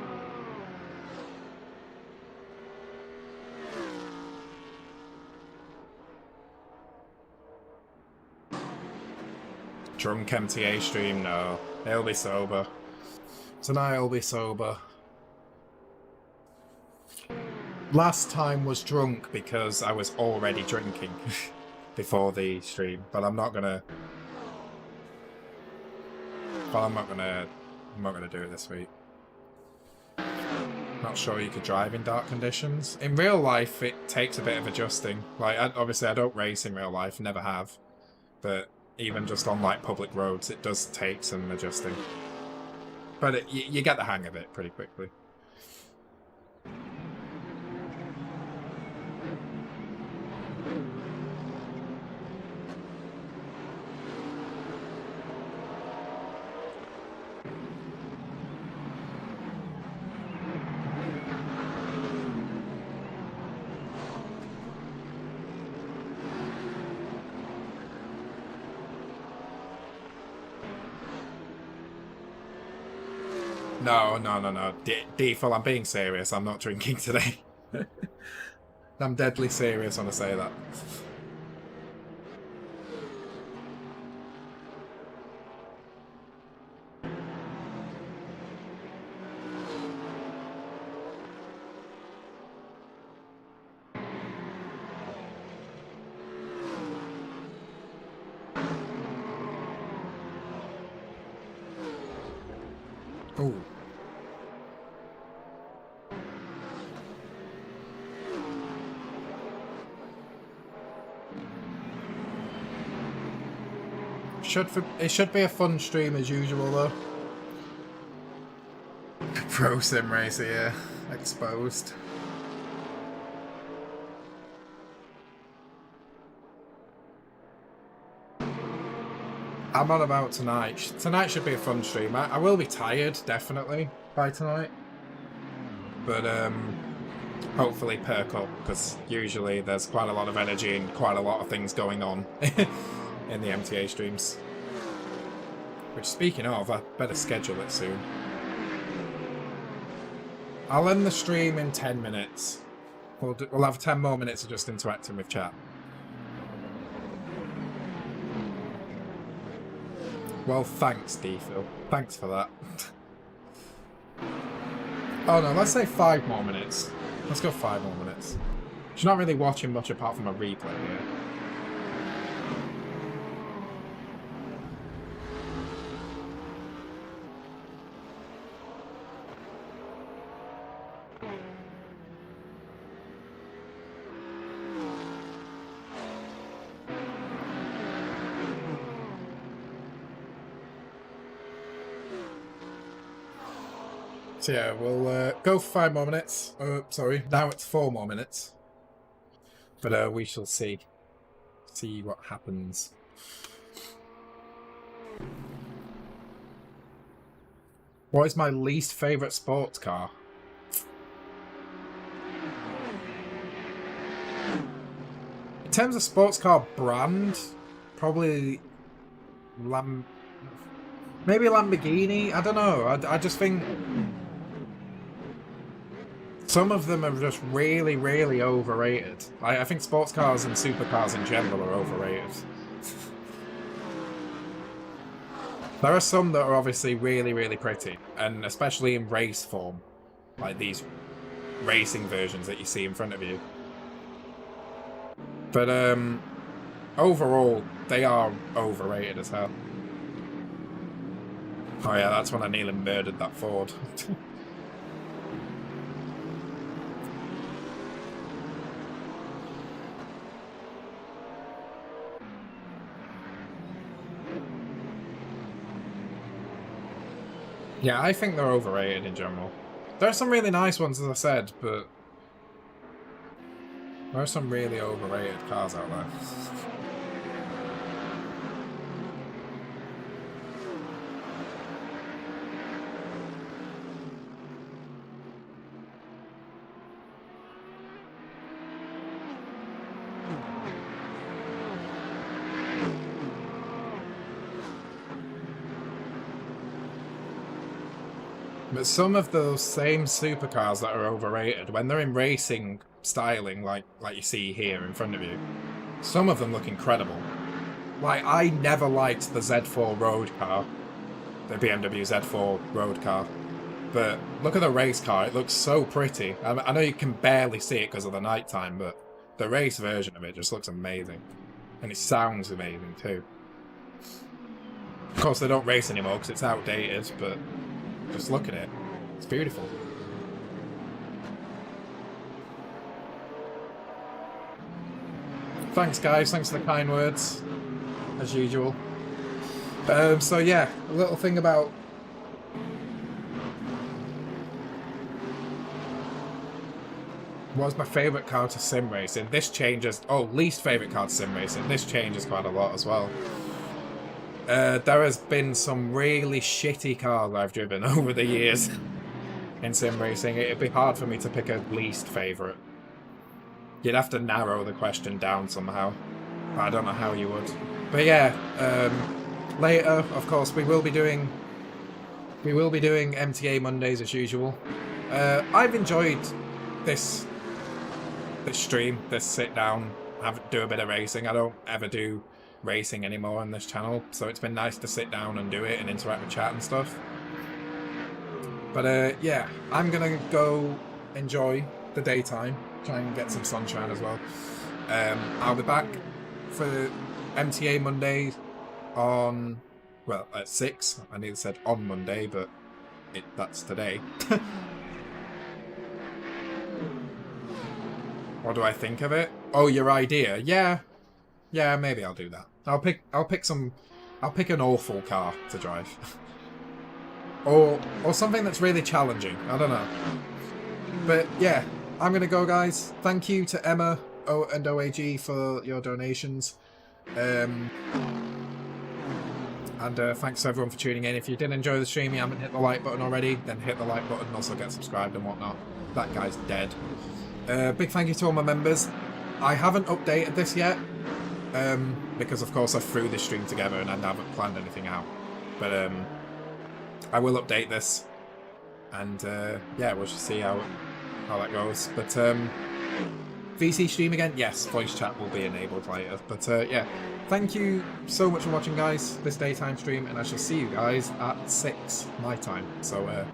Drunk MTA stream? No. He'll be sober. Tonight I'll be sober. Last time was drunk because I was already drinking before the stream, but I'm not gonna do it this week. Not sure you could drive in dark conditions. In real life, it takes a bit of adjusting. Like, obviously I don't race in real life, never have. But even just on like public roads, it does take some adjusting. But you get the hang of it pretty quickly. No. DeFil, I'm being serious. I'm not drinking today. I'm deadly serious when I say that. Ooh. It should be a fun stream as usual though. Pro sim racer, yeah. Exposed. I'm on about tonight. Tonight should be a fun stream. I will be tired, definitely, by tonight. But hopefully perk up, because usually there's quite a lot of energy and quite a lot of things going on in the MTA streams. Which, speaking of, I better schedule it soon. I'll end the stream in 10 minutes. We'll have 10 more minutes of just interacting with chat. Well, thanks, DeFil. Thanks for that. Oh no, let's say 5 more minutes. Let's go 5 more minutes. She's not really watching much apart from a replay here. So yeah, we'll go for 5 more minutes. Sorry, now it's 4 more minutes. But we shall see. See what happens. What is my least favourite sports car? In terms of sports car brand, probably maybe Lamborghini. I don't know. I just think some of them are just really, really overrated. I think sports cars and supercars in general are overrated. There are some that are obviously really, really pretty, and especially in race form, like these racing versions that you see in front of you. But overall, they are overrated as hell. Oh yeah, that's when I nearly murdered that Ford. Yeah, I think they're overrated in general. There are some really nice ones, as I said, but there are some really overrated cars out there. But some of those same supercars that are overrated, when they're in racing styling, like you see here in front of you, some of them look incredible. Like, I never liked the Z4 road car, the BMW Z4 road car. But look at the race car, it looks so pretty. I know you can barely see it because of the nighttime, but the race version of it just looks amazing. And it sounds amazing too. Of course, they don't race anymore because it's outdated, but just look at it. It's beautiful. Thanks, guys. Thanks for the kind words, as usual. So yeah, a little thing about... What's my favourite car to sim racing? This changes... Oh, least favourite car to sim racing. This changes quite a lot as well. There has been some really shitty cars I've driven over the years in sim racing. It'd be hard for me to pick a least favourite. You'd have to narrow the question down somehow. But I don't know how you would. But yeah, later, of course, we will be doing MTA Mondays as usual. I've enjoyed this stream, this sit down, do a bit of racing. I don't ever do racing anymore on this channel, so it's been nice to sit down and do it and interact with chat and stuff. But yeah, I'm gonna go enjoy the daytime, try and get some sunshine as well. I'll be back for MTA Monday on, well, at 6. I nearly said on Monday, but that's today. What do I think of it? Oh, your idea? Yeah, maybe I'll do that. I'll pick an awful car to drive, or something that's really challenging. I don't know. But yeah, I'm gonna go, guys. Thank you to Emma and OAG for your donations, and thanks to everyone for tuning in. If you did enjoy the stream, you haven't hit the like button already, then hit the like button. Also get subscribed and whatnot. That guy's dead. Big thank you to all my members. I haven't updated this yet, because of course I threw this stream together and I haven't planned anything out. But I will update this, and yeah, we'll just see how that goes. But VC stream again? Yes, voice chat will be enabled later. But yeah, thank you so much for watching, guys, this daytime stream, and I shall see you guys at 6 my time. So